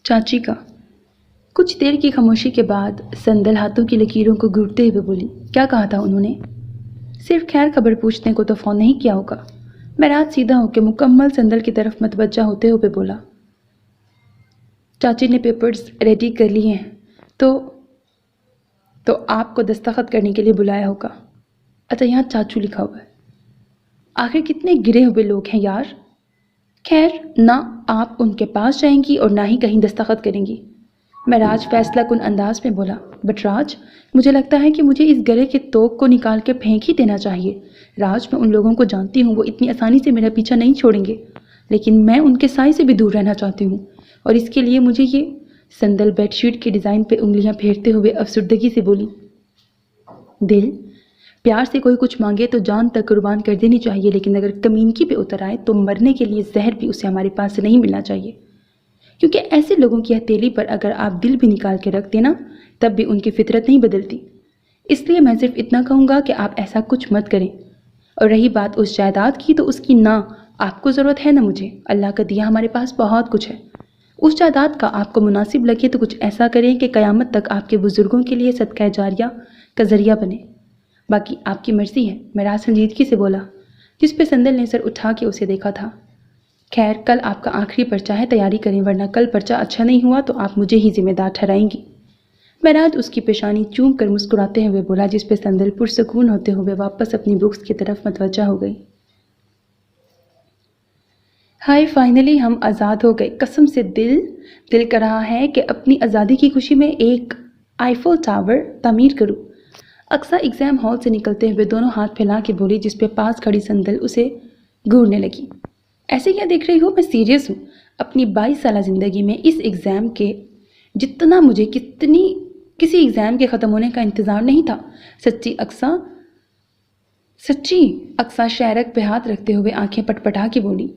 چاچی کا۔ کچھ دیر کی خاموشی کے بعد سندل ہاتھوں کی لکیروں کو گھورتے ہوئے بولی، کیا کہا تھا انہوں نے؟ صرف خیر خبر پوچھنے کو تو فون نہیں کیا ہوگا۔ معراج سیدھا ہو کے مکمل سندل کی طرف متوجہ ہوتے ہوئے بولا، چاچی نے پیپرز ریڈی کر لیے ہیں تو آپ کو دستخط کرنے کے لیے بلایا ہوگا۔ اچھا، یہاں چاچو لکھا ہوا ہے۔ آخر کتنے گرے ہوئے لوگ ہیں یار۔ خیر، نہ آپ ان کے پاس جائیں گی اور نہ ہی کہیں دستخط کریں گی۔ معراج فیصلہ کن انداز میں بولا، بٹ راج، مجھے لگتا ہے کہ مجھے اس گلے کے توق کو نکال کے پھینک ہی دینا چاہیے۔ راج، میں ان لوگوں کو جانتی ہوں، وہ اتنی آسانی سے میرا پیچھا نہیں چھوڑیں گے، لیکن میں ان کے سائے سے بھی دور رہنا چاہتی ہوں، اور اس کے لیے مجھے یہ سندل بیڈ شیٹ کی ڈیزائن پہ انگلیاں پھیرتے ہوئے افسردگی سے بولی، دل، پیار سے کوئی کچھ مانگے تو جان تک قربان کر دینی چاہیے، لیکن اگر کمینگی پہ اتر آئے تو مرنے کے لیے زہر بھی اسے ہمارے پاس سے نہیں ملنا چاہیے، کیونکہ ایسے لوگوں کی ہتھیلی پر اگر آپ دل بھی نکال کے رکھ دینا تب بھی ان کی فطرت نہیں بدلتی۔ اس لیے میں صرف اتنا کہوں گا کہ آپ ایسا کچھ مت کریں۔ اور رہی بات اس جائیداد کی، تو اس کی نہ آپ کو ضرورت ہے نہ مجھے، اللہ کا دیا ہمارے پاس بہت کچھ ہے۔ اس جائیداد کا آپ کو مناسب لگے تو کچھ ایسا کریں کہ قیامت تک آپ کے بزرگوں کے لیے صدقہ جاریہ کا ذریعہ بنے، باقی آپ کی مرضی ہے، معراج سنجیدگی سے بولا، جس پہ سندل نے سر اٹھا کے اسے دیکھا تھا۔ خیر، کل آپ کا آخری پرچہ ہے، تیاری کریں، ورنہ کل پرچہ اچھا نہیں ہوا تو آپ مجھے ہی ذمہ دار ٹھہرائیں گی۔ معراج اس کی پیشانی چوم کر مسکراتے ہوئے بولا، جس پہ سندل پرسکون ہوتے ہوئے واپس اپنی بکس کی طرف متوجہ ہو گئی۔ ہائے، فائنلی ہم آزاد ہو گئے، قسم سے دل کر رہا ہے کہ اپنی آزادی کی خوشی میں ایک آئیفل ٹاور تعمیر کروں۔ اقصیٰ ایگزام ہال سے نکلتے ہوئے دونوں ہاتھ پھیلا کے بولی، جس پہ پاس کھڑی سندل اسے گھورنے لگی۔ ایسے کیا دیکھ رہی ہو، میں سیریس ہوں۔ اپنی 22 سالہ زندگی میں اس ایگزام کے جتنا مجھے کسی ایگزام کے ختم ہونے کا انتظار نہیں تھا۔ سچی اقصیٰ شہرک پہ ہاتھ رکھتے ہوئے آنکھیں پٹپٹا کے بولی،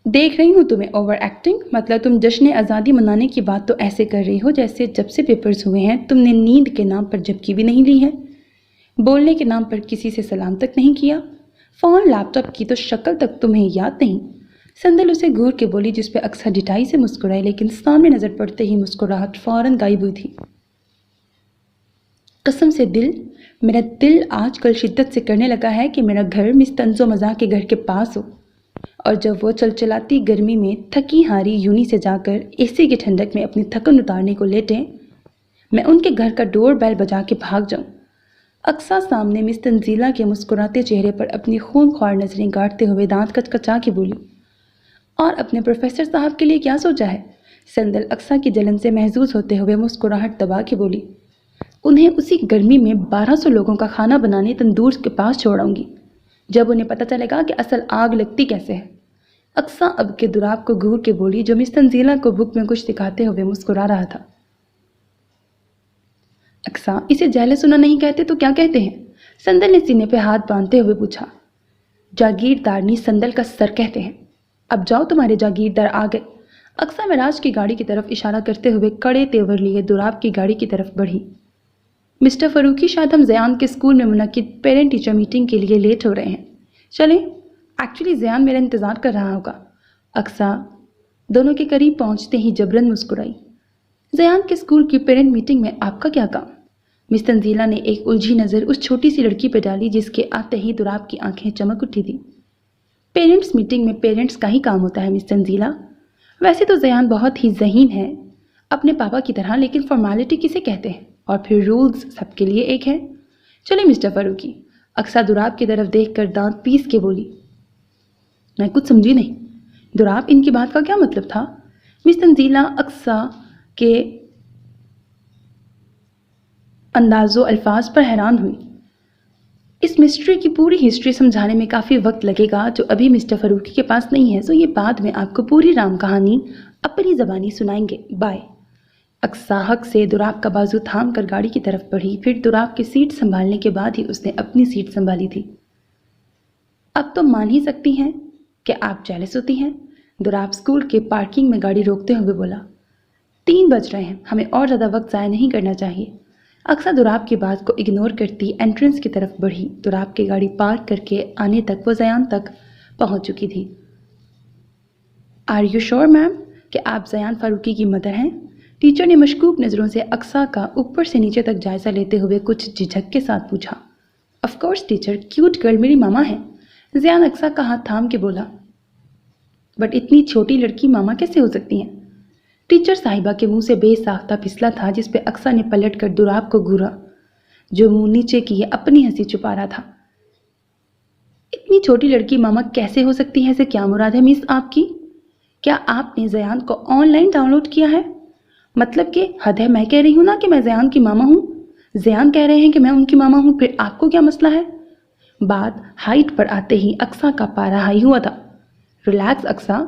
دیکھ رہی ہوں تمہیں اوور ایکٹنگ، مطلب تم جشن آزادی منانے کی بات تو ایسے کر رہی ہو جیسے جب سے پیپرز ہوئے ہیں تم نے نیند کے نام پر جھپکی بھی نہیں لی ہے، بولنے کے نام پر کسی سے سلام تک نہیں کیا، فون لیپ ٹاپ کی تو شکل تک تمہیں یاد نہیں۔ سندل اسے گھور کے بولی، جس پہ اقصیٰ ڈٹائی سے مسکرائی، لیکن سامنے نظر پڑتے ہی مسکراہٹ فوراً غائب ہوئی تھی۔ قسم سے میرا دل آج کل شدت سے کرنے لگا ہے کہ میرا گھر مس طنز و مزاح کے گھر کے پاس ہو، اور جب وہ چلچلاتی گرمی میں تھکی ہاری یونی سے جا کر اے سی کی ٹھنڈک میں اپنی تھکن اتارنے کو لیٹیں، میں ان کے گھر کا ڈور بیل بجا کے بھاگ جاؤں۔ اقصیٰ سامنے مس تنزیلہ کے مسکراتے چہرے پر اپنی خون خوار نظریں گاڑتے ہوئے دانت کچکچا کے بولی، اور اپنے پروفیسر صاحب کے لیے کیا سوچا ہے؟ سندل اقصیٰ کی جلن سے محظوظ ہوتے ہوئے مسکراہٹ دبا کے بولی، انہیں اسی گرمی میں 1200 لوگوں کا کھانا بنانے تندور کے پاس چھوڑاؤں گی، جب انہیں پتہ چلے گا کہ اصل آگ لگتی کیسے ہے۔ اقصیٰ اب کے دوراب کو گھور کے بولی، جو مس تنزیلہ کو بک میں کچھ دکھاتے ہوئے مسکرا رہا تھا۔ اقصیٰ، اسے جہلس ہونا نہیں کہتے تو کیا کہتے ہیں؟ سندل نے سینے پہ ہاتھ باندھتے ہوئے پوچھا۔ جاگیردارنی سندل کا سر کہتے ہیں۔ اب جاؤ، تمہارے جاگیردار آ گئے۔ اقصیٰ معراج کی گاڑی کی طرف اشارہ کرتے ہوئے کڑے تیور لیے دوراب کی گاڑی کی طرف بڑھی۔ مسٹر فاروقی، شاید ہم زیان کے اسکول میں منعقد پیرنٹ ٹیچر میٹنگ کے لیے لیٹ ہو رہے ہیں، چلیں؟ ایکچولی زیان میرا انتظار کر رہا ہوگا۔ اقصیٰ دونوں کے قریب پہنچتے ہی جبراً مسکرائی۔ زیان کے اسکول کی پیرنٹ میٹنگ میں آپ کا کیا کام؟ مس تنزیلہ نے ایک الجھی نظر اس چھوٹی سی لڑکی پہ ڈالی، جس کے آتے ہی دوراب کی آنکھیں چمک اٹھی تھی۔ پیرنٹس میٹنگ میں پیرنٹس کا ہی کام ہوتا ہے مس تنزیلہ۔ ویسے تو زیان بہت ہی ذہین ہے اپنے پاپا کی طرح، لیکن فارمیلٹی کسے کہتے ہیں، اور پھر رولز سب کے لیے ایک ہے۔ چلیں مسٹر فاروقی۔ اقصیٰ دوراب کی طرف دیکھ کر دانت پیس کے بولی۔ میں کچھ سمجھی نہیں، دوراب، ان کی بات کا کیا مطلب تھا؟ مس تنزیلہ اقصیٰ کے انداز و الفاظ پر حیران ہوئی۔ اس مسٹری کی پوری ہسٹری سمجھانے میں کافی وقت لگے گا، جو ابھی مسٹر فاروقی کے پاس نہیں ہے، سو یہ بعد میں آپ کو پوری رام کہانی اپنی زبانی سنائیں گے، بائے۔ اقصیٰ حق سے دوراب کا بازو تھام کر گاڑی کی طرف بڑھی، پھر دوراب کی سیٹ سنبھالنے کے بعد ہی اس نے اپنی سیٹ سنبھالی تھی۔ اب تو مان ہی سکتی ہیں کہ آپ جیلس ہوتی ہیں، دوراب اسکول کے پارکنگ میں گاڑی روکتے ہوئے بولا۔ 3 بج رہے ہیں، ہمیں اور زیادہ وقت ضائع نہیں کرنا چاہیے۔ اقصیٰ دوراب کی بات کو اگنور کرتی انٹرنس کی طرف بڑھی۔ دوراب کی گاڑی پارک کر کے آنے تک وہ زیان تک پہنچ چکی تھی۔ آر یو شور میم؟ کہ آپ زیان فاروقی کی مدر ہیں؟ ٹیچر نے مشکوک نظروں سے اقصیٰ کا اوپر سے نیچے تک جائزہ لیتے ہوئے کچھ جھجک کے ساتھ پوچھا۔ Of course teacher, cute girl میری ماما ہے، زیان اقصیٰ کا ہاتھ تھام کے بولا۔ بٹ اتنی چھوٹی لڑکی ماما کیسے ہو سکتی ہیں؟ ٹیچر صاحبہ کے منہ سے بے ساختہ پھسلا تھا، جس پہ اقصیٰ نے پلٹ کر دوراب کو گھورا، جو منہ نیچے کیے اپنی ہنسی چھپا رہا تھا۔ اتنی چھوٹی لڑکی ماما کیسے ہو سکتی ہے سے کیا مراد ہے مس آپ کی؟ کیا آپ نے زیان کو آن لائن ڈاؤن لوڈ کیا ہے؟ مطلب کہ حد ہے، میں کہہ رہی ہوں نا کہ میں زیان کی ماما ہوں، زیان کہہ رہے ہیں کہ میں ان کی ماما ہوں، پھر آپ کو کیا مسئلہ ہے؟ بات ہائٹ پر آتے ہی اقصیٰ کا پارا ہائی ہوا تھا۔ ریلیکس اقصیٰ،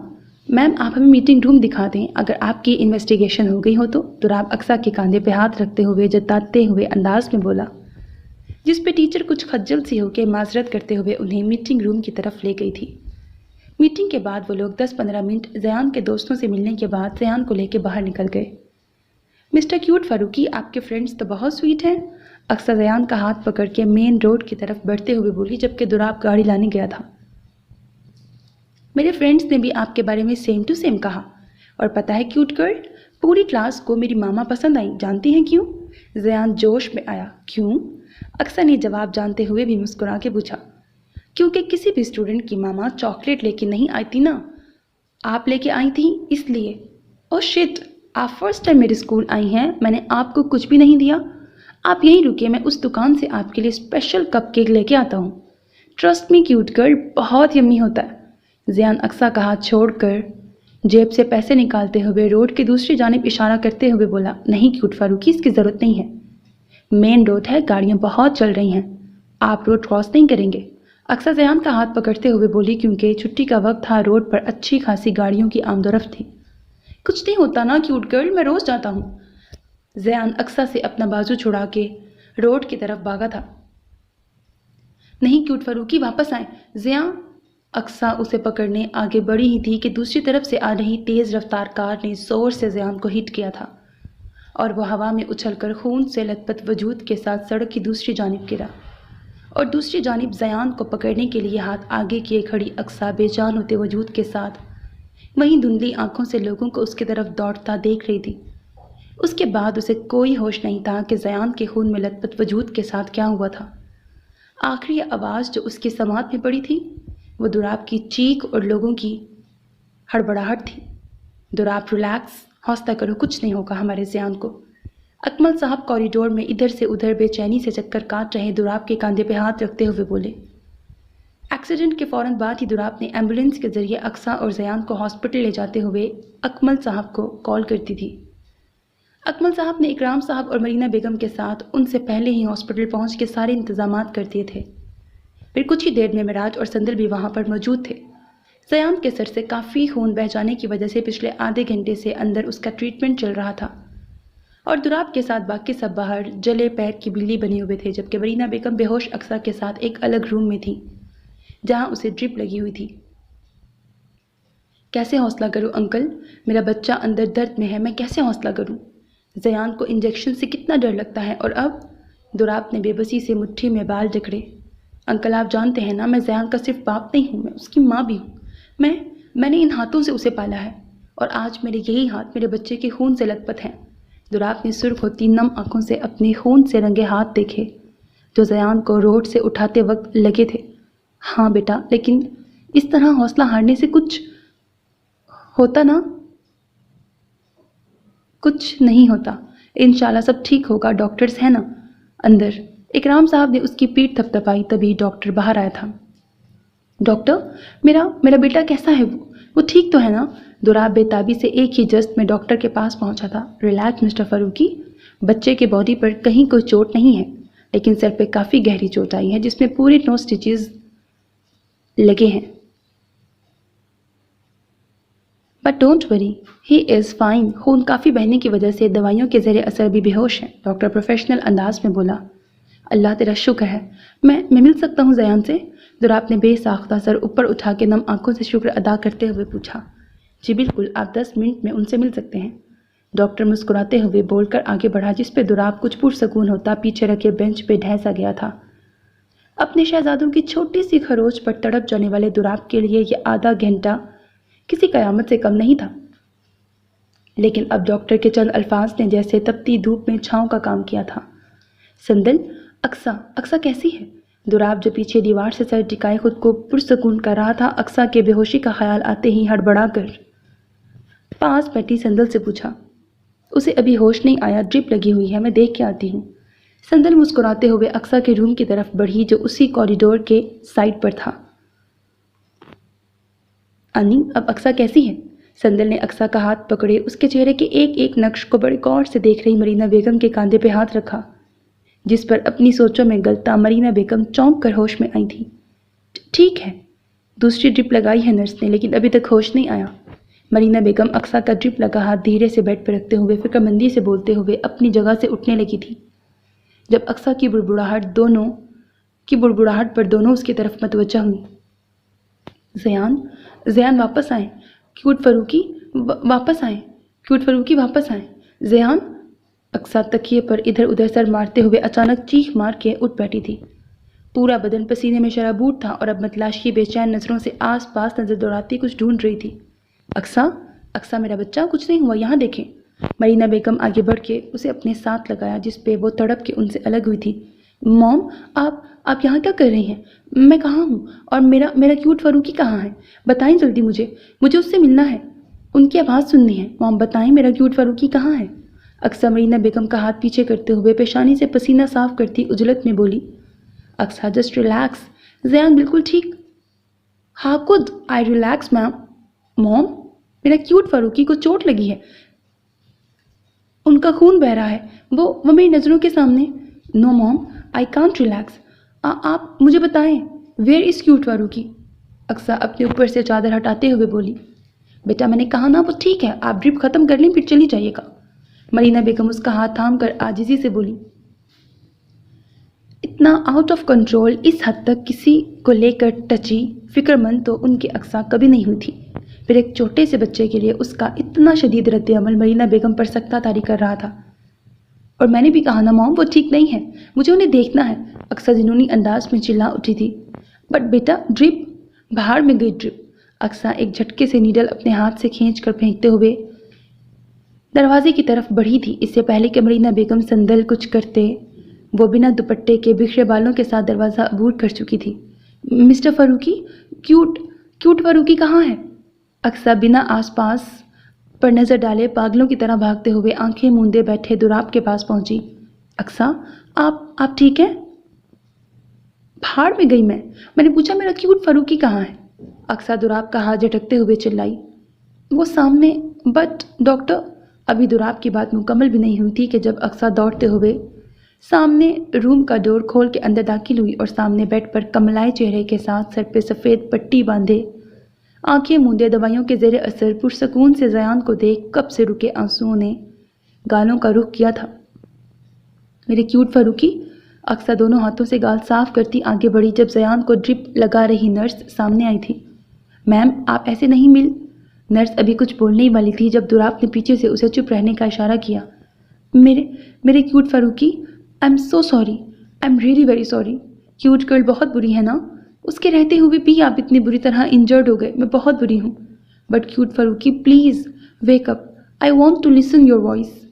میم آپ ہمیں میٹنگ روم دکھا دیں اگر آپ کی انویسٹیگیشن ہو گئی ہو تو، دوراب اقصیٰ کے کاندھے پہ ہاتھ رکھتے ہوئے جتاتے ہوئے انداز میں بولا، جس پہ ٹیچر کچھ خجل سی ہو کے معذرت کرتے ہوئے انہیں میٹنگ روم کی طرف لے گئی تھی۔ میٹنگ کے بعد وہ لوگ 10-15 منٹ زیان کے دوستوں سے ملنے کے بعد زیان کو لے کے باہر نکل گئے۔ مسٹر کیوٹ فاروقی، آپ کے فرینڈز تو بہت سویٹ ہیں، اقصیٰ زیان کا ہاتھ پکڑ کے مین روڈ کی طرف بڑھتے ہوئے بولی، جبکہ دوراب گاڑی لانے گیا تھا۔ میرے فرینڈز نے بھی آپ کے بارے میں سیم ٹو سیم کہا، اور پتہ ہے کیوٹ گرل، پوری کلاس کو میری ماما پسند آئی، جانتی ہیں کیوں؟ زیان جوش میں آیا۔ کیوں؟ اقصیٰ نے جواب جانتے ہوئے بھی مسکرا کے پوچھا۔ کیونکہ کسی بھی اسٹوڈنٹ کی ماما چاکلیٹ لے کے نہیں آئی تھی نا، آپ لے کے آئی تھیں اس لیے۔ او شٹ، آپ فرسٹ ٹائم میرے اسکول آئی ہیں، میں نے آپ کو کچھ بھی نہیں دیا، آپ یہیں رکے، میں اس دکان سے آپ کے لیے اسپیشل کپ کیک لے کے آتا ہوں، ٹرسٹ می کیوٹ گرل، بہت یمی ہوتا ہے۔ زیان اقصیٰ کا ہاتھ چھوڑ کر جیب سے پیسے نکالتے ہوئے روڈ کی دوسری جانب اشارہ کرتے ہوئے بولا، نہیں کیوٹ فاروقی، اس کی ضرورت نہیں ہے، مین روڈ ہے، گاڑیاں بہت چل رہی ہیں، آپ روڈ کراس نہیں کریں گے۔ اقصیٰ زیان کا ہاتھ پکڑتے ہوئے بولی، کیونکہ چھٹی کا وقت تھا، روڈ پر اچھی خاصی گاڑیوں کی آمد و رفت تھی۔ کچھ نہیں ہوتا نا کیوٹ گرل، میں روز جاتا ہوں۔ زیان اقصیٰ سے اپنا بازو چھڑا کے روڈ کی طرف بھاگا تھا۔ نہیں کیوٹ فاروقی، واپس آئیں۔ زیان اقصیٰ اسے پکڑنے آگے بڑھی ہی تھی کہ دوسری طرف سے آ رہی تیز رفتار کار نے زور سے زیان کو ہٹ کیا تھا، اور وہ ہوا میں اچھل کر خون سے لت پت وجود کے ساتھ سڑک کی دوسری جانب گرا، اور دوسری جانب زیان کو پکڑنے کے لیے ہاتھ آگے کیے کھڑی اقصیٰ بے جان ہوتے وجود کے ساتھ وہیں دھندلی آنکھوں سے لوگوں کو اس کی طرف دوڑتا دیکھ رہی تھی۔ اس کے بعد اسے کوئی ہوش نہیں تھا کہ زیان کے خون میں لت پت وجود کے ساتھ کیا ہوا تھا۔ آخری آواز جو اس کی سماعت میں پڑی تھی وہ دوراب کی چیخ اور لوگوں کی ہڑبڑاہٹ تھی۔ دوراب، ریلیکس، حوصلہ کرو، کچھ نہیں ہوگا ہمارے زیان کو۔ اکمل صاحب کوریڈور میں ادھر سے ادھر بے چینی سے چکر کاٹ رہے دوراب کے کاندھے پہ ہاتھ رکھتے ہوئے بولے۔ ایکسیڈنٹ کے فوراً بعد ہی دوراب نے ایمبولینس کے ذریعے اقصیٰ اور زیان کو ہاسپٹل لے جاتے ہوئے اکمل صاحب کو کال کرتی تھی۔ اکمل صاحب نے اکرام صاحب اور مرینا بیگم کے ساتھ ان سے پہلے ہی ہاسپٹل پہنچ کے سارے انتظامات کر دیے تھے۔ پھر کچھ ہی دیر میں معراج اور سندر بھی وہاں پر موجود تھے۔ زیان کے سر سے کافی خون بہہ جانے کی وجہ سے پچھلے آدھے گھنٹے سے اندر اس کا ٹریٹمنٹ چل رہا تھا، اور دوراب کے ساتھ باقی سب باہر جلے پیر کی بلی بنے ہوئے تھے، جبکہ مرینا بیگم بے ہوش اقصیٰ کے ساتھ ایک الگ روم میں تھی جہاں اسے ڈرپ لگی ہوئی تھی۔ کیسے حوصلہ کروں انکل، میرا بچہ اندر درد میں ہے، میں کیسے حوصلہ کروں؟ زیان کو انجیکشن سے کتنا ڈر لگتا ہے، اور اب؟ دوراب نے بے بسی سے مٹھی میں بال جکڑے۔ انکل آپ جانتے ہیں نا، میں زیان کا صرف باپ نہیں ہوں، میں اس کی ماں بھی ہوں، میں نے ان ہاتھوں سے اسے پالا ہے، اور آج میرے یہی ہاتھ میرے بچے کے خون سے لت پت ہیں۔ دوراب نے سرخ ہوتی نم آنکھوں سے اپنے خون سے رنگے ہاتھ دیکھے جو زیان کو روڈ سے اٹھاتے وقت لگے تھے۔ ہاں بیٹا، لیکن اس طرح حوصلہ ہارنے سے کچھ ہوتا نا؟ کچھ نہیں ہوتا، انشاءاللہ سب ٹھیک ہوگا، ڈاکٹرز ہیں نا اندر۔ اکرام صاحب نے اس کی پیٹھ تھپتھپائی، تبھی ڈاکٹر باہر آیا تھا۔ ڈاکٹر، میرا بیٹا کیسا ہے؟ وہ ٹھیک تو ہے نا؟ دوراب بے تابی سے ایک ہی جست میں ڈاکٹر کے پاس پہنچا تھا۔ ریلیکس مسٹر فاروقی، بچے کے باڈی پر کہیں کوئی چوٹ نہیں ہے، لیکن سر پہ کافی گہری چوٹ آئی ہے جس میں پورے 9 سٹیچز لگے ہیں۔ But don't worry, he is fine, خون کافی بہنے کی وجہ سے دوائیوں کے زیر اثر بھی بے ہوش ہیں، ڈاکٹر پروفیشنل انداز میں بولا۔ اللہ تیرا شکر ہے، میں مل سکتا ہوں زیان سے؟ دوراب نے بے ساختہ سر اوپر اٹھا کے نم آنکھوں سے شکر ادا کرتے ہوئے پوچھا۔ جی بالکل، آپ 10 منٹ میں ان سے مل سکتے ہیں، ڈاکٹر مسکراتے ہوئے بول کر آگے بڑھا، جس پہ دوراب کچھ پرسکون ہوتا پیچھے رکھے بینچ پہ ڈھہ سا گیا تھا۔ اپنے شہزادوں کی چھوٹی سی خروچ پر تڑپ جانے والے دوراب کے لیے یہ آدھا گھنٹہ کسی قیامت سے کم نہیں تھا۔ لیکن اب ڈاکٹر کے چند الفاظ نے جیسے تپتی دھوپ میں چھاؤں کا کام کیا تھا۔ سندل، اقصیٰ کیسی ہے؟ دوراب جو پیچھے دیوار سے سر ٹکائے خود کو پرسکون کر رہا تھا، اقصیٰ کے بے ہوشی کا خیال آتے ہی ہڑبڑا کر پاس بیٹھی سندل سے پوچھا۔ اسے ابھی ہوش نہیں آیا، ڈرپ لگی ہوئی ہے، میں دیکھ کے آتی ہوں۔ سندل مسکراتے ہوئے اقصیٰ کے روم کی طرف بڑھی جو اسی کوریڈور کے سائڈ پر تھا۔ انی، اب اقصیٰ کیسی ہے؟ سندل نے اقصیٰ کا ہاتھ پکڑے اس کے چہرے کے ایک ایک نقش کو بڑے غور سے دیکھ رہی مرینا بیگم کے کاندھے پہ ہاتھ رکھا، جس پر اپنی سوچوں میں گلتا مرینا بیگم چونک کر ہوش میں آئی تھی۔ ٹھیک ہے، دوسری ڈرپ لگائی ہے نرس نے، لیکن ابھی تک ہوش نہیں آیا۔ مرینا بیگم اقصیٰ کا ڈرپ لگا ہاتھ دھیرے سے بیڈ پہ رکھتے ہوئے فکر مندی سے بولتے ہوئے اپنی جگہ سے اٹھنے لگی تھی، جب اقصیٰ کی بڑبڑاہٹ پر دونوں اس کی طرف متوجہ ہوئی۔ زیان واپس آئیں، کیوٹ فروکی واپس آئیں، زیان۔ اقصیٰ تکیے پر ادھر ادھر سر مارتے ہوئے اچانک چیخ مار کے اٹھ بیٹھی تھی۔ پورا بدن پسینے میں شرابور تھا اور اب متلاشی بے چین نظروں سے آس پاس نظر دوڑاتی کچھ ڈھونڈ رہی تھی۔ اقصیٰ میرا بچہ، کچھ نہیں ہوا، یہاں دیکھیں۔ مرینا بیگم آگے بڑھ کے اسے اپنے ساتھ لگایا جس پہ وہ تڑپ کے ان سے الگ ہوئی تھی۔ موم، آپ یہاں کیا کر رہی ہیں؟ میں کہاں ہوں اور میرا کیوٹ فروکی کہاں ہے؟ بتائیں جلدی، مجھے اس سے ملنا ہے، ان کی آواز سننی ہے۔ موم بتائیں میرا کیوٹ فروکی کہاں ہے؟ اقصیٰ مرینا بیگم کا ہاتھ پیچھے کرتے ہوئے پیشانی سے پسینہ صاف کرتی عجلت میں بولی۔ اقصیٰ جسٹ ریلیکس، زیان بالکل ٹھیک۔ ہاؤ کوڈ آئی ریلیکس میم؟ موم، میرا کیوٹ فروکی کو چوٹ لگی ہے، ان کا خون بہہ رہا ہے، وہ میری نظروں کے سامنے۔ نو موم، آئی کانٹ ریلیکس۔ آپ مجھے بتائیں، ویئر از کیوٹ فروکی؟ اقصیٰ اپنے اوپر سے چادر ہٹاتے ہوئے بولی۔ بیٹا میں نے کہا نا وہ ٹھیک ہے، آپ ڈرپ ختم کر لیں پھر چلی جائیے گا۔ مرینا بیگم اس کا ہاتھ تھام کر عاجزی سے بولی۔ اتنا آؤٹ آف کنٹرول، اس حد تک کسی کو لے کر ٹچی فکر مند تو ان کی اقصیٰ کبھی نہیں ہوئی تھی، پھر ایک چھوٹے سے بچے کے لیے اس کا اتنا شدید رد عمل مرینا بیگم پر سکتہ طاری کر رہا تھا۔ اور میں نے بھی کہا نا موم، وہ ٹھیک نہیں ہے، مجھے انہیں دیکھنا ہے، اقصیٰ جنونی انداز میں چلا اٹھی تھی۔ بٹ بیٹا ڈرپ، باہر میں گئی ڈرپ۔ اقصیٰ ایک جھٹکے سے نیڈل اپنے ہاتھ سے کھینچ کر پھینکتے ہوئے دروازے کی طرف بڑھی تھی۔ اس سے پہلے کہ مرینا بیگم سندل کچھ کرتے، وہ بنا دوپٹے کے بکھرے بالوں کے ساتھ دروازہ عبور کر چکی تھی۔ مسٹر فروکی، کیوٹ فروکی کہاں ہے؟ اقصیٰ بنا آس پاس پر نظر ڈالے پاگلوں کی طرح بھاگتے ہوئے آنکھیں موندے بیٹھے دوراب کے پاس پہنچی۔ اقصیٰ، آپ ٹھیک ہیں؟ بھاڑ میں گئی میں نے پوچھا میرا کیوٹ فروکی کہاں ہے؟ اقصیٰ دوراب کا ہاتھ جھٹکتے ہوئے چلائی۔ وہ سامنے، بٹ ڈاکٹر۔ ابھی دوراب کی بات مکمل بھی نہیں ہوئی تھی کہ جب اقصیٰ دوڑتے ہوئے سامنے روم کا ڈور کھول کے اندر داخل ہوئی اور سامنے بیڈ پر کملائے چہرے کے ساتھ سر پہ سفید پٹی باندھے آنکھیں موندے دوائیوں کے زیر اثر پرسکون سے زیان کو دیکھ کب سے رکے آنسوؤں نے گالوں کا رخ کیا تھا۔ میرے کیوٹ فروکی، اقصیٰ دونوں ہاتھوں سے گال صاف کرتی آگے بڑھی جب زیان کو ڈرپ لگا رہی نرس سامنے آئی تھی۔ میم، آپ ایسے نہیں مل۔ نرس ابھی کچھ بولنے ہی والی تھی جب دوراب نے پیچھے سے اسے چپ رہنے کا اشارہ کیا۔ میرے کیوٹ فروکی، I am so sorry, I am really very sorry. Cute girl بہت بری ہے نا، اس کے رہتے ہوئے بھی آپ اتنی بری طرح انجرڈ ہو گئے، میں بہت بری ہوں۔ بٹ کیوٹ فروکی please wake up, I want to listen your voice.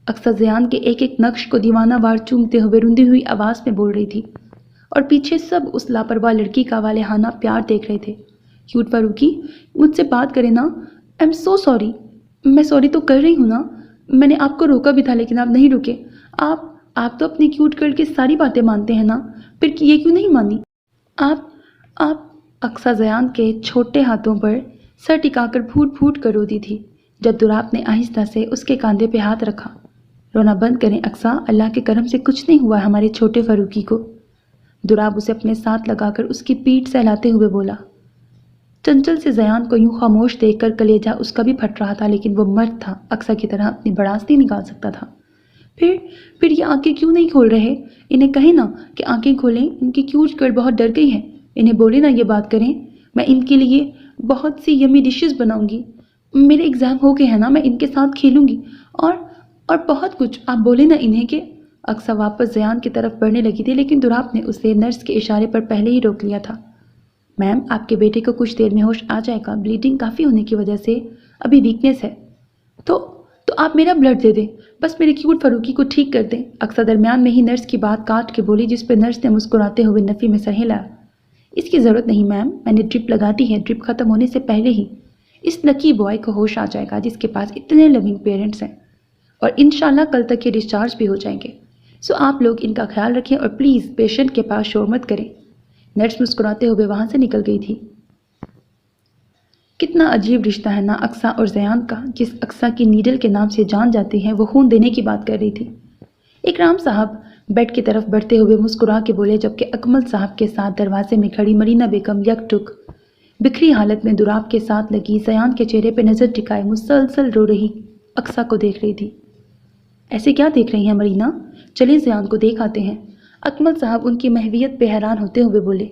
Aqsa Zayan کے ایک ایک نقش کو دیوانہ وار چومتے ہوئے روندی ہوئی آواز میں بول رہی تھی اور پیچھے سب اس لاپرواہ لڑکی کا والہانہ پیار دیکھ رہے تھے۔ کیوٹ فروکی، مجھ سے بات کرے نا، آئی ایم سو سوری۔ میں سوری تو کر رہی ہوں نا، میں نے آپ کو روکا بھی تھا لیکن آپ نہیں رکے۔ آپ تو اپنی کیوٹ گرل کی ساری باتیں مانتے ہیں نا، پھر یہ کیوں نہیں مانی؟ آپ اقصیٰ زیان کے چھوٹے ہاتھوں پر سر ٹکا کر پھوٹ پھوٹ کر روتی تھی جب دوراب نے آہستہ سے اس کے کاندھے پہ ہاتھ رکھا۔ رونا بند کریں اقصیٰ، اللہ کے کرم سے کچھ نہیں ہوا ہمارے چھوٹے فروکی کو۔ دوراب اسے اپنے ساتھ لگا کر اس کی پیٹھ سہلاتے ہوئے بولا۔ چنچل سے زیان کو یوں خاموش دیکھ کر کلیجہ اس کا بھی پھٹ رہا تھا، لیکن وہ مرد تھا، اقصیٰ کی طرح اپنی بڑاس نہیں نکال سکتا تھا۔ پھر یہ آنکھیں کیوں نہیں کھول رہے؟ انہیں کہیں نا کہ آنکھیں کھولیں، ان کی کیوٹ گرل بہت ڈر گئی ہے، انہیں بولے نا یہ بات کریں، میں ان کے لیے بہت سی یمی ڈشز بناؤں گی، میرے ایگزام ہو گئے ہیں نا، میں ان کے ساتھ کھیلوں گی اور بہت کچھ، آپ بولے نا انہیں کہ۔ اقصیٰ واپس زیان کی طرف بڑھنے لگی تھی لیکن دوراب نے اسے نرس کے اشارے پر پہلے ہی روک لیا تھا۔ میم، آپ کے بیٹے کو کچھ دیر میں ہوش آ جائے گا، بلیڈنگ کافی ہونے کی وجہ سے ابھی ویکنیس ہے، تو آپ میرا بلڈ دے دیں، بس میرے کیوٹ فروخی کو ٹھیک کر دیں۔ اقصیٰ درمیان میں ہی نرس کی بات کاٹ کے بولی، جس پہ نرس نے مسکراتے ہوئے نفی میں سر ہلایا۔ اس کی ضرورت نہیں میم، میں نے ڈرپ لگا دی ہے، ڈرپ ختم ہونے سے پہلے ہی اس لکی بوائے کو ہوش آ جائے گا جس کے پاس اتنے لونگ پیرنٹس ہیں، اور انشاءاللہ کل تک یہ ڈسچارج بھی ہو جائیں گے۔ سو آپ لوگ ان کا خیال رکھیں اور پلیز پیشنٹ کے پاس شور مت کریں۔ نرس مسکراتے ہوئے وہاں سے نکل گئی تھی۔ کتنا عجیب رشتہ ہے نا اقصیٰ اور زیان کا۔ جس اقصیٰ کی نیڈل کے نام سے جان جاتی ہے، وہ خون دینے کی بات کر رہی تھی۔ اکرام صاحب بیڈ کی طرف بڑھتے ہوئے مسکرا کے بولے، جبکہ اکمل صاحب کے ساتھ دروازے میں کھڑی مرینا بیگم یک ٹک بکھری حالت میں دوراب کے ساتھ لگی زیان کے چہرے پہ نظر ٹکائے مسلسل رو رہی اقصیٰ کو دیکھ رہی تھی۔ ایسے کیا دیکھ رہی ہیں مرینا؟ چلیں زیان کو دیکھ آتے ہیں۔ اکمل صاحب ان کی محویت پہ حیران ہوتے ہوئے بولے،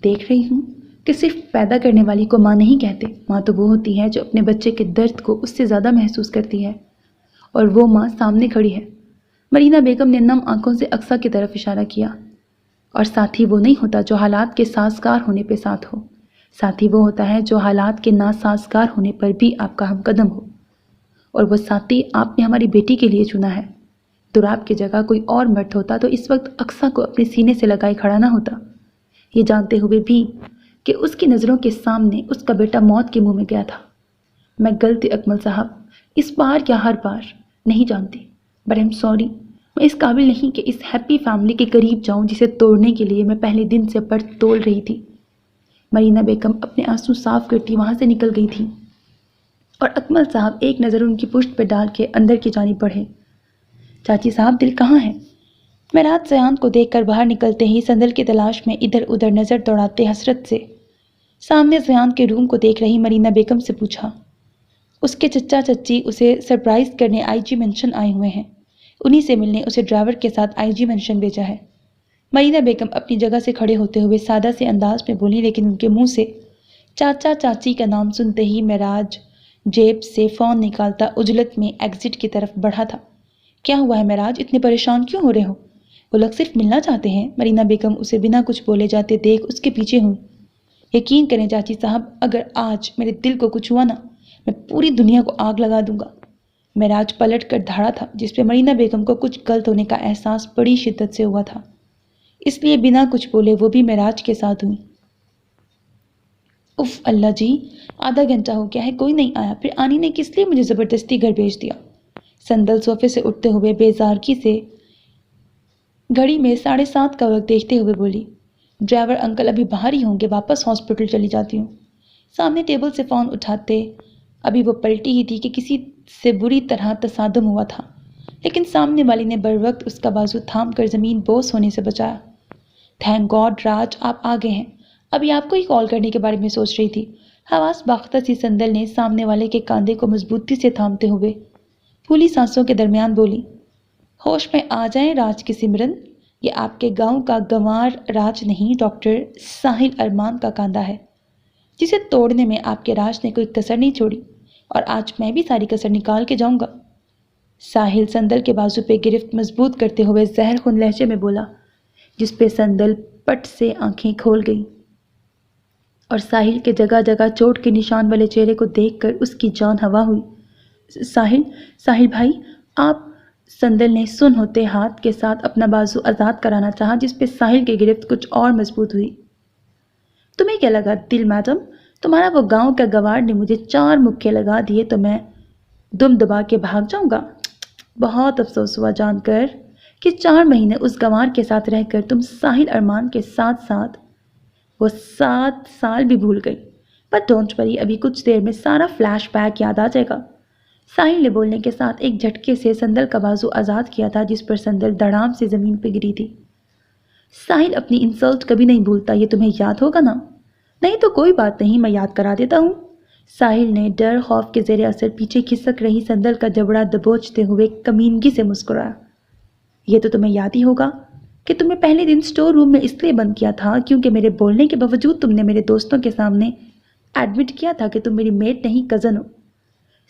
دیکھ رہی ہوں کہ صرف پیدا کرنے والی کو ماں نہیں کہتے، ماں تو وہ ہوتی ہے جو اپنے بچے کے درد کو اس سے زیادہ محسوس کرتی ہے، اور وہ ماں سامنے کھڑی ہے۔ مرینا بیگم نے نم آنکھوں سے اقصیٰ کی طرف اشارہ کیا۔ اور ساتھی وہ نہیں ہوتا جو حالات کے سازگار ہونے پہ ساتھ ہو، ساتھی وہ ہوتا ہے جو حالات کے ناسازگار ہونے پر بھی آپ کا ہم قدم ہو، اور وہ ساتھی آپ نے ہماری بیٹی کے لیے چنا ہے۔ دوراب کی جگہ کوئی اور مرد ہوتا تو اس وقت اقصیٰ کو اپنے سینے سے لگائے کھڑا نہ ہوتا، یہ جانتے ہوئے بھی کہ اس کی نظروں کے سامنے اس کا بیٹا موت کے منہ میں گیا تھا۔ میں غلطی اکمل صاحب، اس بار یا ہر بار نہیں جانتی، بٹ آئی ایم سوری، میں اس قابل نہیں کہ اس ہیپی فیملی کے قریب جاؤں جسے توڑنے کے لیے میں پہلے دن سے پر تول رہی تھی۔ مرینا بیگم اپنے آنسو صاف کرتی وہاں سے نکل گئی تھی، اور اکمل صاحب ایک نظر ان کی پشت پہ ڈال کے اندر کی جانب بڑھے۔ چاچی صاحب دل کہاں ہے؟ معراج زیان کو دیکھ کر باہر نکلتے ہی سندل کی تلاش میں ادھر ادھر نظر دوڑاتے حسرت سے سامنے زیان کے روم کو دیکھ رہی مرینا بیگم سے پوچھا۔ اس کے چچا چچی اسے سرپرائز کرنے آئی جی مینشن آئے ہوئے ہیں، انہی سے ملنے اسے ڈرائیور کے ساتھ آئی جی مینشن بھیجا ہے۔ مرینا بیگم اپنی جگہ سے کھڑے ہوتے ہوئے سادہ سے انداز میں بولی، لیکن ان کے منہ سے چاچا چاچی کا نام سنتے ہی معراج جیب سے فون نکالتا عجلت میں ایگزٹ کی طرف بڑھا تھا۔ کیا ہوا ہے معراج، اتنے پریشان کیوں ہو رہے ہو؟ وہ لوگ صرف ملنا چاہتے ہیں۔ مرینا بیگم اسے بنا کچھ بولے جاتے دیکھ اس کے پیچھے ہوئی۔ یقین کریں چاچی صاحب، اگر آج میرے دل کو کچھ ہوا نا، میں پوری دنیا کو آگ لگا دوں گا۔ معراج پلٹ کر دھاڑا تھا، جس پہ مرینا بیگم کو کچھ غلط ہونے کا احساس بڑی شدت سے ہوا تھا، اس لیے بنا کچھ بولے وہ بھی معراج کے ساتھ ہوئی۔ اف اللہ جی، آدھا گھنٹہ ہو گیا ہے کوئی نہیں آیا، پھر آنی نے کس لیے مجھے زبردستی گھر بھیج دیا؟ سندل صوفے سے اٹھتے ہوئے بیزارگی سے گھڑی میں 7:30 کا وقت دیکھتے ہوئے بولی، ڈرائیور انکل ابھی باہر ہی ہوں گے، واپس ہاسپٹل چلی جاتی ہوں۔ سامنے ٹیبل سے فون اٹھاتے ابھی وہ پلٹی ہی تھی کہ کسی سے بری طرح تصادم ہوا تھا، لیکن سامنے والی نے بروقت اس کا بازو تھام کر زمین بوس ہونے سے بچایا۔ تھینک گاڈ راج، آپ آ گئے ہیں، ابھی آپ کو ہی کال کرنے کے بارے میں سوچ رہی تھی۔ حواس باختہ سی سندل نے سامنے والے کے کاندھے کو مضبوطی سے تھامتے ہوئے پھولی سانسوں کے درمیان بولی، ہوش میں آ جائیں راج کی سمرن، یہ آپ کے گاؤں کا گنوار راج نہیں، ڈاکٹر ساحل ارمان کا کاندھا ہے، جسے توڑنے میں آپ کے راج نے کوئی کسر نہیں چھوڑی، اور آج میں بھی ساری کسر نکال کے جاؤں گا۔ ساحل سندل کے بازو پہ گرفت مضبوط کرتے ہوئے زہر خون لہجے میں بولا، جس پہ سندل پٹ سے آنکھیں کھول گئی، اور ساحل کے جگہ جگہ چوٹ کے نشان والے چہرے کو دیکھ کر اس کی جان ہوا ہوئی۔ ساحل بھائی آپ، سندل نے سن ہوتے ہاتھ کے ساتھ اپنا بازو آزاد کرانا چاہا، جس پہ ساحل کی گرفت کچھ اور مضبوط ہوئی۔ تمہیں کیا لگا دل میڈم، تمہارا وہ گاؤں کا گوار نے مجھے 4 مکے لگا دیے تو میں دم دبا کے بھاگ جاؤں گا؟ بہت افسوس ہوا جان کر کہ 4 مہینے اس گوار کے ساتھ رہ کر تم ساحل ارمان کے ساتھ ساتھ وہ 7 سال بھی بھول گئی۔ بٹ ڈونٹ وری، ابھی کچھ دیر میں سارا فلیش بیک یاد آ جائے گا۔ ساحل نے بولنے کے ساتھ ایک جھٹکے سے سندل کا بازو آزاد کیا تھا، جس پر سندل دھڑام سے زمین پہ گری تھی۔ ساحل اپنی انسلٹ کبھی نہیں بھولتا، یہ تمہیں یاد ہوگا نا؟ نہیں تو کوئی بات نہیں، میں یاد کرا دیتا ہوں۔ ساحل نے ڈر خوف کے زیر اثر پیچھے کھسک رہی سندل کا جبڑا دبوچتے ہوئے کمینگی سے مسکرایا۔ یہ تو تمہیں یاد ہی ہوگا کہ تمہیں پہلے دن اسٹور روم میں اس لیے بند کیا تھا کیونکہ میرے بولنے کے باوجود تم نے میرے دوستوں کے سامنے ایڈمٹ کیا تھا کہ تم میری میٹ نہیں کزن ہو۔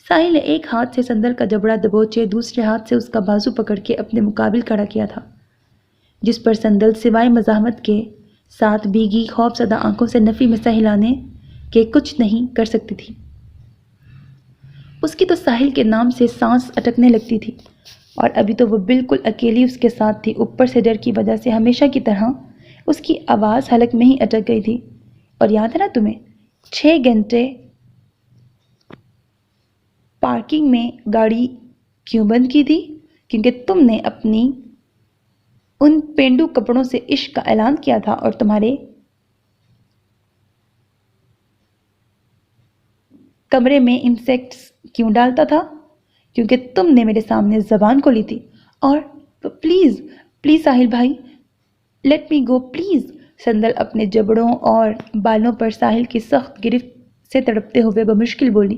ساحل نے ایک ہاتھ سے سندل کا جبڑا دبوچے دوسرے ہاتھ سے اس کا بازو پکڑ کے اپنے مقابل کھڑا کیا تھا، جس پر سندل سوائے مزاحمت کے ساتھ بھیگی خوف زدہ آنکھوں سے نفی میں سہ ہلانے کے کچھ نہیں کر سکتی تھی۔ اس کی تو ساحل کے نام سے سانس اٹکنے لگتی تھی، اور ابھی تو وہ بالکل اکیلی اس کے ساتھ تھی۔ اوپر سے ڈر کی وجہ سے ہمیشہ کی طرح اس کی آواز حلق میں ہی اٹک گئی تھی۔ اور یاد ہے نا تمہیں 6 گھنٹے پارکنگ میں گاڑی کیوں بند کی تھی؟ کیونکہ تم نے اپنی ان پینڈو کپڑوں سے عشق کا اعلان کیا تھا، اور تمہارے کمرے میں انسیکٹس کیوں ڈالتا تھا؟ کیونکہ تم نے میرے سامنے زبان کھولی تھی۔ اور پلیز پلیز ساحل بھائی، let me go please. Sandal اپنے جبڑوں اور بالوں پر ساحل کی سخت گرفت سے تڑپتے ہوئے بمشکل بولی،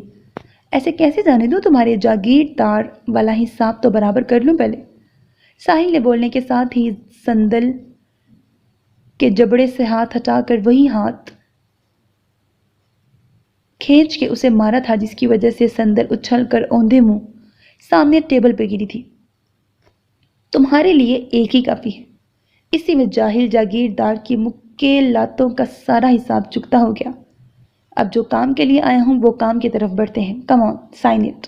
ایسے کیسے جانے دوں؟ تمہارے جاگیردار والا حساب تو برابر کر لوں پہلے۔ ساحل نے بولنے کے ساتھ ہی سندل کے جبڑے سے ہاتھ ہٹا کر وہی ہاتھ کھینچ کے اسے مارا تھا جس کی وجہ سے سندل اچھل کر اوندھے منہ سامنے ٹیبل پہ گری تھی۔ تمہارے لیے ایک ہی کافی ہے۔ اسی میں جاہل جاگیردار کی مکیلاتوں کا سارا حساب چکتا ہو گیا۔ اب جو کام کے لیے آیا ہوں وہ کام کی طرف بڑھتے ہیں۔ کم آن سائن اٹ۔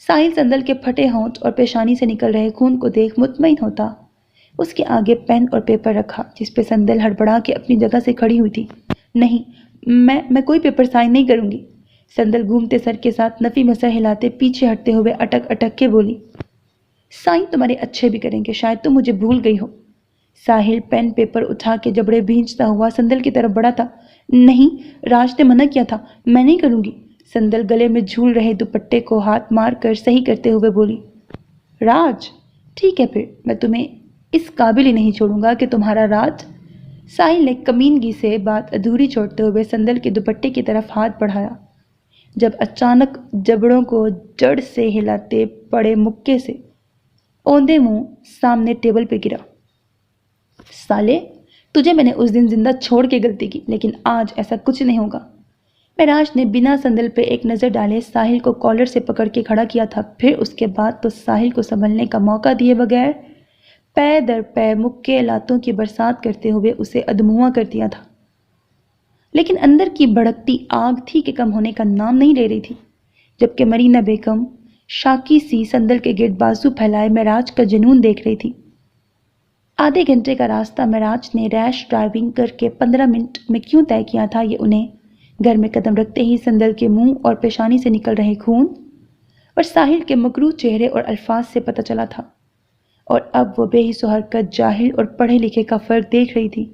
ساحل سندل کے پھٹے ہونٹ اور پیشانی سے نکل رہے خون کو دیکھ مطمئن ہوتا اس کے آگے پین اور پیپر رکھا جس پہ سندل ہڑبڑا کے اپنی جگہ سے کھڑی ہوئی تھی۔ نہیں، میں کوئی پیپر سائن نہیں کروں گی۔ سندل گھومتے سر کے ساتھ نفی میں سر ہلاتے پیچھے ہٹتے ہوئے اٹک اٹک کے بولی، سائن تمہارے اچھے بھی کریں گے، شاید تم مجھے بھول گئی ہو۔ ساحل پین پیپر اٹھا کے جبڑے بھینچتا ہوا سندل کی طرف بڑھا تھا۔ نہیں، راج نے منع کیا تھا، میں نہیں کروں گی۔ سندل گلے میں جھول رہے دوپٹے کو ہاتھ مار کر صحیح کرتے ہوئے بولی، راج ٹھیک ہے، پھر میں تمہیں اس قابل ہی نہیں چھوڑوں گا کہ تمہارا راج۔ ساحل نے کمینگی سے بات ادھوری چھوڑتے ہوئے سندل کے دوپٹے کی طرف ہاتھ بڑھایا جب اچانک جبڑوں کو جڑ سے ہلاتے پڑے مکے سے اوندھے منہ سامنے ٹیبل پہ گرا۔ سالے، تجھے میں نے اس دن زندہ چھوڑ کے غلطی کی، لیکن آج ایسا کچھ نہیں ہوگا۔ معراج نے بنا سندل پہ ایک نظر ڈالے ساحل کو کالر سے پکڑ کے کھڑا کیا تھا، پھر اس کے بعد تو ساحل کو سنبھلنے کا موقع دیے بغیر پے در پے مکے لاتوں کی برسات کرتے ہوئے اسے ادموا کر دیا تھا۔ لیکن اندر کی بھڑکتی آگ تھی کہ کم ہونے کا نام نہیں لے رہی تھی، جبکہ مرینا بیگم شاکی سی سندل کے گرد بازو پھیلائے معراج کا جنون دیکھ رہی تھی۔ آدھے گھنٹے کا راستہ معراج نے ریش ڈرائیونگ کر کے 15 منٹ میں کیوں طے کیا تھا، یہ انہیں گھر میں قدم رکھتے ہی سندل کے منہ اور پیشانی سے نکل رہے خون اور ساحل کے مکروہ چہرے اور الفاظ سے پتہ چلا تھا، اور اب وہ بے حس و حرکت جاہل اور پڑھے لکھے کا فرق دیکھ رہی تھی۔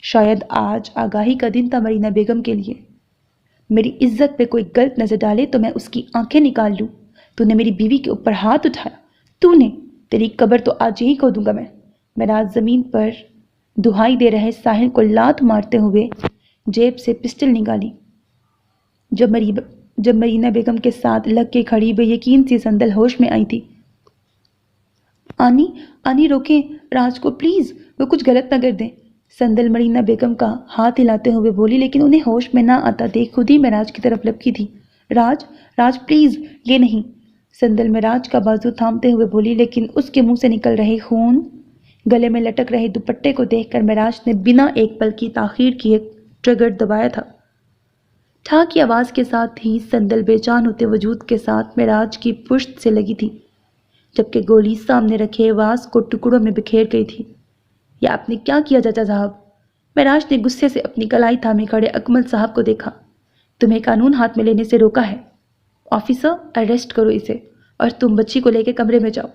شاید آج آگاہی کا دن تھا مرینا بیگم کے لیے۔ میری عزت پہ کوئی غلط نظر ڈالے تو میں اس کی آنکھیں نکال لوں۔ تو نے میری بیوی کے اوپر ہاتھ اٹھایا، تو نے، تیری قبر تو آج یہی کھودوں گا میں۔ معراج زمین پر دہائی دے رہے ساحل کو لات مارتے ہوئے جیب سے پسٹل نکالی۔ جب مرینا بیگم کے ساتھ لگ کے کھڑی بے یقین سی سندل ہوش میں آئی تھی۔ آنی روکیں راج کو پلیز، وہ کچھ غلط نہ کر دیں۔ سندل مرینا بیگم کا ہاتھ ہلاتے ہوئے بولی، لیکن انہیں ہوش میں نہ آتا دیکھ خود ہی معراج کی طرف لپکی تھی۔ راج پلیز، یہ نہیں۔ سندل معراج کا بازو تھامتے ہوئے بولی، لیکن اس کے منہ سے نکل رہے خون، گلے میں لٹک رہے دوپٹے کو دیکھ کر معراج نے بنا ایک پل کی تاخیر کیے ٹریگر دبایا تھا۔ ٹھا کی آواز کے ساتھ ہی سندل بے جان ہوتے وجود کے ساتھ معراج کی پشت سے لگی تھی، جبکہ گولی سامنے رکھے واز کو ٹکڑوں میں بکھیر گئی تھی۔ یہ آپ نے کیا کیا چچا صاحب؟ معراج نے غصے سے اپنی کلائی تھامے کھڑے اکمل صاحب کو دیکھا۔ تمہیں قانون ہاتھ میں لینے سے روکا ہے۔ آفیسر، اریسٹ کرو اسے، اور تم بچی کو لے کے کمرے میں جاؤ۔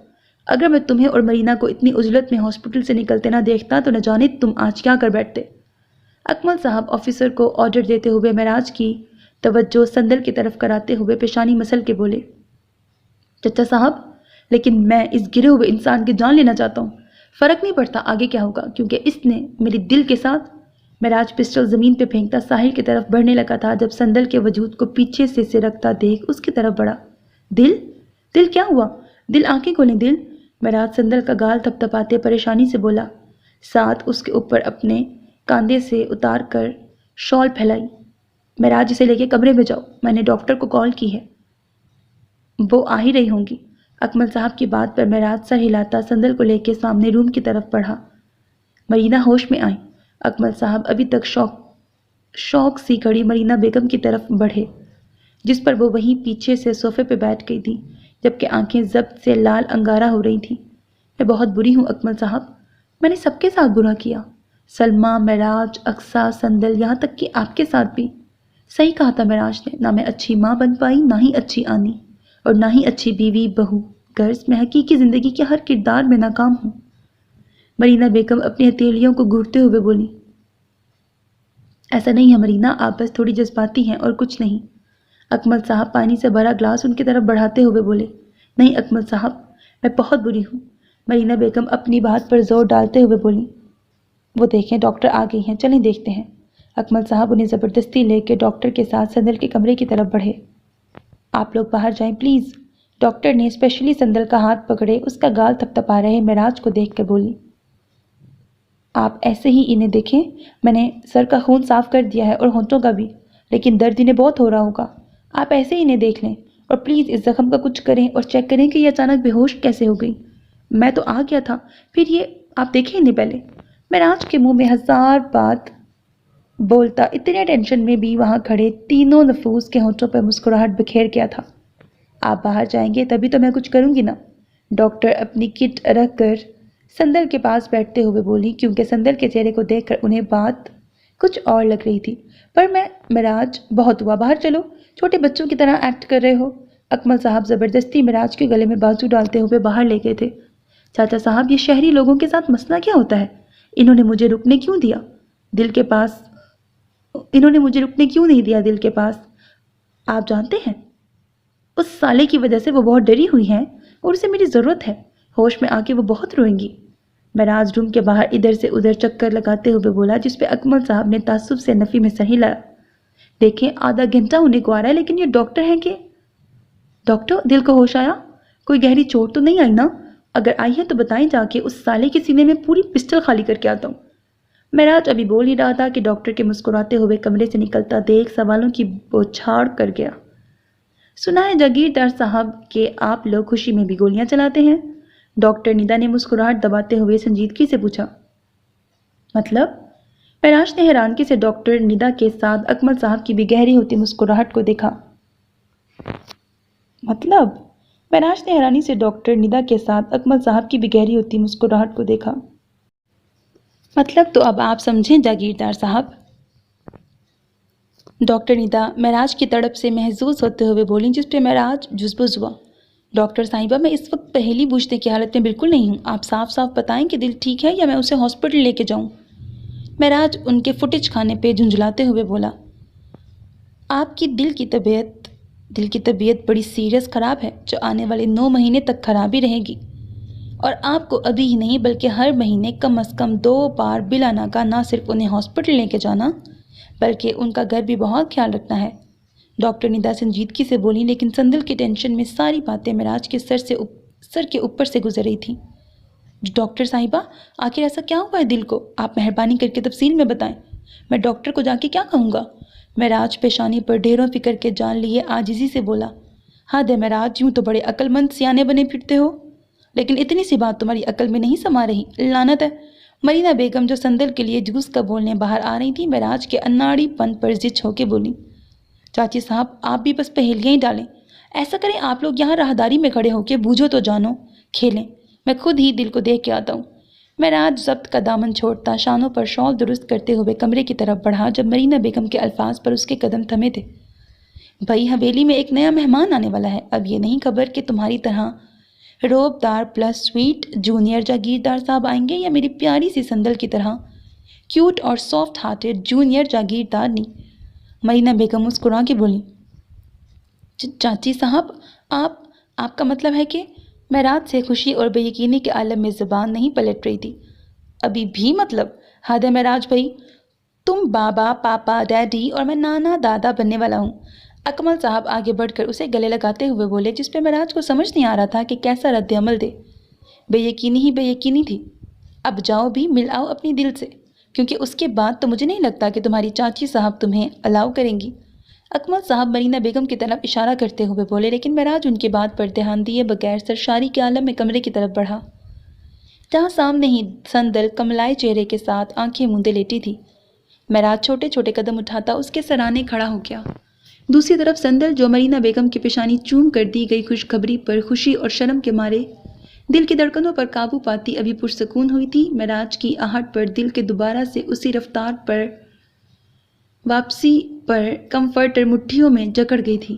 اگر میں تمہیں اور مرینا کو اتنی عجلت میں ہاسپٹل سے نکلتے نہ دیکھتا تو نہ جانے تم آج کیا کر بیٹھتے۔ اکمل صاحب آفیسر کو آرڈر دیتے ہوئے معراج کی توجہ سندل کی طرف کراتے ہوئے پیشانی مسل کے بولے، چچا صاحب، لیکن میں اس گرے ہوئے انسان کی جان لینا چاہتا ہوں۔ فرق نہیں پڑتا آگے کیا ہوگا، کیونکہ اس نے میری دل کے ساتھ۔ معراج پسٹل زمین پہ پھینکتا ساحل کی طرف بڑھنے لگا تھا جب سندل کے وجود کو پیچھے سے سرکتا دیکھ اس کی طرف بڑھا۔ دل کیا ہوا؟ دل آنکھیں کھولیں دل۔ معراج سندل کا گال تھپ تھپاتے پریشانی سے بولا، ساتھ اس کے اوپر اپنے کاندھے سے اتار کر شال پھیلائی۔ معراج، اسے لے کے کمرے میں جاؤ، میں نے ڈاکٹر کو کال کی ہے، وہ آ ہی رہی ہوں گی۔ اکمل صاحب کی بات پر معراج سر ہلاتا سندل کو لے کے سامنے روم کی طرف بڑھا۔ مرینا ہوش میں آئی۔ اکمل صاحب ابھی تک شوق سی کھڑی مرینا بیگم کی طرف بڑھے۔ جس پر وہ وہیں پیچھے سے صوفے پہ بیٹھ گئی تھی، جبکہ آنکھیں ضبط سے لال انگارہ ہو رہی تھیں۔ میں بہت بری ہوں اکمل صاحب، میں نے سب کے ساتھ برا کیا، سلمیٰ، معراج، اقصیٰ، سندل، یہاں تک کہ آپ کے ساتھ بھی۔ صحیح کہا تھا معراج نے، نہ میں اچھی ماں بن پائی، نہ ہی اچھی آنی، اور نہ ہی اچھی بیوی بہو، غرض میں حقیقی زندگی کے ہر کردار میں ناکام ہوں۔ مرینا بیگم اپنی ہتھیلیوں کو گھورتے ہوئے بولی، ایسا نہیں ہے مرینا، آپ بس تھوڑی جذباتی ہیں اور کچھ نہیں۔ اکمل صاحب پانی سے بھرا گلاس ان کی طرف بڑھاتے ہوئے بولے، نہیں اکمل صاحب، میں بہت بری ہوں۔ مرینا بیگم اپنی بات پر زور ڈالتے ہوئے بولی، وہ دیکھیں ڈاکٹر آ گئی ہیں، چلیں دیکھتے ہیں۔ اکمل صاحب انہیں زبردستی لے کے ڈاکٹر کے ساتھ سندل کے کمرے کی طرف بڑھے۔ آپ لوگ باہر جائیں پلیز، ڈاکٹر نے اسپیشلی سندل کا ہاتھ پکڑے اس کا گال تھپتھپا رہے معراج کو دیکھ کر بولی، آپ ایسے ہی انہیں دیکھیں، میں نے سر کا خون صاف کر دیا ہے اور ہونٹوں کا بھی، لیکن درد انہیں بہت ہو رہا ہوگا، آپ ایسے ہی انہیں دیکھ لیں اور پلیز اس زخم کا کچھ کریں اور چیک کریں کہ یہ اچانک بے ہوش کیسے ہو گئی۔ میں تو آ گیا تھا، پھر یہ آپ دیکھیں انہیں پہلے۔ معراج کے منہ میں ہزار بات بولتا اتنے ٹینشن میں بھی وہاں کھڑے تینوں نفوس کے ہونٹوں پر مسکراہٹ بکھیر گیا تھا۔ آپ باہر جائیں گے تبھی تو میں کچھ کروں گی نا، ڈاکٹر اپنی کٹ رکھ کر سندل کے پاس بیٹھتے ہوئے بولی، کیونکہ سندل کے چہرے کو دیکھ کر انہیں بات کچھ اور لگ رہی تھی۔ پر میں معراج، بہت ہوا، باہر چلو، چھوٹے بچوں کی طرح ایکٹ کر رہے ہو۔ اکمل صاحب زبردستی معراج کے گلے میں بازو ڈالتے ہوئے باہر لے گئے تھے۔ چاچا صاحب، یہ شہری لوگوں کے ساتھ مسئلہ کیا ہوتا ہے؟ انہوں نے مجھے رکنے کیوں دیا دل کے پاس؟ انہوں نے مجھے رکنے کیوں نہیں دیا دل کے پاس؟ آپ جانتے ہیں، اس سالے کی وجہ سے وہ بہت ڈری ہوئی ہیں اور اسے میری ضرورت ہے، ہوش میں آ کے وہ بہت روئیں گی۔ معراج روم کے باہر ادھر سے ادھر چکر لگاتے ہوئے بولا، جس پہ اکمل صاحب نے تعصب سے نفی میں سر ہلایا۔ دیکھیں آدھا گھنٹہ ہونے کو آ رہا ہے لیکن یہ ڈاکٹر ہیں کہ… ڈاکٹر، دل کو ہوش آیا؟ کوئی گہری چوٹ تو نہیں آئی نا؟ اگر آئی ہے تو بتائیں، جا کے اس سالے کے سینے میں پوری پسٹل خالی کر کے آتا ہوں۔ معراج ابھی بول ہی رہا تھا کہ ڈاکٹر کے مسکراتے ہوئے کمرے سے نکلتا دیکھ سوالوں کی بوچھاڑ کر گیا۔ سنا ہے جاگیردار صاحب کہ آپ لوگ خوشی میں بھی گولیاں چلاتے ہیں؟ ڈاکٹر ندا نے مسکراہٹ دباتے ہوئے سنجیدگی سے پوچھا۔ مطلب؟ معراج نے حیرانگی سے ڈاکٹر ندا کے ساتھ اکمل صاحب کی بھی گہری ہوتی مسکراہٹ کو دیکھا۔ مطلب؟ معراج نے حیرانی سے ڈاکٹر ندا کے ساتھ اکمل صاحب کی بھی گہری ہوتی مسکراہٹ کو دیکھا۔ مطلب تو اب آپ سمجھیں جاگیردار صاحب۔ ڈاکٹر ندا معراج کی تڑپ سے محظوظ ہوتے ہوئے بولیں، جس پہ معراج جزبز ہوا۔ ڈاکٹر صاحبہ، میں اس وقت پہلی بوجھنے کی حالت میں بالکل نہیں ہوں، آپ صاف صاف بتائیں کہ دل ٹھیک ہے یا میں اسے ہاسپٹل لے کے جاؤں؟ معراج ان کے فوٹیج کھانے پہ جھنجھلاتے ہوئے بولا، آپ کی دل کی طبیعت بڑی سیریس خراب ہے، جو آنے والے 9 مہینے تک خراب ہی رہے گی، اور آپ کو ابھی ہی نہیں بلکہ ہر مہینے کم از کم 2 بار بلا ناگہ نہ صرف انہیں ہاسپٹل لے کے جانا بلکہ ان کا گھر بھی بہت خیال رکھنا ہے۔ ڈاکٹر ندا سنجیدگی سے بولی، لیکن سندل کی ٹینشن میں ساری باتیں معراج کے سر کے اوپر سے گزر رہی تھیں۔ ڈاکٹر صاحبہ، آخر ایسا کیا ہوا ہے دل کو؟ آپ مہربانی کر کے تفصیل میں بتائیں، میں ڈاکٹر کو جا کے کیا کہوں گا؟ معراج پیشانی پر ڈھیروں فکر کے جان لیے عاجزی سے بولا، حد ہے معراج، یوں تو بڑے عقل مند سیانے بنے پھرتے ہو، لیکن اتنی سی بات تمہاری عقل میں نہیں سما رہی، لعنت ہے۔ مرینا بیگم جو سندل کے لیے جوس کا بولنے باہر آ رہی تھی، معراج کے اناڑی پن پر زچ ہو کے بولی، چاچی صاحب آپ بھی بس پہیلیاں ہی ڈالیں، ایسا کریں آپ لوگ یہاں راہداری میں کھڑے ہو کے بوجھو تو جانو، کھیلیں، میں خود ہی دل کو دیکھ کے آتا ہوں۔ معراج ضبط کا دامن چھوڑتا شانوں پر شال درست کرتے ہوئے کمرے کی طرف بڑھا، جب مرینا بیگم کے الفاظ پر اس کے قدم تھمے تھے۔ بھائی، حویلی میں ایک نیا مہمان آنے والا ہے، اب یہ نہیں خبر کہ تمہاری طرح روب دار پلس سویٹ جونیئر جاگیردار صاحب آئیں گے یا میری پیاری سی سندل کی طرح کیوٹ اور سافٹ ہارٹڈ جونیئر جاگیردار نہیں۔ مرینا بیگم مسکرا کے بولی، چاچی صاحب آپ کا مطلب ہے کہ… معراج سے خوشی اور بے یقینی کے عالم میں زبان نہیں پلٹ رہی تھی۔ ابھی بھی مطلب؟ حد ہے معراج بھائی، تم بابا، پاپا، ڈیڈی اور میں نانا دادا بننے والا ہوں۔ اکمل صاحب آگے بڑھ کر اسے گلے لگاتے ہوئے بولے، جس پہ معراج کو سمجھ نہیں آ رہا تھا کہ کیسا رد عمل دے۔ بے یقینی ہی بے یقینی تھی۔ اب جاؤ بھی مل آؤ اپنی دل سے، کیونکہ اس کے بعد تو مجھے نہیں لگتا کہ تمہاری چاچی صاحب تمہیں الاؤ کریں گی۔ اکمل صاحب مرینا بیگم کی طرف اشارہ کرتے ہوئے بولے، لیکن معراج ان کی بات پر دھیان دیے بغیر سرشاری کے عالم میں کمرے کی طرف بڑھا، جہاں سامنے ہی سندل کملائے چہرے کے ساتھ آنکھیں موندے لیٹی تھی۔ معراج چھوٹے چھوٹے قدم اٹھاتا اس کے سرانے کھڑا ہو گیا۔ دوسری طرف سندل جو مرینا بیگم کی پیشانی چوم کر دی گئی خوشخبری پر خوشی اور شرم کے مارے دل کی دھڑکنوں پر قابو پاتی ابھی پرسکون ہوئی تھی، معراج کی آہٹ پر دل کے دوبارہ سے اسی رفتار پر واپسی پر کمفرٹر مٹھیوں میں جکڑ گئی تھی۔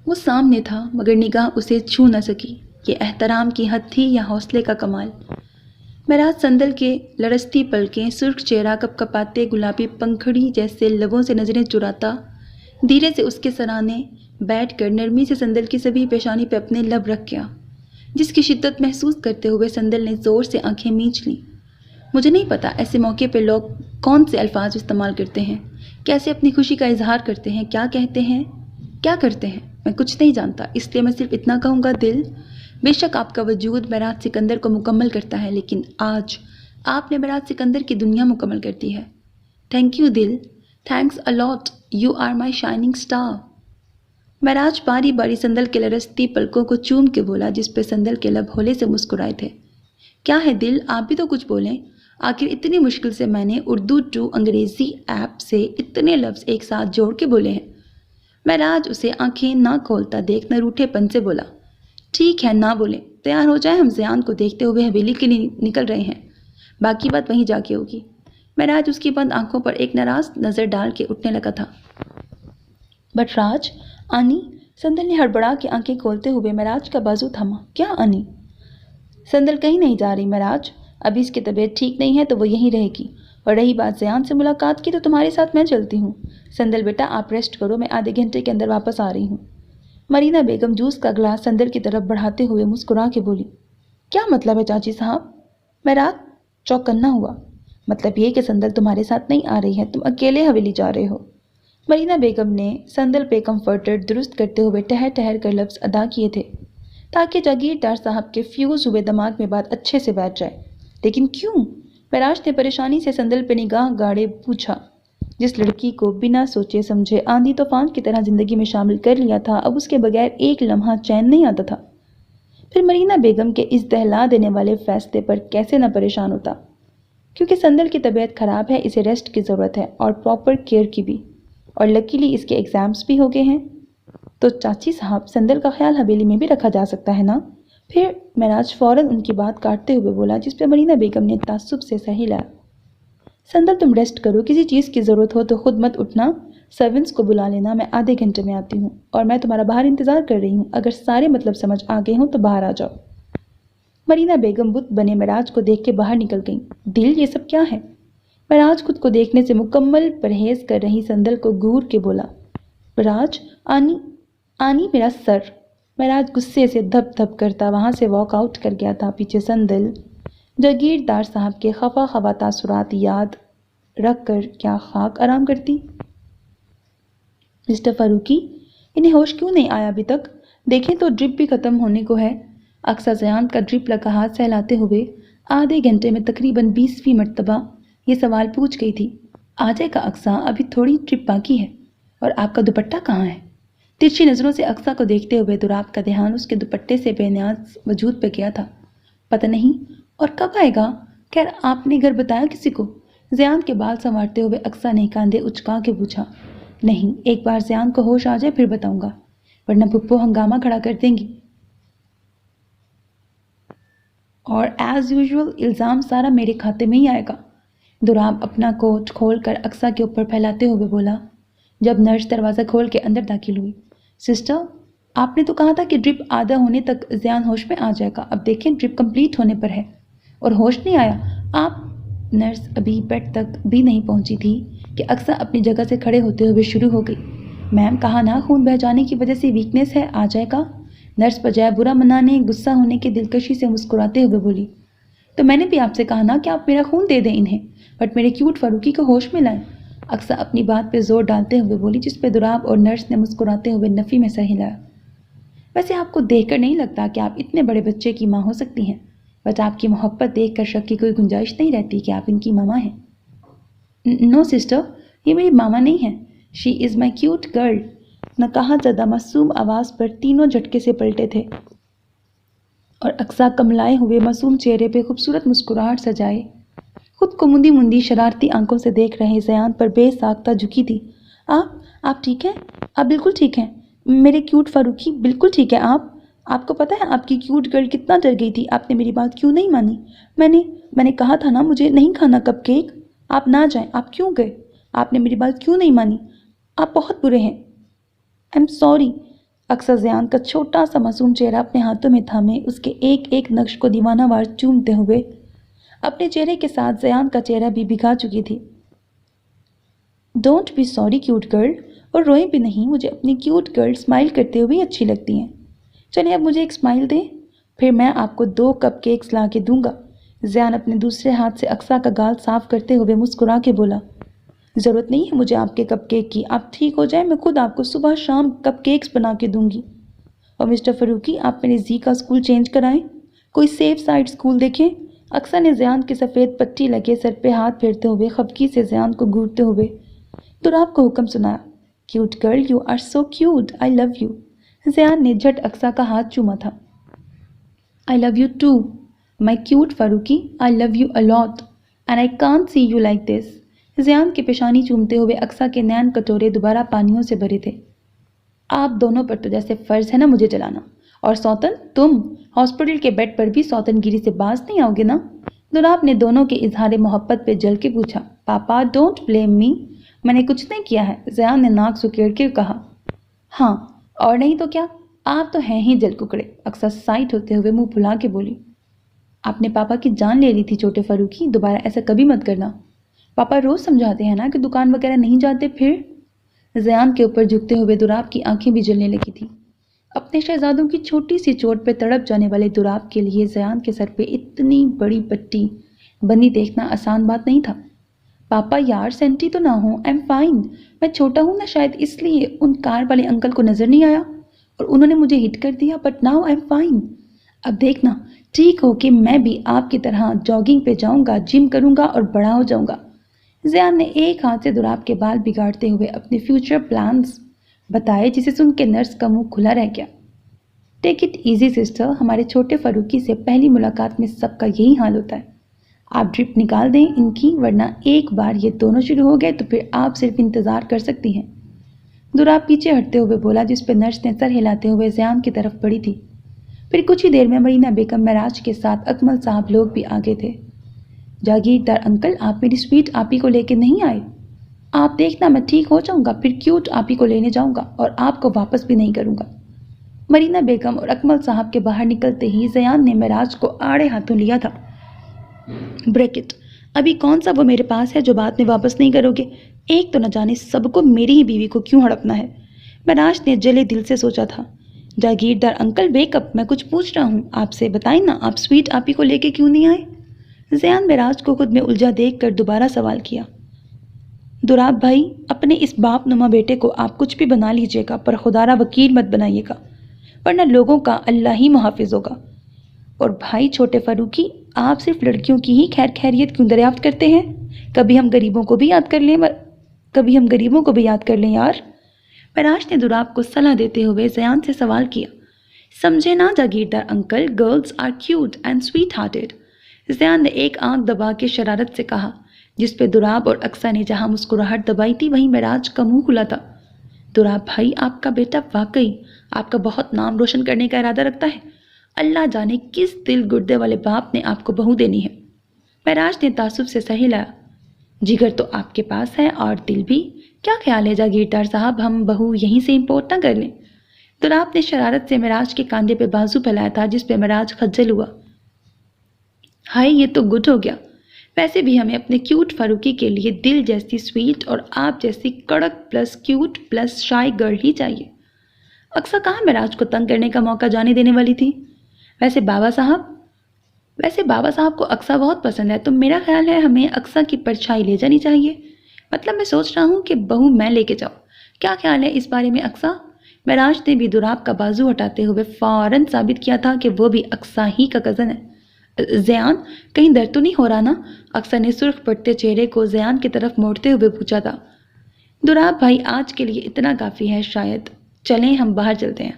وہ سامنے تھا مگر نگاہ اسے چھو نہ سکی۔ یہ احترام کی حد تھی یا حوصلے کا کمال؟ معراج سندل کے لرزتی پلکیں، سرخ چہرہ، کپ کپاتے گلابی پنکھڑی جیسے لبوں سے نظریں چراتا دھیرے سے اس کے سرانے بیٹھ کر نرمی سے سندل کی سبھی پیشانی پہ اپنے لب رکھ گیا، جس کی شدت محسوس کرتے ہوئے سندل نے زور سے آنکھیں میچ لیں۔ مجھے نہیں پتا ایسے موقع پہ لوگ کون سے الفاظ استعمال کرتے ہیں، کیسے اپنی خوشی کا اظہار کرتے ہیں، کیا کہتے ہیں، کیا کرتے ہیں، میں کچھ نہیں جانتا، اس لیے میں صرف اتنا کہوں گا دل، بے شک آپ کا وجود معراج سکندر کو مکمل کرتا ہے، لیکن آج آپ نے معراج سکندر کی دنیا مکمل کر دی ہے۔ تھینک یو دل، thanks a lot, you are my shining star. Meraj باری باری سندل کے لرزتی پلکوں کو چوم کے بولا، جس پہ سندل کے لب ہولے سے مسکرائے تھے۔ کیا ہے دل، آپ بھی تو کچھ بولیں، آخر اتنی مشکل سے میں نے اردو ٹو انگریزی ایپ سے اتنے لفظ ایک ساتھ جوڑ کے بولے ہیں۔ معراج اسے آنکھیں نہ کھولتا دیکھ نہ روٹھے پن سے بولا، ٹھیک ہے نہ بولیں، تیار ہو جائیں، ہم زیان کو دیکھتے ہوئے حویلی کے لیے نکل رہے ہیں، باقی بات وہیں جا کے ہوگی۔ معراج اس کی بند آنکھوں پر ایک ناراض نظر ڈال کے اٹھنے لگا تھا۔ بٹ راج، آنی، سندل نے ہڑبڑا کے آنکھیں کھولتے ہوئے معراج کا بازو تھاما۔ کیا آنی؟ سندل کہیں نہیں جا رہی معراج، ابھی اس کی طبیعت ٹھیک نہیں ہے تو وہ یہیں رہے گی، اور رہی بات زیان سے ملاقات کی تو تمہارے ساتھ میں چلتی ہوں۔ سندل بیٹا آپ ریسٹ کرو، میں آدھے گھنٹے کے اندر واپس آ رہی ہوں۔ مرینا بیگم جوس کا گلاس سندل کی طرف بڑھاتے ہوئے مسکرا کے بولی، کیا مطلب ہے چاچی صاحب؟ معراج چوکنا ہوا۔ مطلب یہ کہ سندل تمہارے ساتھ نہیں آ رہی ہے، تم اکیلے حویلی جا رہے ہو۔ مرینا بیگم نے سندل پہ کمفرٹر درست کرتے ہوئے ٹہر ٹہر کر لفظ ادا کیے تھے تاکہ جاگیردار صاحب کے فیوز ہوئے دماغ میں بات اچھے سے بیٹھ جائے۔ لیکن کیوں؟ معراج نے پریشانی سے سندل پہ نگاہ گاڑے پوچھا۔ جس لڑکی کو بنا سوچے سمجھے آندھی طوفان کی طرح زندگی میں شامل کر لیا تھا، اب اس کے بغیر ایک لمحہ چین نہیں آتا تھا۔ پھر مرینا بیگم کے اس دہلا دینے والے فیصلے پر کیسے نہ پریشان ہوتا؟ کیونکہ سندل کی طبیعت خراب ہے، اسے ریسٹ کی ضرورت ہے اور پراپر کیئر کی بھی، اور لکیلی اس کے ایگزامز بھی ہو گئے ہیں۔ تو چاچی صاحب، سندل کا خیال حویلی میں بھی رکھا جا سکتا ہے نا؟ پھر معراج فوراً ان کی بات کاٹتے ہوئے بولا، جس پہ مرینا بیگم نے تعصب سے سہ لایا۔ سندل تم ریسٹ کرو، کسی چیز کی ضرورت ہو تو خود مت اٹھنا، سرونٹس کو بلا لینا، میں آدھے گھنٹے میں آتی ہوں، اور میں تمہارا باہر انتظار کر رہی ہوں، اگر سارے مطلب سمجھ آ گئے ہوں تو باہر آ جاؤ۔ مرینا بیگم بت بنے معراج کو دیکھ کے باہر نکل گئیں۔ دل، یہ سب کیا ہے؟ معراج خود کو دیکھنے سے مکمل پرہیز کر رہی سندل کو گھور کے بولا، معراج، آنی میرا سر۔ معراج غصے سے دھپ دھپ کرتا وہاں سے واک آؤٹ کر گیا تھا۔ پیچھے سندل جاگیردار صاحب کے خفا خفا تاثرات یاد رکھ کر کیا خاک آرام کرتی۔ مسٹر فاروقی، انہیں ہوش کیوں نہیں آیا ابھی تک؟ دیکھیں تو ڈرپ بھی ختم ہونے کو ہے۔ اقصیٰ زیان کا ڈرپ لگا ہاتھ سہلاتے ہوئے آدھے گھنٹے میں تقریباً 20ویں مرتبہ یہ سوال پوچھ گئی تھی۔ آ جائے گا اقصیٰ، ابھی تھوڑی ٹرپ باقی ہے۔ اور آپ کا دوپٹہ کہاں ہے؟ ترچھی نظروں سے اقصیٰ کو دیکھتے ہوئے دوراب کا دھیان اس کے دوپٹے سے بے نیاز وجود پہ گیا تھا۔ پتہ نہیں، اور کب آئے گا؟ خیر، آپ نے گھر بتایا کسی کو؟ زیان کے بال سنوارتے ہوئے اقصیٰ نے کاندھے اچکا کے پوچھا۔ نہیں، ایک بار زیان کو ہوش آ جائے پھر بتاؤں گا، ورنہ پھپھو ہنگامہ کھڑا کر دیں گی، اور ایز یوزول الزام سارا میرے کھاتے میں ہی آئے گا۔ دوراب اپنا کوٹ کھول کر اقصیٰ کے اوپر پھیلاتے ہوئے بولا، جب نرس دروازہ کھول کے اندر داخل ہوئی۔ سسٹر، آپ نے تو کہا تھا کہ ڈرپ آدھا ہونے تک زیان ہوش میں آ جائے گا، اب دیکھیں ڈرپ کمپلیٹ ہونے پر ہے اور ہوش نہیں آیا۔ آپ نرس ابھی بیڈ تک بھی نہیں پہنچی تھی کہ اقصیٰ اپنی جگہ سے کھڑے ہوتے ہوئے شروع ہو گئی۔ میم، کہا نا خون بہہ جانے کی وجہ سے ویکنیس ہے، آ جائے گا۔ نرس بجائے برا منانے غصہ ہونے کے دلکشی سے مسکراتے ہوئے بولی، تو میں نے بھی آپ سے کہا نا کہ آپ میرا خون دے دیں انہیں، بٹ میرے کیوٹ فاروقی کو ہوش میں لائیں۔ اقصیٰ اپنی بات پہ زور ڈالتے ہوئے بولی، جس پہ دوراب اور نرس نے مسکراتے ہوئے نفی میں سہ ہلایا۔ ویسے آپ کو دیکھ کر نہیں لگتا کہ آپ اتنے بڑے بچے کی ماں ہو سکتی ہیں، بٹ آپ کی محبت دیکھ کر شک کی کوئی گنجائش نہیں رہتی کہ آپ ان کی ماما ہیں۔ نو سسٹر، یہ میری ماما نہیں ہے، شی از مائی کیوٹ گرل۔ نقاہت زدہ معصوم آواز پر تینوں جھٹکے سے پلٹے تھے، اور اقصیٰ کملائے ہوئے معصوم چہرے پہ خوبصورت مسکراہٹ سجائے خود کو مندی مندی شرارتی آنکھوں سے دیکھ رہے زیان پر بے ساختہ جھکی تھی۔ آپ ٹھیک ہیں؟ آپ بالکل ٹھیک ہیں میرے کیوٹ فاروقی، بالکل ٹھیک ہے آپ کو پتہ ہے آپ کی کیوٹ گرل کتنا ڈر گئی تھی، آپ نے میری بات کیوں نہیں مانی؟ میں نے کہا تھا نا مجھے نہیں کھانا کپ کیک، آپ نہ جائیں، آپ کیوں گئے؟ آپ نے میری بات کیوں نہیں مانی؟ آپ بہت برے ہیں۔ آئی ایم سوری۔ اکثر زیان کا چھوٹا سا معصوم چہرہ اپنے ہاتھوں میں تھامے اس کے ایک ایک نقش کو دیوانہ وار چومتے ہوئے اپنے چہرے کے ساتھ زیان کا چہرہ بھی بھگا چکی تھی۔ Don't be sorry cute girl, اور روئیں بھی نہیں، مجھے اپنی کیوٹ گرل اسمائل کرتے ہوئے اچھی لگتی ہیں۔ چلیں اب مجھے ایک اسمائل دیں، پھر میں آپ کو 2 کپ کیکس لا کے دوں گا۔ زیان اپنے دوسرے ہاتھ سے اقصیٰ کا گال صاف کرتے ہوئے مسکرا کے بولا، ضرورت نہیں ہے مجھے آپ کے کپ کیک کی، آپ ٹھیک ہو جائیں میں خود آپ کو صبح شام کپ کیکس بنا کے دوں گی۔ اور مسٹر فاروقی آپ میرے زی کا اسکول چینج کرائیں، کوئی سیف سائڈ اسکول دیکھیں۔ اقصیٰ نے زیان کے سفید پٹی لگے سر پہ ہاتھ پھیرتے ہوئے خفگی سے زیان کو گھورتے ہوئے دوراب کو حکم سنایا، cute girl you are so cute, I love you. Zayan نے جھٹ اقصیٰ کا ہاتھ چوما تھا۔ I love you too, my cute Farooqui, I love you a lot and I can't see you like this۔ Ziyan کی پیشانی چومتے ہوئے اقصیٰ کے نین کٹورے دوبارہ پانیوں سے بھرے تھے۔ آپ دونوں پر تو جیسے فرض ہے نا مجھے جلانا، اور سوتن تم ہاسپٹل کے بیڈ پر بھی سوتن گیری سے باز نہیں آؤ گے نا؟ دولاب نے دونوں کے اظہار محبت پہ جل کے پوچھا۔ پاپا ڈونٹ بلیم می، میں نے کچھ نہیں کیا ہے، زیان نے ناک سکیڑ کے کہا۔ ہاں اور نہیں تو کیا، آپ تو ہیں ہی جل ککڑے، اکثر سائٹ ہوتے ہوئے منہ پھلا کے بولی۔ آپ نے پاپا کی جان لے لی تھی چھوٹے فاروقی، دوبارہ ایسا کبھی مت کرنا۔ پاپا روز سمجھاتے ہیں نا کہ دکان وغیرہ نہیں جاتے پھر۔ زیان کے اوپر جھکتے ہوئے دوراب کی آنکھیں بھی جلنے لگی تھی۔ اپنے شہزادوں کی چھوٹی سی چوٹ پہ تڑپ جانے والے دوراب کے لیے زیان کے سر پہ اتنی بڑی پٹی بنی دیکھنا آسان بات نہیں تھا۔ پاپا یار سینٹی تو نہ ہو، آئی ایم فائن، میں چھوٹا ہوں نا شاید اس لیے ان کار والے انکل کو نظر نہیں آیا اور انہوں نے مجھے ہٹ کر دیا، but now I am fine. اب دیکھنا ٹھیک ہو کہ میں بھی آپ کی طرح جاگنگ پہ جاؤں گا، جم کروں گا اور بڑا ہو جاؤں گا۔ زیان نے ایک ہاتھ سے دوراب کے بال بگاڑتے ہوئے اپنے فیوچر پلانز بتائے، جسے سن کے نرس کا منہ کھلا رہ گیا۔ ٹیک اٹ ایزی سسٹر، ہمارے چھوٹے فاروقی سے پہلی ملاقات میں سب کا یہی حال ہوتا ہے۔ آپ ڈرپ نکال دیں ان کی، ورنہ ایک بار یہ دونوں شروع ہو گئے تو پھر آپ صرف انتظار کر سکتی ہیں۔ دوراب پیچھے ہٹتے ہوئے بولا، جس پہ نرس نے سر ہلاتے ہوئے زیان کی طرف بڑھی تھی۔ پھر کچھ ہی دیر میں مرینا بیگم معراج کے ساتھ اکمل صاحب لوگ بھی آگے تھے۔ جاگیردار انکل، آپ میری سویٹ آپی کو لے کے نہیں آئے؟ آپ دیکھنا میں ٹھیک ہو جاؤں گا پھر کیوٹ آپی کو لینے جاؤں گا اور آپ کو واپس بھی نہیں کروں گا۔ مرینا بیگم اور اکمل صاحب کے باہر نکلتے ہی زیان نے معراج کو آڑے ہاتھوں لیا تھا۔ بریکٹ، ابھی کون سا وہ میرے پاس ہے جو بعد میں واپس نہیں کرو گے؟ ایک تو نہ جانے سب کو میری ہی بیوی کو کیوں ہڑپنا ہے؟ معراج نے جلے دل سے سوچا تھا۔ جاگیردار انکل ویک اپ، میں کچھ پوچھ رہا ہوں آپ سے، بتائیں نا آپ سویٹ آپی کو لے کے کیوں نہیں آئے؟ زیان معراج کو خود میں الجھا دیکھ کر دوبارہ سوال کیا۔ دوراب بھائی، اپنے اس باپ نما بیٹے کو آپ کچھ بھی بنا لیجیے گا پر خدا را وکیل مت بنائیے گا، ورنہ لوگوں کا اللہ ہی محافظ ہوگا۔ اور بھائی چھوٹے فاروقی، آپ صرف لڑکیوں کی ہی خیر خیریت کیوں دریافت کرتے ہیں؟ کبھی ہم غریبوں کو بھی یاد کر لیں یار۔ معراج نے دوراب کو صلاح دیتے ہوئے زیان سے سوال کیا۔ سمجھے نا جاگیردار uncle, girls are cute and sweet hearted. Zayan نے ایک آنکھ دبا کے شرارت سے کہا، جس پہ دوراب اور اقصیٰ نے جہاں مسکراہٹ دبائی تھی وہیں معراج کا منہ کھلا تھا۔ دوراب بھائی، آپ کا بیٹا واقعی آپ کا بہت نام روشن کرنے کا ارادہ رکھتا ہے۔ اللہ جانے کس دل گردے والے باپ نے آپ کو بہو دینی ہے۔ معراج نے تعصب سے سر ہلایا۔ جگر تو آپ کے پاس ہے اور دل بھی، کیا خیال ہے جاگیردار صاحب ہم بہو یہیں سے امپورٹ نہ کر لیں؟ دولاب نے شرارت سے معراج کے کاندھے پہ بازو پھیلایا تھا، جس پہ معراج خجل ہوا۔ ہائے یہ تو گڈ ہو گیا، ویسے بھی ہمیں اپنے کیوٹ فاروقی کے لیے دل جیسی سویٹ اور آپ جیسی کڑک plus cute plus shy girl ہی چاہیے۔ اقصیٰ کہاں معراج کو تنگ کرنے کا موقع جانے دینے والی تھی؟ ویسے بابا صاحب کو اقصیٰ بہت پسند ہے، تو میرا خیال ہے ہمیں اقصیٰ کی پرچھائی لے جانی چاہیے۔ مطلب میں سوچ رہا ہوں کہ بہو میں لے کے جاؤں، کیا خیال ہے اس بارے میں اقصیٰ؟ معراج نے بھی دوراب کا بازو ہٹاتے ہوئے فوراً ثابت کیا تھا کہ وہ بھی اقصیٰ ہی کا کزن ہے۔ زیان، کہیں درد تو نہیں ہو رہا نا؟ اقصیٰ نے سرخ پڑتے چہرے کو زیان کی طرف موڑتے ہوئے پوچھا تھا۔ دوراب بھائی، آج کے لیے اتنا کافی ہے شاید، چلیں ہم باہر چلتے ہیں۔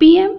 PM।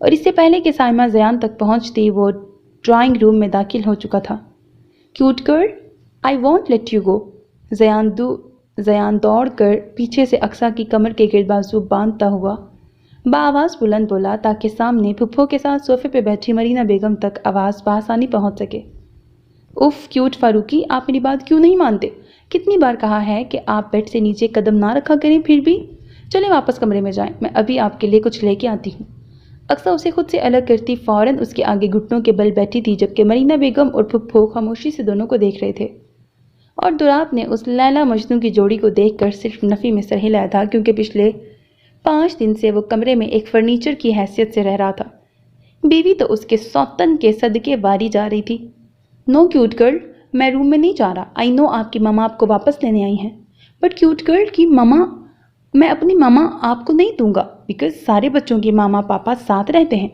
اور اس سے پہلے کہ سائمہ زیان تک پہنچتی وہ ڈرائنگ روم میں داخل ہو چکا تھا۔ Cute girl, I won't let you go. Zayan دوڑ کر پیچھے سے اقصیٰ کی کمر کے گرد بازو باندھتا ہوا بآواز بلند بولا تاکہ سامنے پھپھو کے ساتھ صوفے پہ بیٹھی مرینا بیگم تک آواز بآسانی پہنچ سکے۔ اف کیوٹ فاروقی، آپ میری بات کیوں نہیں مانتے؟ کتنی بار کہا ہے کہ آپ بیڈ سے نیچے قدم نہ رکھا کریں، پھر بھی؟ چلیں واپس کمرے میں جائیں، میں ابھی آپ کے لیے کچھ لے کے آتی ہوں۔ اقصیٰ اسے خود سے الگ کرتی فوراً اس کے آگے گھٹنوں کے بل بیٹھی تھی، جبکہ مرینا بیگم اور پھپھو خاموشی سے دونوں کو دیکھ رہے تھے۔ اور دوراب نے اس لیلا مجنوں کی جوڑی کو دیکھ کر صرف نفی میں سر ہلایا تھا، کیونکہ پچھلے 5 دن سے وہ کمرے میں ایک فرنیچر کی حیثیت سے رہ رہا تھا۔ بیوی تو اس کے سوتن کے صدقے واری جا رہی تھی۔ نو کیوٹ گرل، میں روم میں نہیں جا رہا۔ آئی نو آپ کی ماما آپ کو واپس لینے آئی ہیں، بٹ کیوٹ گرل کی ماما، میں اپنی ماما آپ کو نہیں دوں گا، بیکاز سارے بچوں کی ماما پاپا ساتھ رہتے ہیں۔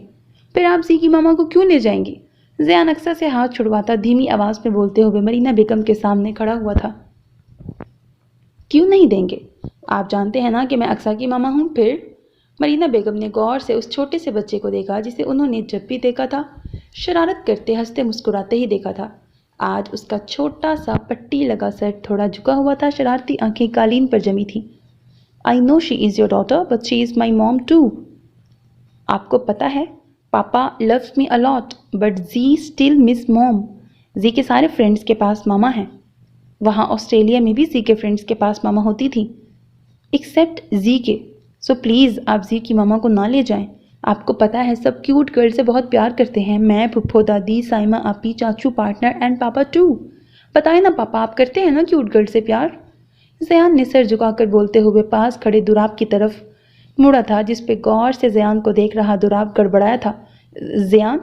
پھر آپ زی کی ماما کو کیوں لے جائیں گی؟ زیان اقصیٰ سے ہاتھ چھڑواتا دھیمی آواز میں بولتے ہوئے مرینا بیگم کے سامنے کھڑا ہوا تھا۔ کیوں نہیں دیں گے؟ آپ جانتے ہیں نا کہ میں اقصیٰ کی ماما ہوں۔ پھر مرینا بیگم نے غور سے اس چھوٹے سے بچے کو دیکھا جسے انہوں نے جب بھی دیکھا تھا شرارت کرتے ہنستے مسکراتے ہی دیکھا تھا۔ آج اس کا چھوٹا سا پٹی لگا سر تھوڑا جھکا ہوا تھا، شرارتی آنکھیں قالین پر جمی تھیں۔ I know she is your daughter, but she is my mom too. آپ کو پتا ہے پاپا loves me a lot, but Z still miss mom. زی کے سارے فرینڈز کے پاس ماما ہیں۔ وہاں آسٹریلیا میں بھی زی کے فرینڈز کے پاس ماما ہوتی تھی، ایکسیپٹ زی کے۔ سو پلیز آپ زی کی ماما کو نہ لے جائیں۔ آپ کو پتا ہے سب کیوٹ گرل سے بہت پیار کرتے ہیں، میں، پھپھو، دادی، سائمہ آپی، چاچو، پارٹنر اینڈ پاپا ٹو۔ بتائیں نا پاپا، آپ کرتے ہیں نا کیوٹ گرل سے پیار؟ زیان نے سر جھکا کر بولتے ہوئے پاس کھڑے دوراب کی طرف مڑا تھا، جس پہ غور سے زیان کو دیکھ رہا دوراب گڑبڑایا تھا۔ زیان،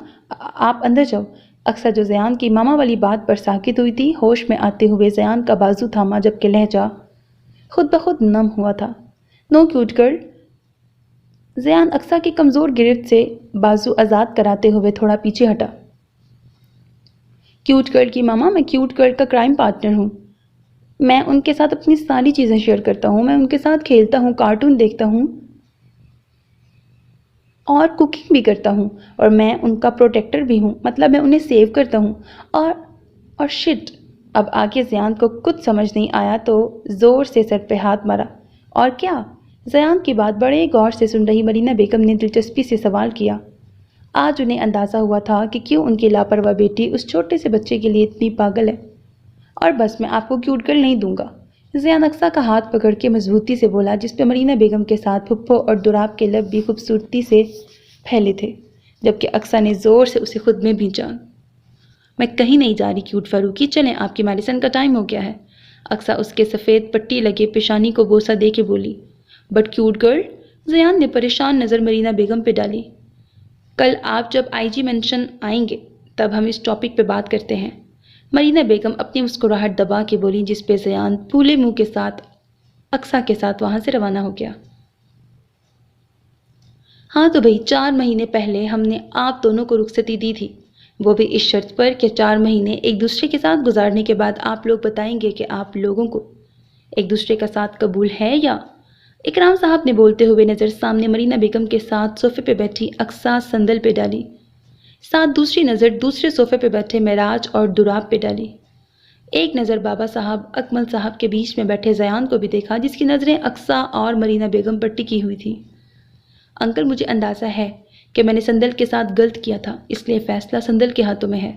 آپ اندر جاؤ۔ اقصیٰ جو زیان کی ماما والی بات پر ساکت ہوئی تھی، ہوش میں آتے ہوئے زیان کا بازو تھاما، جبکہ لہجہ خود بخود نم ہوا تھا۔ نو کیوٹ گرل۔ زیان اقصیٰ کی کمزور گرفت سے بازو آزاد کراتے ہوئے تھوڑا پیچھے ہٹا۔ کیوٹ گرل کی ماما، میں کیوٹ گرل کا کرائم پارٹنر ہوں۔ میں ان کے ساتھ اپنی ساری چیزیں شیئر کرتا ہوں، میں ان کے ساتھ کھیلتا ہوں، کارٹون دیکھتا ہوں اور کوکنگ بھی کرتا ہوں، اور میں ان کا پروٹیکٹر بھی ہوں، مطلب میں انہیں سیو کرتا ہوں۔ اور شٹ، اب آگے زیان کو کچھ سمجھ نہیں آیا تو زور سے سر پہ ہاتھ مارا۔ اور کیا؟ زیان کی بات بڑے غور سے سن رہی مرینا بیگم نے دلچسپی سے سوال کیا۔ آج انہیں اندازہ ہوا تھا کہ کیوں ان کی لاپرواہ بیٹی اس چھوٹے سے بچے کے لیے اتنی پاگل ہے۔ اور بس میں آپ کو کیوٹ گرل نہیں دوں گا، زیان اقصیٰ کا ہاتھ پکڑ کے مضبوطی سے بولا، جس پہ مرینا بیگم کے ساتھ پھپھو اور دوراب کے لب بھی خوبصورتی سے پھیلے تھے، جبکہ اقصیٰ نے زور سے اسے خود میں بھینچا۔ میں کہیں نہیں جا رہی کیوٹ فاروقی، چلیں، آپ کی میڈیسن کا ٹائم ہو گیا ہے۔ اقصیٰ اس کے سفید پٹی لگے پیشانی کو بوسہ دے کے بولی۔ بٹ کیوٹ گرل، زیان نے پریشان نظر مرینا بیگم پہ ڈالی۔ کل آپ جب آئی جی مینشن آئیں گے تب ہم اس ٹاپک پہ بات کرتے ہیں، مرینا بیگم اپنی مسکراہٹ دبا کے بولی، جس پہ زیان پھولے منہ کے ساتھ اقصیٰ کے ساتھ وہاں سے روانہ ہو گیا۔ ہاں تو بھئی، 4 مہینے پہلے ہم نے آپ دونوں کو رخصتی دی تھی، وہ بھی اس شرط پر کہ 4 مہینے ایک دوسرے کے ساتھ گزارنے کے بعد آپ لوگ بتائیں گے کہ آپ لوگوں کو ایک دوسرے کا ساتھ قبول ہے یا؟ اکرام صاحب نے بولتے ہوئے نظر سامنے مرینا بیگم کے ساتھ صوفے پہ بیٹھی اقصیٰ سندل پہ ڈالی، ساتھ دوسری نظر دوسرے صوفے پہ بیٹھے معراج اور دوراب پہ ڈالی۔ ایک نظر بابا صاحب اکمل صاحب کے بیچ میں بیٹھے زیان کو بھی دیکھا، جس کی نظریں اقصیٰ اور مرینا بیگم پر ٹکی ہوئی تھی۔ انکل، مجھے اندازہ ہے کہ میں نے سندل کے ساتھ غلط کیا تھا، اس لیے فیصلہ سندل کے ہاتھوں میں ہے،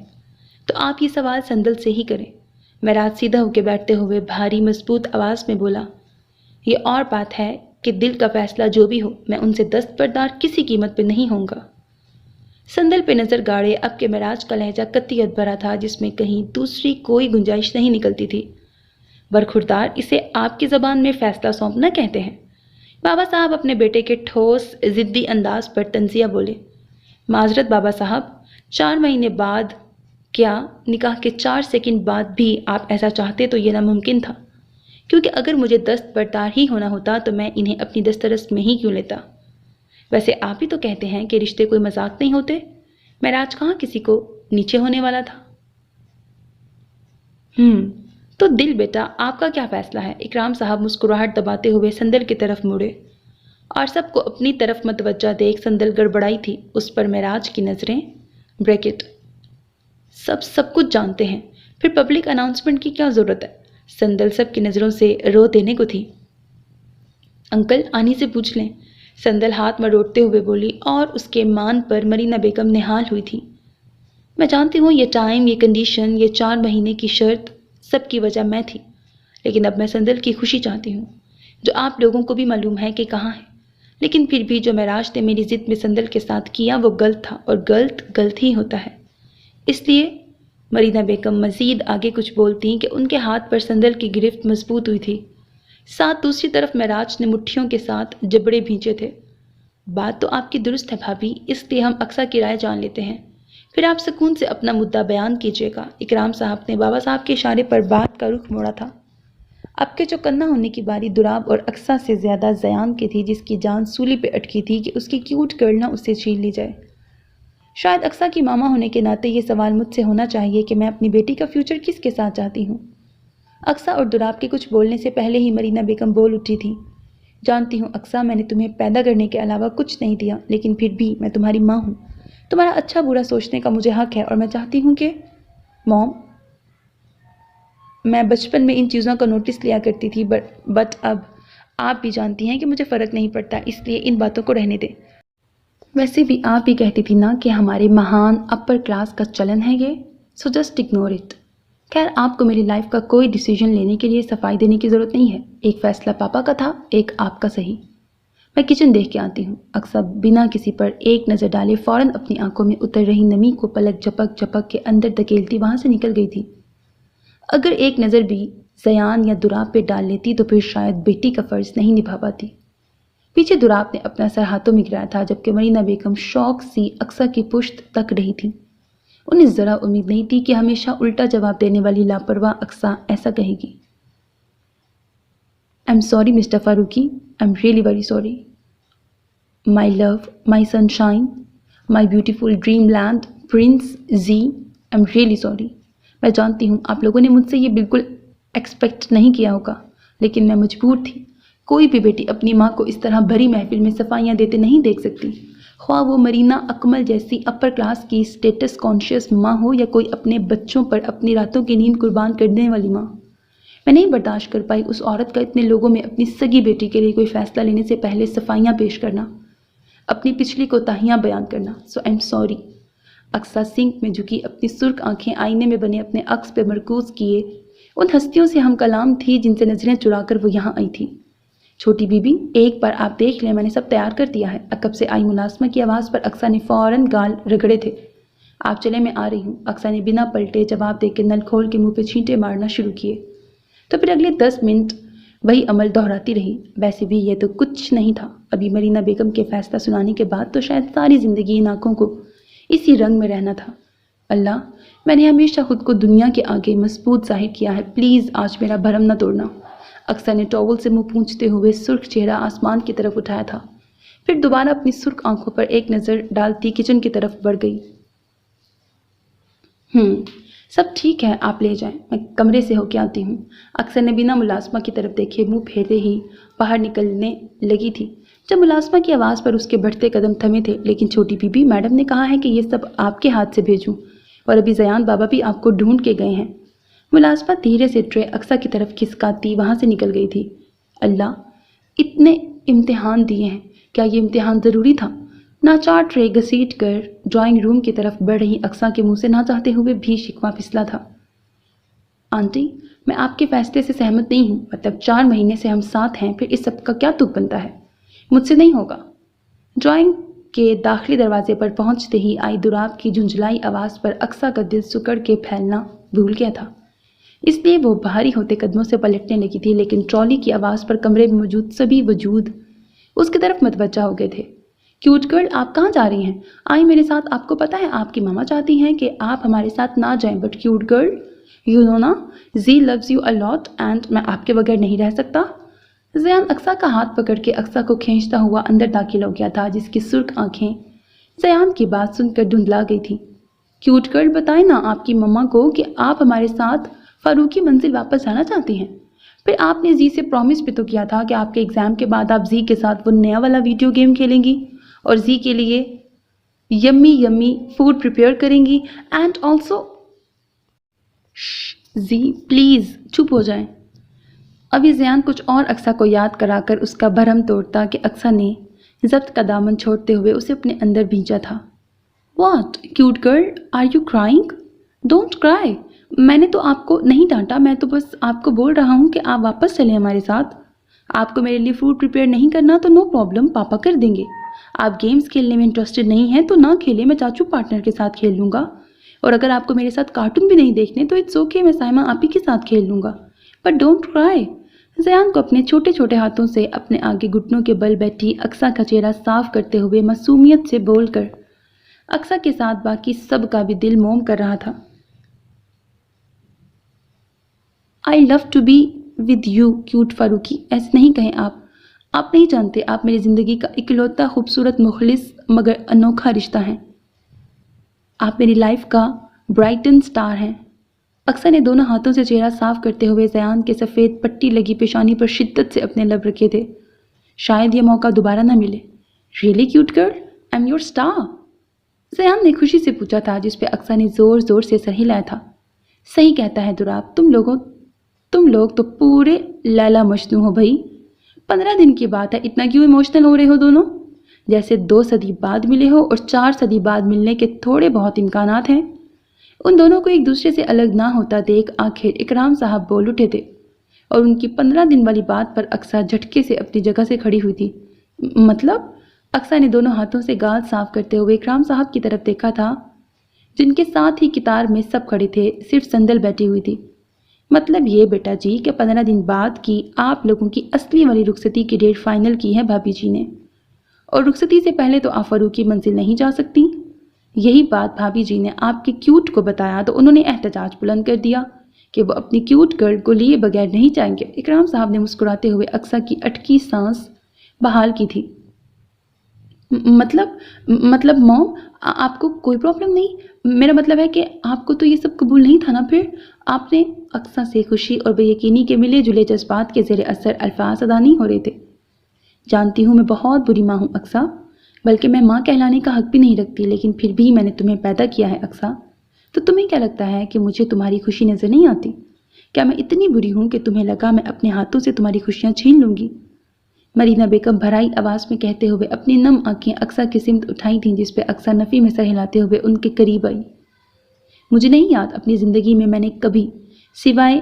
تو آپ یہ سوال سندل سے ہی کریں۔ معراج سیدھا ہو کے بیٹھتے ہوئے بھاری مضبوط آواز میں بولا، یہ اور بات ہے کہ دل کا فیصلہ جو بھی ہو، میں ان سے دستبردار کسی قیمت پہ نہیں ہوں گا۔ سندل پہ نظر گاڑے اب کے معراج کا لہجہ قطعیت بھرا تھا، جس میں کہیں دوسری کوئی گنجائش نہیں نکلتی تھی۔ برخوردار، اسے آپ کی زبان میں فیصلہ سونپنا کہتے ہیں۔ بابا صاحب اپنے بیٹے کے ٹھوس ضدی انداز پر تنزیہ بولے۔ معذرت بابا صاحب، 4 مہینے بعد کیا نکاح کے 4 سیکنڈ بعد بھی آپ ایسا چاہتے تو یہ ناممکن تھا، کیونکہ اگر مجھے دستبردار ہی ہونا ہوتا تو میں انہیں اپنی دسترس میں ہی کیوں لیتا؟ ویسے آپ ہی تو کہتے ہیں کہ رشتے کوئی مذاق نہیں ہوتے، معراج کہاں کسی کو نیچے ہونے والا تھا؟ تو دل بیٹا، آپ کا کیا فیصلہ ہے؟ اکرام صاحب مسکراہٹ دباتے ہوئے سندل کی طرف مڑے۔ اور سب کو اپنی طرف متوجہ دیکھ سندل گڑبڑائی تھی۔ اس پر معراج کی نظریں بریکٹ سب کچھ جانتے ہیں، پھر پبلک اناؤنسمنٹ کی کیا ضرورت ہے؟ سندل سب کی نظروں سے رو دینے کو تھی۔ انکل آنی سے پوچھ لیں، سندل ہاتھ مروڑتے ہوئے بولی، اور اس کے مان پر مرینا بیگم نہال ہوئی تھی۔ میں جانتی ہوں یہ ٹائم، یہ کنڈیشن، یہ 4 مہینے کی شرط، سب کی وجہ میں تھی، لیکن اب میں سندل کی خوشی چاہتی ہوں، جو آپ لوگوں کو بھی معلوم ہے کہ کہاں ہے۔ لیکن پھر بھی جو معراج نے میری ضد میں سندل کے ساتھ کیا وہ غلط تھا، اور غلط ہی ہوتا ہے۔ اس لیے مرینا بیگم مزید آگے کچھ بولتی کہ ان کے ہاتھ پر سندل کی گرفت مضبوط ہوئی تھی، ساتھ دوسری طرف معراج نے مٹھیوں کے ساتھ جبڑے بھینچے تھے۔ بات تو آپ کی درست ہے بھابھی، اس لیے ہم اقصیٰ کی رائے جان لیتے ہیں، پھر آپ سکون سے اپنا مدعا بیان کیجیے گا۔ اکرام صاحب نے بابا صاحب کے اشارے پر بات کا رخ موڑا تھا۔ اب کے چوکنا ہونے کی باری دراب اور اقصیٰ سے زیادہ زیان کی تھی، جس کی جان سولی پہ اٹکی تھی کہ اس کی کیوٹ گرل نہ اسے چھین لی جائے۔ شاید اقصیٰ کی ماما ہونے کے ناطے یہ سوال مجھ سے ہونا چاہیے کہ میں اپنی بیٹی کا فیوچر کس کے ساتھ چاہتی ہوں۔ اقصیٰ اور دراب کے کچھ بولنے سے پہلے ہی مرینا بیگم بول اٹھی تھی۔ جانتی ہوں اقصیٰ، میں نے تمہیں پیدا کرنے کے علاوہ کچھ نہیں دیا، لیکن پھر بھی میں تمہاری ماں ہوں، تمہارا اچھا برا سوچنے کا مجھے حق ہے، اور میں چاہتی ہوں کہ موم، میں بچپن میں ان چیزوں کا نوٹس لیا کرتی تھی، بٹ اب آپ بھی جانتی ہیں کہ مجھے فرق نہیں پڑتا، اس لیے ان باتوں کو رہنے دیں۔ ویسے بھی آپ بھی کہتی تھی نا کہ ہمارے مہان اپر کلاس کا چلن ہے یہ، سو جسٹ اگنور اٹ۔ خیر، آپ کو میری لائف کا کوئی ڈیسیجن لینے کے لیے صفائی دینے کی ضرورت نہیں ہے، ایک فیصلہ پاپا کا تھا، ایک آپ کا صحیح۔ میں کچن دیکھ کے آتی ہوں۔ اقصیٰ بنا کسی پر ایک نظر ڈالے فوراً اپنی آنکھوں میں اتر رہی نمی کو پلک جھپک کے اندر دھکیلتی وہاں سے نکل گئی تھی۔ اگر ایک نظر بھی زیان یا دراب پہ ڈال لیتی تو پھر شاید بیٹی کا فرض نہیں نبھا پاتی۔ پیچھے دراب نے اپنا سر ہاتھوں میں گرایا تھا، جبکہ مرینا بیگم شوق سی اقصیٰ کی پشت تک رہی تھی۔ انہیں ذرا امید نہیں تھی کہ ہمیشہ الٹا جواب دینے والی لاپرواہ اقصیٰ ایسا کہے گی۔ I'm sorry Mr. Farooqi, I'm really very sorry. My love, my sunshine, my beautiful dreamland, Prince Z, I'm really sorry. میں جانتی ہوں آپ لوگوں نے مجھ سے یہ بالکل ایکسپیکٹ نہیں کیا ہوگا، لیکن میں مجبور تھی۔ کوئی بھی بیٹی اپنی ماں کو اس طرح بھری محفل میں صفائیاں دیتے نہیں دیکھ سکتی، خواہ وہ مرینا اکمل جیسی اپر کلاس کی اسٹیٹس کانشیس ماں ہو یا کوئی اپنے بچوں پر اپنی راتوں کی نیند قربان کر دینے والی ماں۔ میں نہیں برداشت کر پائی اس عورت کا اتنے لوگوں میں اپنی سگی بیٹی کے لیے کوئی فیصلہ لینے سے پہلے صفائیاں پیش کرنا، اپنی پچھلی کوتاہیاں بیان کرنا۔ So I am sorry. Aqsa سنک میں جھکی اپنی سرخ آنکھیں آئینے میں بنے اپنے عکس پہ مرکوز کیے ان ہستیوں سے ہم کلام تھی جن سے نظریں چرا کر وہ یہاں آئی تھی۔ چھوٹی بی بی، ایک بار آپ دیکھ لیں، میں نے سب تیار کر دیا ہے۔ عقب سے آئی ملازمہ کی آواز پر اقصیٰ نے فوراً گال رگڑے تھے۔ آپ چلے، میں آ رہی ہوں۔ اقصیٰ نے بنا پلٹے جواب دے کے نل کھول کے منہ پہ چھینٹے مارنا شروع کیے، تو پھر اگلے 10 منٹ وہی عمل دہراتی رہی۔ ویسے بھی یہ تو کچھ نہیں تھا، ابھی مرینا بیگم کے فیصلہ سنانے کے بعد تو شاید ساری زندگی ان آنکھوں کو اسی رنگ میں رہنا تھا۔ اللہ، میں نے ہمیشہ خود کو دنیا کے آگے مضبوط ظاہر کیا ہے، پلیز آج میرا بھرم نہ توڑنا۔ اقصیٰ نے ٹاول سے منہ پونچھتے ہوئے سرخ چہرہ آسمان کی طرف اٹھایا تھا، پھر دوبارہ اپنی سرخ آنکھوں پر ایک نظر ڈالتی کچن کی طرف بڑھ گئی۔ سب ٹھیک ہے، آپ لے جائیں، میں کمرے سے ہو کے آتی ہوں۔ اقصیٰ نے بنا ملازمہ کی طرف دیکھے منہ پھیرے ہی باہر نکلنے لگی تھی، جب ملازمہ کی آواز پر اس کے بڑھتے قدم تھمے تھے۔ لیکن چھوٹی بی بی، میڈم نے کہا ہے کہ یہ سب آپ کے ہاتھ سے بھیجوں، اور ابھی زیان بابا بھی آپ کو ڈھونڈ کے گئے ہیں۔ ملازمہ دھیرے سے ٹرے اقصیٰ کی طرف کھسکاتی وہاں سے نکل گئی تھی۔ اللہ، اتنے امتحان دیے ہیں، کیا یہ امتحان ضروری تھا؟ ناچار ٹرے گھسیٹ کر ڈرائنگ روم کی طرف بڑھ رہی اقصیٰ کے منہ سے نہ چاہتے ہوئے بھی شکوہ پھسلا تھا۔ آنٹی، میں آپ کے فیصلے سے سہمت نہیں ہوں، مطلب 4 مہینے سے ہم ساتھ ہیں، پھر اس سب کا کیا تک بنتا ہے؟ مجھ سے نہیں ہوگا۔ ڈرائنگ کے داخلی دروازے پر پہنچتے ہی آئی دراب کی جھنجھلائی آواز پر اقصیٰ کا دل سکڑ کے پھیلنا بھول گیا تھا، اس لیے وہ بھاری ہوتے قدموں سے پلٹنے لگی تھی، لیکن ٹرالی کی آواز پر کمرے میں موجود سبھی وجود اس کی طرف متوجہ ہو گئے تھے۔ کیوٹ گرل، آپ کہاں جا رہی ہیں؟ آئی میرے ساتھ، آپ کو پتہ ہے آپ کی ماما چاہتی ہیں کہ آپ ہمارے ساتھ نہ جائیں، but cute girl, you know نا، she loves you a lot and میں آپ کے بغیر نہیں رہ سکتا۔ زیان اقصیٰ کا ہاتھ پکڑ کے اقصیٰ کو کھینچتا ہوا اندر داخل ہو گیا تھا، جس کی سرخ آنکھیں زیان کی بات سن کر دھندلا گئی تھی۔ کیوٹ گرل، بتائیں نا آپ کی مما کو کہ آپ ہمارے ساتھ فاروقی منزل واپس جانا چاہتی ہیں۔ پھر آپ نے زی سے پرومس بھی تو کیا تھا کہ آپ کے ایگزام کے بعد آپ زی کے ساتھ وہ نیا والا ویڈیو گیم کھیلیں گی اور زی کے لیے یمی یمی فوڈ پریپیئر کریں گی اینڈ آلسو زی پلیز چپ ہو جائیں۔ ابھی زیان کچھ اور اقصیٰ کو یاد کرا کر اس کا بھرم توڑتا کہ اقصیٰ نے ضبط کا دامن چھوڑتے ہوئے اسے اپنے اندر بھینچا تھا۔ What cute girl are you crying? Don't cry. میں نے تو آپ کو نہیں ڈانٹا، میں تو بس آپ کو بول رہا ہوں کہ آپ واپس چلیں ہمارے ساتھ۔ آپ کو میرے لیے فوڈ پریپیئر نہیں کرنا تو نو پرابلم، پاپا کر دیں گے۔ آپ گیمز کھیلنے میں انٹرسٹڈ نہیں ہیں تو نہ کھیلیں، میں چاچو پارٹنر کے ساتھ کھیل لوں گا۔ اور اگر آپ کو میرے ساتھ کارٹون بھی نہیں دیکھنے تو اٹس اوکے، میں سائمہ آپی کے ساتھ کھیل لوں گا، بٹ ڈونٹ کرائی۔ زیان کو اپنے چھوٹے چھوٹے ہاتھوں سے اپنے آگے گھٹنوں کے بل بیٹھی اقصیٰ کا چہرہ صاف کرتے ہوئے معصومیت سے بول کر اقصیٰ کے ساتھ باقی سب کا بھی دل موم کر رہا تھا۔ I love to be with you cute Farooqui, ایسے نہیں کہیں آپ نہیں جانتے آپ میری زندگی کا اکلوتا خوبصورت مخلص مگر انوکھا رشتہ ہیں، آپ میری لائف کا برائٹن سٹار ہیں۔ اقصیٰ نے دونوں ہاتھوں سے چہرہ صاف کرتے ہوئے زیان کے سفید پٹی لگی پیشانی پر شدت سے اپنے لب رکھے تھے۔ شاید یہ موقع دوبارہ نہ ملے۔ Really cute girl I am your star, Ziyan نے خوشی سے پوچھا تھا، جس پہ اقصیٰ نے زور زور سے سر ہلایا تھا۔ صحیح کہتا ہے دراب، تم لوگ تو پورے لیلا مجنو ہو بھائی۔ 15 دن کی بات ہے، اتنا کیوں ایموشنل ہو رہے ہو دونوں؟ جیسے 2 صدی بعد ملے ہو اور 4 صدی بعد ملنے کے تھوڑے بہت امکانات ہیں۔ ان دونوں کو ایک دوسرے سے الگ نہ ہوتا دیکھ آخر اکرام صاحب بول اٹھے تھے اور ان کی 15 دن والی بات پر اقصیٰ جھٹکے سے اپنی جگہ سے کھڑی ہوئی تھی۔ مطلب؟ اقصیٰ نے دونوں ہاتھوں سے گال صاف کرتے ہوئے اکرام صاحب کی طرف دیکھا تھا، جن کے ساتھ ہی قطار میں سب کھڑے تھے، صرف سندل بیٹھی ہوئی تھی۔ مطلب یہ بیٹا جی کہ 15 دن بعد کی آپ لوگوں کی اصلی والی رخصتی کی ڈیٹ فائنل کی ہے بھابھی جی نے، اور رخصتی سے پہلے تو آپ فاروقی منزل نہیں جا سکتی۔ یہی بات بھابھی جی نے آپ کے کیوٹ کو بتایا تو انہوں نے احتجاج بلند کر دیا کہ وہ اپنی کیوٹ گرل کو لیے بغیر نہیں جائیں گے۔ اکرام صاحب نے مسکراتے ہوئے اقصیٰ کی اٹکی سانس بحال کی تھی۔ مطلب موم آپ کو کوئی پرابلم نہیں؟ میرا مطلب ہے کہ آپ کو تو یہ سب قبول نہیں تھا نا؟ پھر آپ نے اقصیٰ سے خوشی اور بے یقینی کے ملے جلے جذبات کے زیر اثر الفاظ ادا نہیں ہو رہے تھے۔ جانتی ہوں میں بہت بری ماں ہوں اقصیٰ، بلکہ میں ماں کہلانے کا حق بھی نہیں رکھتی، لیکن پھر بھی میں نے تمہیں پیدا کیا ہے اقصیٰ، تو تمہیں کیا لگتا ہے کہ مجھے تمہاری خوشی نظر نہیں آتی؟ کیا میں اتنی بری ہوں کہ تمہیں لگا میں اپنے ہاتھوں سے تمہاری خوشیاں چھین لوں گی؟ مرینہ بیگم بھرائی آواز میں کہتے ہوئے اپنی نم آنکھیں اقصیٰ کی سمت اٹھائی تھیں، جس پہ اقصیٰ نفی میں سر ہلاتے ہوئے ان کے قریب آئی۔ مجھے نہیں یاد اپنی زندگی میں نے کبھی سوائے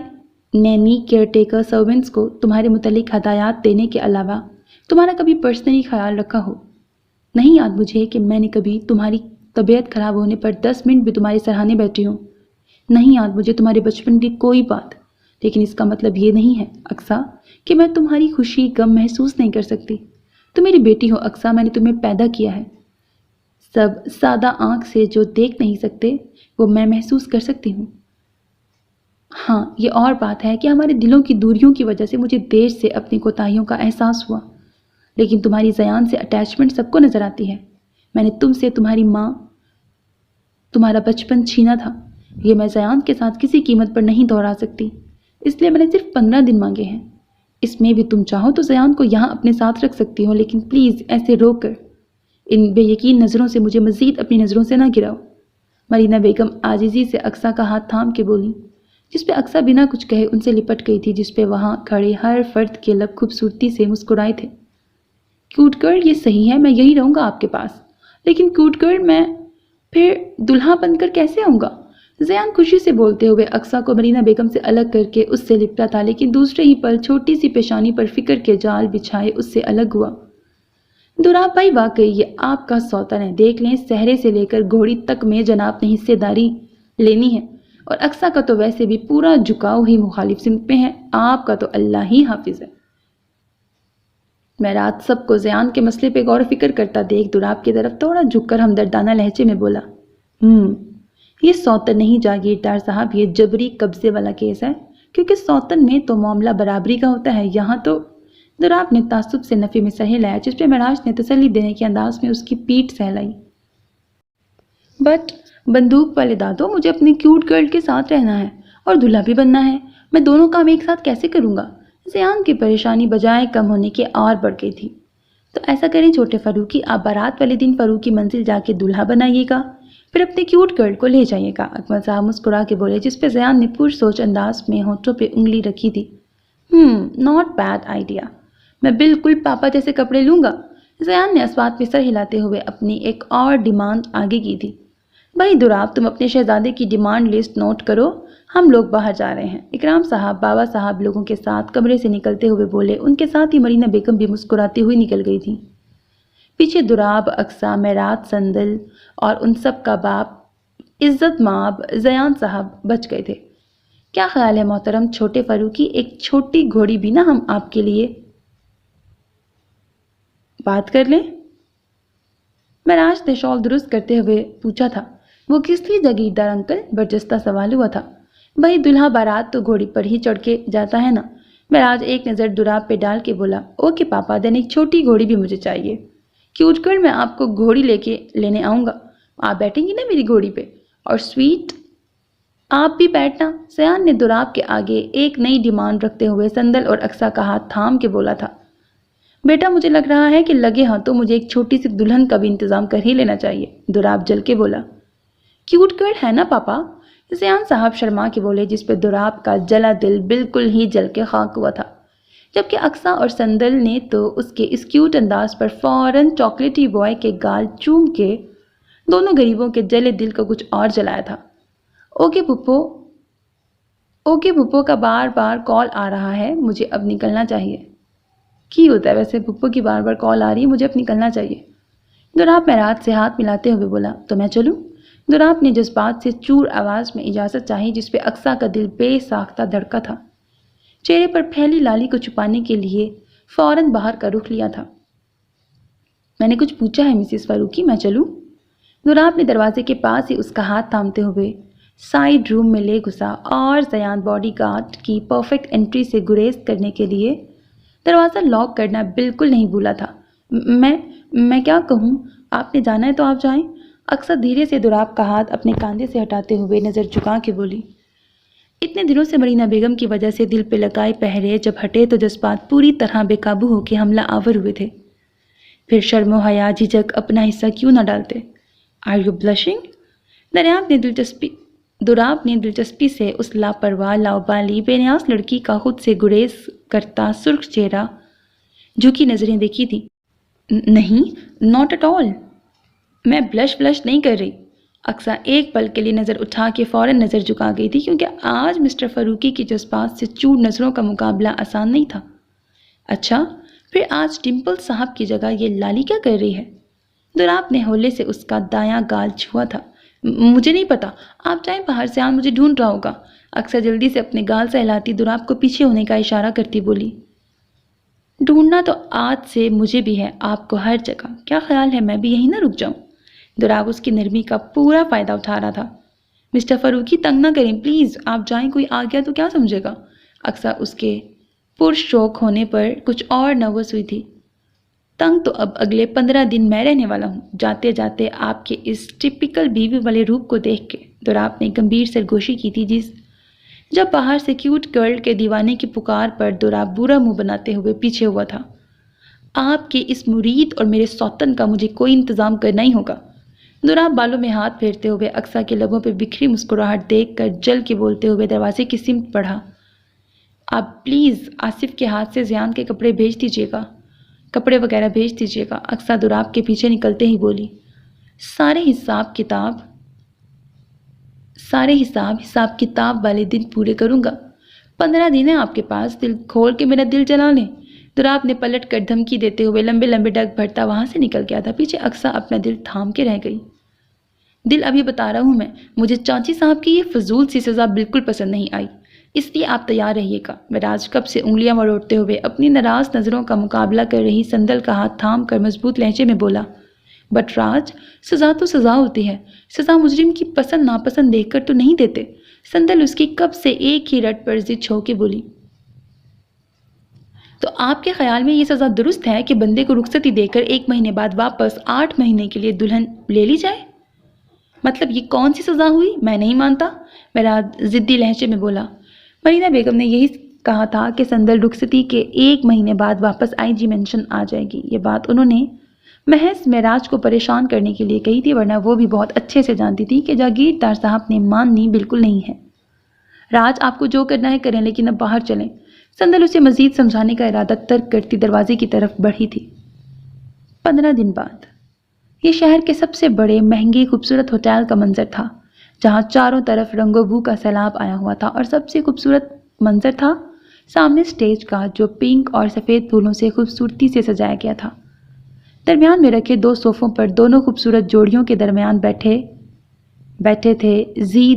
نینی کیئر ٹیکر سرونٹس کو تمہارے متعلق ہدایات دینے کے علاوہ تمہارا کبھی پرسنلی خیال رکھا ہو۔ نہیں یاد مجھے کہ میں نے کبھی تمہاری طبیعت خراب ہونے پر 10 منٹ بھی تمہارے سراہنے بیٹھی ہوں۔ نہیں یاد مجھے تمہارے بچپن کی کوئی بات، لیکن اس کا مطلب یہ نہیں ہے اقصیٰ کہ میں تمہاری خوشی غم محسوس نہیں کر سکتی۔ تم میری بیٹی ہو اقصیٰ، میں نے تمہیں پیدا کیا ہے۔ سب سادہ آنکھ سے جو دیکھ نہیں سکتے وہ میں محسوس کر سکتی ہوں۔ ہاں یہ اور بات ہے کہ ہمارے دلوں کی دوریوں کی وجہ سے مجھے دیر سے اپنی کوتاہیوں کا احساس ہوا، لیکن تمہاری زیان سے اٹیچمنٹ سب کو نظر آتی ہے۔ میں نے تم سے تمہاری ماں تمہارا بچپن چھینا تھا، یہ میں زیان کے ساتھ کسی قیمت پر نہیں دہرا سکتی، اس لیے میں نے صرف 15 دن مانگے ہیں۔ اس میں بھی تم چاہو تو زیان کو یہاں اپنے ساتھ رکھ سکتی ہو، لیکن پلیز ایسے روک کر ان بے یقین نظروں سے مجھے مزید اپنی نظروں سے نہ گراؤ۔ مرینہ بیگم عاجزی سے اقصیٰ کا ہاتھ تھام کے بولی، جس پہ اقصیٰ بنا کچھ کہے ان سے لپٹ گئی تھی، جس پہ وہاں کھڑے ہر فرد کے لب خوبصورتی سے مسکرائے تھے۔ کیوٹ گرل یہ صحیح ہے میں یہی رہوں گا آپ کے پاس، لیکن کیوٹ گرل میں پھر دلہا بن کر کیسے آؤں گا؟ زیان خوشی سے بولتے ہوئے اقصیٰ کو مرینہ بیگم سے الگ کر کے اس سے لپٹا تھا، لیکن دوسرے ہی پل چھوٹی سی پیشانی پر فکر کے جال بچھائے اس سے الگ ہوا۔ دراب بھائی واقعی یہ آپ کا سوتن ہے، دیکھ لیں صحرے سے لے کر گھوڑی تک میں جناب نے حصے داری لینی ہے، اور اقصیٰ کا تو ویسے بھی پورا جھکاؤ ہی مخالف سمت میں ہے، آپ کا تو اللہ ہی حافظ ہے۔ میں رات سب کو زیان کے مسئلے پہ غور و فکر کرتا دیکھ دراب کی طرف تھوڑا جھک کر ہمدردانہ لہجے میں بولا، یہ سوتن نہیں جاگیردار صاحب، یہ جبری قبضے والا کیس ہے، کیونکہ سوتن میں تو معاملہ برابری کا ہوتا ہے، یہاں تو دراب نے تعصب سے نفی میں سر ہلایا، جس پہ معراج نے تسلی دینے کے انداز میں اس کی پیٹھ سہلائی۔ بٹ بندوق والے دادو، مجھے اپنی کیوٹ گرل کے ساتھ رہنا ہے اور دلہا بھی بننا ہے، میں دونوں کام ایک ساتھ کیسے کروں گا؟ زیان کی پریشانی بجائے کم ہونے کے اور بڑھ گئی تھی۔ تو ایسا کریں چھوٹے فاروقی، آپ بارات والے دن فاروق کی منزل جا کے دلہا بنائیے گا، پھر اپنے کیوٹ گرل کو لے جائیے گا، اکمل صاحب مسکرا کے بولے، جس پہ زیان نے پور سوچ انداز میں ہونٹوں پہ انگلی رکھی تھی۔ ناٹ بیڈ آئیڈیا، میں بالکل پاپا جیسے کپڑے لوں گا۔ زیان نے اسبات پہ سر ہلاتے ہوئے اپنی ایک اور ڈیمانڈ آگے کی تھی۔ بھائی دراب، تم اپنے شہزادے کی ڈیمانڈ لسٹ نوٹ کرو، ہم لوگ باہر جا رہے ہیں۔ اکرام صاحب بابا صاحب لوگوں کے ساتھ کمرے سے نکلتے ہوئے بولے، ان کے ساتھ ہی مرینا بیگم بھی مسکراتی ہوئی نکل گئی تھی۔ پیچھے دراب، اقصیٰ، میرات، سندل اور ان سب کا باپ عزت مآب زیان صاحب بچ گئے تھے۔ کیا خیال ہے محترم چھوٹے فاروقی، ایک چھوٹی گھوڑی بھی نہ ہم آپ کے لیے بات کر لیں؟ معراج نے شال درست کرتے ہوئے پوچھا تھا۔ وہ کس لیے جاگیردار انکل؟ برجستہ سوال ہوا تھا۔ بھائی دلہا بارات تو گھوڑی پر ہی چڑھ کے جاتا ہے نا۔ معراج ایک نظر دراب پہ ڈال کے بولا، اوکے پاپا، دین ایک چھوٹی گھوڑی بھی مجھے چاہیے۔ کیوٹ کر میں آپ کو گھوڑی لینے آؤں گا، آپ بیٹھیں گی نا میری گھوڑی پہ؟ اور سویٹ آپ بھی بیٹھنا۔ زیان نے دراب کے آگے ایک نئی ڈیمانڈ رکھتے ہوئے سندل اور اقصیٰ کا ہاتھ تھام کے بولا تھا۔ بیٹا مجھے لگ رہا ہے کہ لگے ہاتھوں مجھے ایک چھوٹی سی دلہن کا بھی انتظام کر ہی لینا چاہیے، دراب جل کے بولا۔ کیوٹ گرل ہے نا پاپا؟ زیان صاحب شرما کے بولے، جس پہ دراب کا جلا دل بالکل ہی جل کے خاک ہوا تھا، جبکہ اقصیٰ اور سندل نے تو اس کے اس کیوٹ انداز پر فوراً چاکلیٹی بوائے کے گال چوم کے دونوں غریبوں کے جلے دل کو کچھ اور جلایا تھا۔ اوکے پھپھو کا بار بار کال آ رہا ہے، مجھے اب نکلنا چاہیے۔ کی ہوتا ہے ویسے پھپھو کی بار بار کال آ رہی ہے، مجھے اب نکلنا چاہیے۔ دراب معراج سے ہاتھ ملاتے ہوئے بولا، تو میں چلوں؟ دراب نے جذبات سے چور آواز میں اجازت چاہی، جس پہ اقصیٰ کا دل بے ساختہ دھڑکا تھا۔ چہرے پر پھیلی لالی کو چھپانے کے لیے فوراً باہر کا رخ لیا تھا۔ میں نے کچھ پوچھا ہے مسز فاروقی، میں چلوں؟ دراب نے دروازے کے پاس ہی اس کا ہاتھ تھامتے ہوئے سائیڈ روم میں لے گھسا اور زیان باڈی گارڈ کی پرفیکٹ انٹری سے گریز کرنے کے لیے دروازہ لاک کرنا بالکل نہیں بھولا تھا۔ میں کیا کہوں، آپ نے جانا ہے تو آپ جائیں۔ اقصیٰ دھیرے سے دراب کا ہاتھ اپنے کاندھے سے ہٹاتے ہوئے نظر جھکا کے بولی۔ اتنے دنوں سے مرینا بیگم کی وجہ سے دل پہ لگائے پہرے جب ہٹے تو جذبات پوری طرح بے قابو ہو کے حملہ آور ہوئے تھے۔ پھر شرم و حیا جھجک اپنا حصہ کیوں نہ ڈالتے؟ Are you blushing? دراب نے دلچسپی سے اس لاپرواہ لاؤبالی بے نیاز لڑکی کا خود سے گریز کرتا سرخ چہرہ جھکی نظریں دیکھی تھی۔ نہیں، ناٹ ایٹ آل، میں بلش نہیں کر رہی۔ اقصیٰ ایک پل کے لیے نظر اٹھا کے فوراً نظر جھکا گئی تھی، کیونکہ آج مسٹر فاروقی کی جذبات سے چور نظروں کا مقابلہ آسان نہیں تھا۔ اچھا، پھر آج ڈمپل صاحب کی جگہ یہ لالی کیا کر رہی ہے؟ دراب نے ہولے سے اس کا دایاں گال چھوا تھا۔ مجھے نہیں پتا، آپ جائیں باہر، زیان مجھے ڈھونڈ رہا ہوگا۔ اقصیٰ جلدی سے اپنے گال سہلاتی دراب کو پیچھے ہونے کا اشارہ کرتی بولی، ڈھونڈنا تو آج سے مجھے بھی ہے، آپ کو ہر جگہ۔ کیا خیال ہے میں بھی یہیں نہ رک جاؤں؟ دراب اس کی نرمی کا پورا فائدہ اٹھا رہا تھا۔ مسٹر فاروقی تنگ نہ کریں پلیز، آپ جائیں، کوئی آ گیا تو کیا سمجھے گا؟ اقصیٰ اس کے پرشوق ہونے پر کچھ اور نروس ہوئی تھی۔ تنگ تو اب اگلے 15 دن میں رہنے والا ہوں، جاتے جاتے آپ کے اس ٹپیکل بیوی والے روپ کو دیکھ کے۔ دراب نے گمبھیر سرگوشی کی تھی، جب باہر سے کیوٹ گرل کے دیوانے کی پکار پر دراب برا منہ بناتے ہوئے پیچھے ہوا تھا۔ آپ کے اس مرید اور میرے سوتن کا مجھے کوئی انتظام کرنا ہی ہوگا۔ دراب بالوں میں ہاتھ پھیرتے ہوئے اقصیٰ کے لبوں پہ بکھری مسکراہٹ دیکھ کر جل کے بولتے ہوئے دروازے کی سمت بڑھا، آپ پلیز آصف کے ہاتھ سے زیان کے کپڑے وغیرہ بھیج دیجیے گا۔ اقصیٰ دراب کے پیچھے نکلتے ہی بولی، سارے حساب کتاب والے دن پورے کروں گا۔ 15 دن ہے آپ کے پاس، دل کھول کے میرا دل جلا لیں۔ دراب نے پلٹ کر دھمکی دیتے ہوئے لمبے لمبے ڈگ بھرتا وہاں سے نکل گیا تھا۔ پیچھے اقصیٰ اپنا دل تھام کے رہ گئی۔ دل ابھی بتا رہا ہوں میں، مجھے چاچی صاحب کی یہ فضول سی سزا بالکل پسند نہیں آئی، اس لیے آپ تیار رہیے گا۔ معراج کب سے انگلیاں مروڑتے ہوئے اپنی ناراض نظروں کا مقابلہ کر رہی سندل کا ہاتھ تھام کر مضبوط لہجے میں بولا، بٹ راج، سزا تو سزا ہوتی ہے، سزا مجرم کی پسند ناپسند دیکھ کر تو نہیں دیتے۔ سندل اس کی کب سے ایک ہی رٹ پر ضد چھو کے بولی، تو آپ کے خیال میں یہ سزا درست ہے کہ بندے کو رخصتی دے کر 1 مہینے بعد واپس 8 مہینے کے لیے دلہن لے لی جائے؟ مطلب یہ کون سی سزا ہوئی؟ میں نہیں مانتا، معراج ضدی لہجے میں بولا۔ مرینا بیگم نے یہی کہا تھا کہ سندل رخصتی کے 1 مہینے بعد واپس آئی جی مینشن آ جائے گی۔ یہ بات انہوں نے محض معراج کو پریشان کرنے کے لیے کہی تھی، ورنہ وہ بھی بہت اچھے سے جانتی تھی کہ جاگیردار صاحب نے ماننی بالکل نہیں ہے۔ راج آپ کو جو کرنا ہے کریں، لیکن اب باہر چلیں۔ سندل اسے مزید سمجھانے کا ارادہ ترک کرتی دروازے کی طرف بڑھی تھی۔ 15 دن بعد یہ شہر کے سب سے بڑے مہنگے خوبصورت ہوٹل کا منظر تھا، جہاں چاروں طرف رنگ و بو کا سیلاب آیا ہوا تھا، اور سب سے خوبصورت منظر تھا سامنے اسٹیج کا، جو پنک اور سفید پھولوں سے خوبصورتی سے سجایا گیا تھا۔ درمیان میں رکھے 2 صوفوں پر دونوں خوبصورت جوڑیوں کے درمیان بیٹھے تھے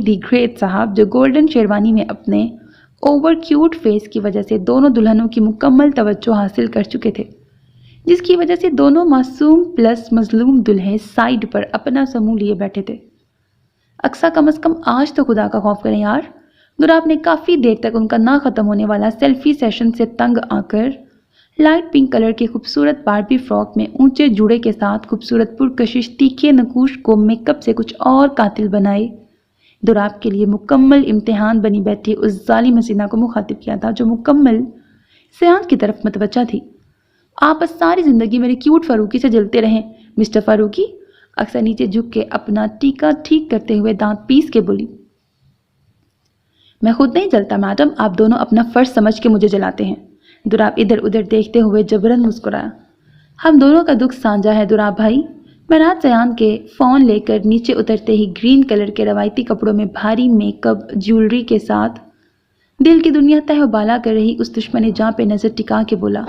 دی گریٹ صاحب، جو گولڈن شیروانی میں اپنے اوور کیوٹ فیس کی وجہ سے دونوں دلہنوں کی مکمل توجہ حاصل کر چکے تھے، جس کی وجہ سے دونوں معصوم پلس مظلوم دلہے سائیڈ پر اپنا سموں لیے بیٹھے تھے۔ اقصیٰ کم از کم آج تو خدا کا خوف کریں یار۔ دوراب نے کافی دیر تک ان کا نہ ختم ہونے والا سیلفی سیشن سے تنگ آ کر لائٹ پنک کلر کی خوبصورت باربی فراک میں اونچے جوڑے کے ساتھ خوبصورت پرکشش تیکھے نقوش کو میک اپ سے کچھ اور قاتل بنائے دوراب کے لیے مکمل امتحان بنی بیٹھی اس ظالم حسینہ کو مخاطب کیا تھا، جو مکمل سیاحت کی طرف متوجہ تھی۔ آپ بس ساری زندگی میرے کیوٹ فاروقی سے جلتے رہیں مسٹر فاروقی۔ اکثر نیچے جھک کے اپنا ٹیکا ٹھیک کرتے ہوئے دانت پیس کے بولی۔ میں خود نہیں جلتا میڈم، آپ دونوں اپنا فرض سمجھ کے مجھے جلاتے ہیں۔ دوراب ادھر ادھر دیکھتے ہوئے جبرن مسکرایا۔ ہم دونوں کا دکھ سانجھا ہے دوراب بھائی۔ معراج زیان کے فون لے کر نیچے اترتے ہی گرین کلر کے روایتی کپڑوں میں بھاری میک اپ جیولری کے ساتھ دل کی دنیا تہ و بالا کر رہی اس دشمن جاں پہ نظر ٹکا کے بولا،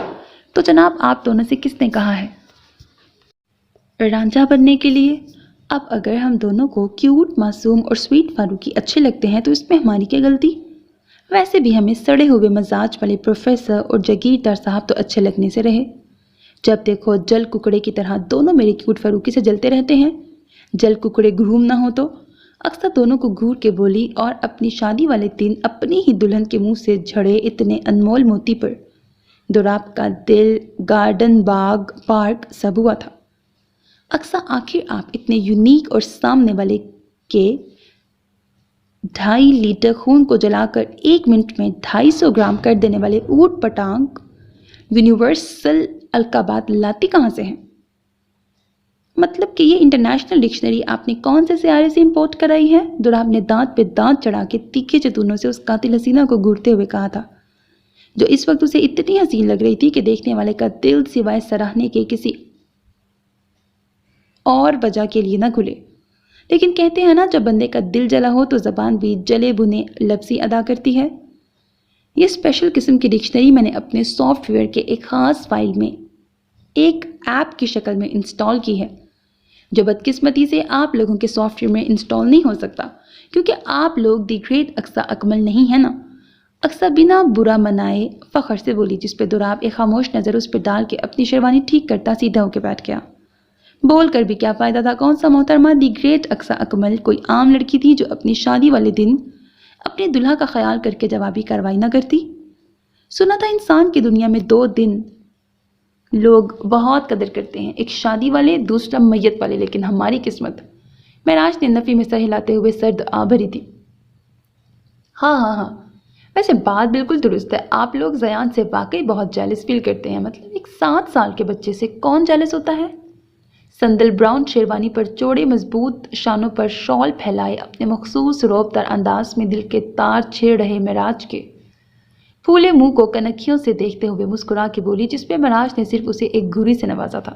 تو جناب آپ دونوں سے کس نے کہا ہے رانجھا بننے کے لیے؟ اب اگر ہم دونوں کو کیوٹ معصوم اور سویٹ فاروقی اچھے لگتے ہیں تو اس میں ہماری کیا غلطی؟ ویسے بھی ہمیں سڑے ہوئے مزاج والے پروفیسر اور جاگیردار صاحب تو اچھے لگنے سے رہے۔ جب دیکھو جل ککڑے کی طرح دونوں میرے کیوٹ فاروقی سے جلتے رہتے ہیں۔ جل ککڑے گروم نہ ہو تو؟ اکثر دونوں کو گھور کے بولی اور اپنی شادی والے دن اپنی ہی دلہن کے منہ سے جھڑے اتنے انمول موتی پر دوراب کا دل، گارڈن، باغ، پارک سب ہوا تھا۔ اکثر آخر آپ اتنے یونیک اور سامنے والے کے 2.5 لیٹر خون کو جلا کر 1 منٹ میں 250 گرام کر دینے والے اوٹ پٹانگ یونیورسل القابات لاتی کہاں سے ہیں؟ مطلب کہ یہ انٹرنیشنل ڈکشنری آپ نے کون سے سیارے سے امپورٹ کرائی ہے؟ دوراب نے دانت پہ دانت چڑھا کے تیکھے چتونوں سے اس قاتل حسینہ کو گھورتے ہوئے کہا تھا، جو اس وقت اسے اتنی حسین لگ رہی تھی کہ دیکھنے والے کا دل سوائے سراہنے کے کسی اور وجہ کے لیے نہ کھلے۔ لیکن کہتے ہیں نا، جب بندے کا دل جلا ہو تو زبان بھی جلے بھنے لفظی ادا کرتی ہے۔ یہ اسپیشل قسم کی ڈکشنری میں نے اپنے سافٹ ویئر کے ایک خاص فائل میں ایک ایپ کی شکل میں انسٹال کی ہے، جو بدقسمتی سے آپ لوگوں کے سافٹ ویئر میں انسٹال نہیں ہو سکتا، کیونکہ آپ لوگ دی گریٹ اقصیٰ اکمل نہیں ہے نا۔ اقصیٰ بنا برا منائے فخر سے بولی، جس پہ دوراب ایک خاموش نظر اس پہ ڈال کے اپنی شیروانی ٹھیک کرتا سیدھا ہو کے بیٹھ گیا۔ بول کر بھی کیا فائدہ تھا؟ کون سا محترمہ دی گریٹ اقصیٰ اکمل کوئی عام لڑکی تھی جو اپنی شادی والے دن اپنے دلہا کا خیال کر کے جوابی کارروائی نہ کرتی؟ سنا تھا انسان کی دنیا میں 2 دن لوگ بہت قدر کرتے ہیں، ایک شادی والے، دوسرا میت والے، لیکن ہماری قسمت۔ معراج نے نفی میں سر ہلاتے ہوئے سرد آ بھری تھی۔ ہاں ویسے بات بالکل درست ہے، آپ لوگ زیان سے واقعی بہت جیلس فیل کرتے ہیں۔ مطلب ایک 7 سال کے بچے سے کون جیلس ہوتا ہے؟ سندل براؤن شیروانی پر چوڑے مضبوط شانوں پر شال پھیلائے اپنے مخصوص روبدار انداز میں دل کے تار چھیڑ رہے معراج کے پھولے منہ کو کنکھیوں سے دیکھتے ہوئے مسکرا کے بولی، جس پہ معراج نے صرف اسے ایک گھوری سے نوازا تھا۔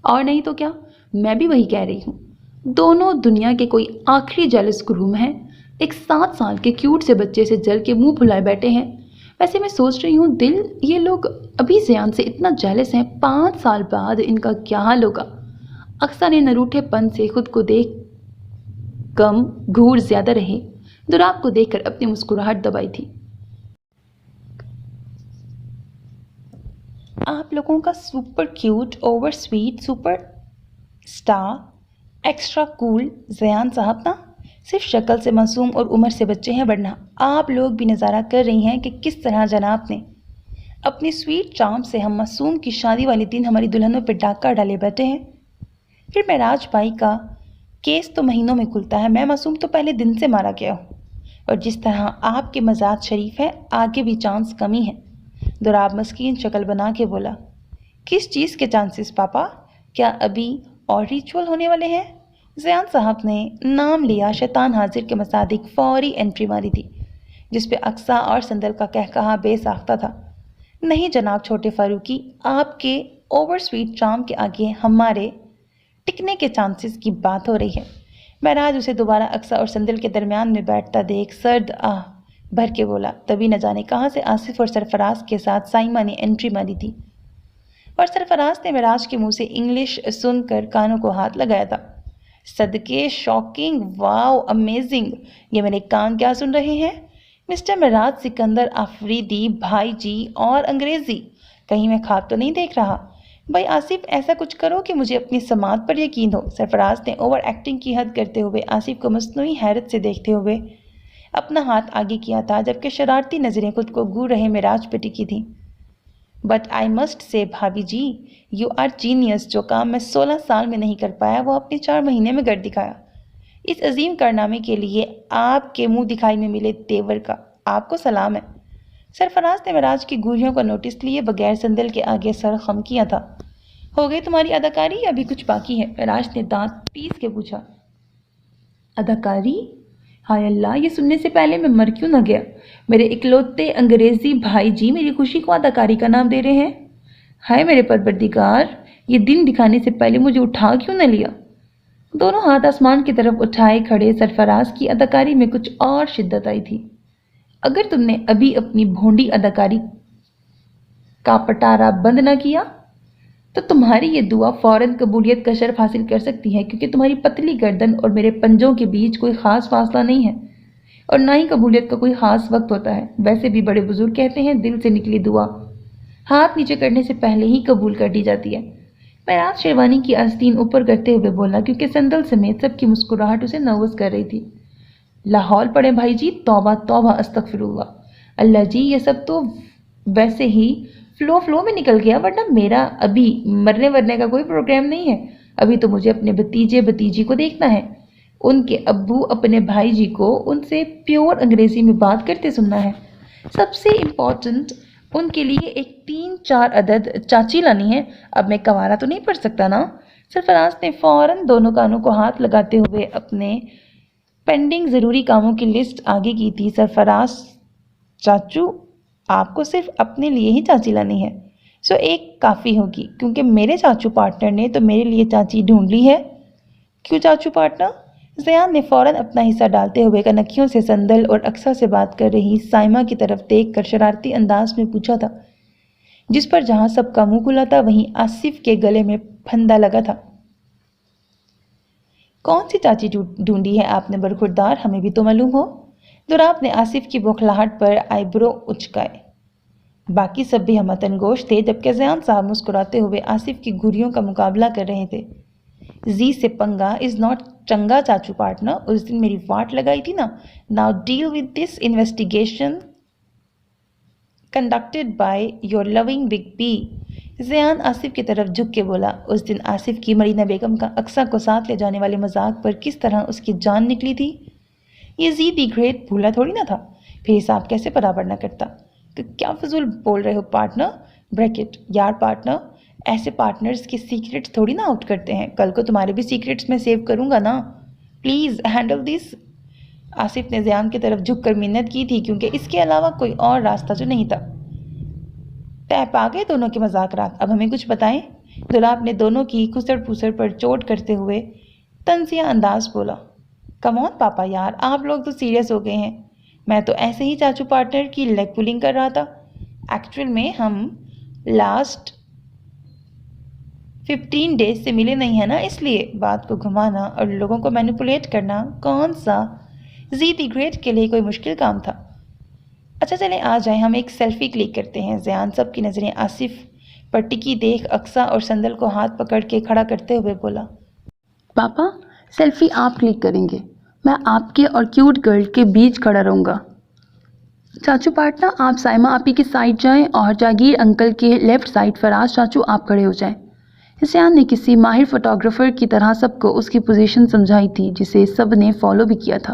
اور نہیں تو کیا، میں بھی وہی کہہ رہی ہوں، دونوں دنیا کے کوئی آخری جیلس گروم ہیں، ایک 7 سال کے کیوٹ سے بچے سے جل کے منہ پھلائے بیٹھے ہیں۔ ویسے میں سوچ رہی ہوں دل، یہ لوگ ابھی زیان سے اتنا جیلس ہیں، 5 سال بعد ان کا کیا حال ہوگا؟ اقصیٰ نے نروٹھے پن سے خود کو دیکھ کم گھور زیادہ رہے دوراب کو دیکھ کر اپنی مسکراہٹ دبائی تھی۔ آپ لوگوں کا super cute, over sweet, super star, extra cool Zayan صاحب نا صرف شکل سے معصوم اور عمر سے بچے ہیں، ورنہ آپ لوگ بھی نظارہ کر رہی ہیں کہ کس طرح جناب نے اپنی سویٹ چارم سے ہم معصوم کی شادی والے دن ہماری دلہنوں پہ ڈاکہ ڈالے بیٹھے ہیں۔ پھر معراج بھائی کا کیس تو مہینوں میں کھلتا ہے، میں معصوم تو پہلے دن سے مارا گیا ہوں۔ اور جس طرح آپ کے مزاج شریف ہے آگے بھی چانس کمی ہے۔ دراب مسکین شکل بنا کے بولا، کس چیز کے چانسز پاپا؟ کیا ابھی اور ریچول ہونے والے ہیں؟ زیان صاحب نے نام لیا شیطان حاضر کے مصادق فوری انٹری ماری تھی، جس پہ اقصیٰ اور سندل کا کہا بے ساختہ تھا۔ نہیں جناب چھوٹے فاروقی، آپ کے اوور سویٹ چام کے آگے ہمارے ٹکنے کے چانسز کی بات ہو رہی ہے۔ معراج اسے دوبارہ اقصیٰ اور سندل کے درمیان میں بیٹھتا دیکھ سرد آہ بھر کے بولا، تبھی نہ جانے کہاں سے آصف اور سرفراز کے ساتھ سائمہ نے انٹری ماری تھی، اور سرفراز نے معراج کے منہ سے انگلش سن کر کانوں کو ہاتھ لگایا تھا۔ صدقے شاکنگ، واو امیزنگ، یہ میرے کان کیا سن رہے ہیں؟ مسٹر معراج سکندر آفریدی بھائی جی، اور انگریزی کہیں میں خواب تو نہیں دیکھ رہا؟ بھائی آصف ایسا کچھ کرو کہ مجھے اپنی سماعت پر یقین ہو۔ سرفراز نے اوور ایکٹنگ کی حد کرتے ہوئے آصف کو مصنوعی حیرت سے دیکھتے ہوئے اپنا ہاتھ آگے کیا تھا، جبکہ شرارتی نظریں خود کو گور رہے معراج پہ ٹکی تھیں۔ بٹ آئی مسٹ سے بھابھی جی، یو آر جینیس، جو کام میں 16 سال میں نہیں کر پایا وہ اپنے 4 مہینے میں کر دکھایا۔ اس عظیم کارنامے کے لیے آپ کے منہ دکھائی میں ملے تیور کا آپ کو سلام ہے۔ سرفراز نے معراج کی گوریوں کا نوٹس لیے بغیر سندل کے آگے سر خم کیا تھا۔ ہو گئی تمہاری اداکاری یا ابھی کچھ باقی ہے؟ معراج نے دانت پیس کے پوچھا۔ اداکاری؟ ہائے اللہ، یہ سننے سے پہلے میں مر کیوں نہ گیا؟ میرے اکلوتے انگریزی بھائی جی میری خوشی کو اداکاری کا نام دے رہے ہیں؟ ہائے میرے پروردگار، یہ دن دکھانے سے پہلے مجھے اٹھا کیوں نہ لیا؟ دونوں ہاتھ آسمان کی طرف اٹھائے کھڑے سرفراز کی اداکاری میں کچھ اور شدت آئی تھی۔ اگر تم نے ابھی اپنی بھونڈی اداکاری کا پٹارا بند نہ کیا تو تمہاری یہ دعا فوراً قبولیت کا شرف حاصل کر سکتی ہے، کیونکہ تمہاری پتلی گردن اور میرے پنجوں کے بیچ کوئی خاص فاصلہ نہیں ہے، اور نہ ہی قبولیت کا کوئی خاص وقت ہوتا ہے۔ ویسے بھی بڑے بزرگ کہتے ہیں دل سے نکلی دعا ہاتھ نیچے کرنے سے پہلے ہی قبول کر دی جاتی ہے۔ معراج شیروانی کی آستین اوپر کرتے ہوئے بولا، کیونکہ سندل سمیت سب کی مسکراہٹ اسے نروس کر رہی تھی۔ لاہور پڑے بھائی جی، توبہ توبہ استغفر اللہ۔ اللہ جی، یہ سب تو ویسے ہی فلو میں نکل گیا، ورنہ میرا ابھی مرنے ورنے کا کوئی پروگرام نہیں ہے۔ ابھی تو مجھے اپنے بھتیجی کو دیکھنا ہے، ان کے ابو اپنے بھائی جی کو ان سے پیور انگریزی میں بات کرتے سننا ہے۔ سب سے امپورٹنٹ، ان کے لیے ایک 3-4 عدد چاچی لانی ہے۔ اب میں کنوارا تو نہیں پڑھ سکتا نا؟ سرفراز نے فوراً دونوں کانوں کو ہاتھ لگاتے ہوئے اپنے پینڈنگ ضروری کاموں کی لسٹ آگے کی تھی۔ سرفراز چاچو، آپ کو صرف اپنے لیے ہی چاچی لانی ہے، سو ایک کافی ہوگی، کیونکہ میرے چاچو پارٹنر نے تو میرے لیے چاچی ڈھونڈ لی ہے۔ کیوں چاچو پارٹنر؟ زیان نے فوراً اپنا حصہ ڈالتے ہوئے کنکھیوں سے سندل اور اقصیٰ سے بات کر رہی سائمہ کی طرف دیکھ کر شرارتی انداز میں پوچھا تھا، جس پر جہاں سب کا منہ کھلا تھا وہیں آصف کے گلے میں پھندا لگا تھا۔ کون سی چاچی ڈھونڈی ہے آپ نے برخوردار؟ ہمیں بھی تو معلوم ہو۔ دراب نے آصف کی بوکھلاہٹ پر آئی برو اچکائے۔ باقی سب بھی ہمتن گوش تھے، جبکہ زیان صاحب مسکراتے ہوئے آصف کی گھریوں کا مقابلہ کر رہے تھے۔ زی سے پنگا از ناٹ چنگا چاچو پارٹنر، اس دن میری واٹ لگائی تھی نا۔ Now deal with this investigation conducted by your loving big B. Zayan Asif کی طرف جھک کے بولا، اس دن آصف کی مرینا بیگم کا اقصیٰ کو ساتھ لے جانے والے مذاق پر کس طرح اس کی جان نکلی تھی، یہ زی دی گریٹ بھولا تھوڑی نہ تھا۔ پھر حساب کیسے برابر نہ کرتا؟ کہ کیا فضول بول رہے ہو پارٹنر؟ بریکٹ یار پارٹنر، ایسے پارٹنرز کی سیکرٹس تھوڑی نہ آؤٹ کرتے ہیں، کل کو تمہارے بھی سیکرٹس میں سیو کروں گا نا، پلیز ہینڈل دس۔ آصف نے زیان کی طرف جھک کر منت کی تھی، کیونکہ اس کے علاوہ کوئی اور راستہ جو نہیں تھا۔ طے پا گئے دونوں کے مذاکرات، اب ہمیں کچھ بتائیں۔ دولاب نے دونوں کی کھسڑ پھسڑ پر چوٹ کرتے ہوئے طنزیہ انداز بولا، کم آن پاپا یار، آپ لوگ تو سیریس ہو گئے ہیں، میں تو ایسے ہی چاچو پارٹنر کی لیگ پولنگ کر رہا تھا۔ ایکچوئل میں ہم لاسٹ 15 ڈیز سے ملے نہیں ہیں نا، اس لیے بات کو گھمانا اور لوگوں کو مینیپولیٹ کرنا کون سا زی دی گریٹ کے لیے کوئی مشکل کام تھا۔ اچھا چلیں آ جائیں، ہم ایک سیلفی کلک کرتے ہیں۔ زیان سب کی نظریں آصف پر ٹکی دیکھ اقصیٰ اور سندل کو ہاتھ پکڑ کے کھڑا کرتے ہوئے بولا، پاپا سیلفی آپ کلک کریں گے، میں آپ کے اور کیوٹ گرل کے بیچ کھڑا رہوں گا۔ چاچو پارٹنر آپ سائمہ آپی کی سائڈ جائیں اور جاگیر انکل کے لیفٹ سائڈ فراز چاچو آپ کھڑے ہو جائیں۔ زیان نے کسی ماہر فوٹوگرافر کی طرح سب کو اس کی پوزیشن سمجھائی تھی، جسے سب نے فالو بھی کیا تھا۔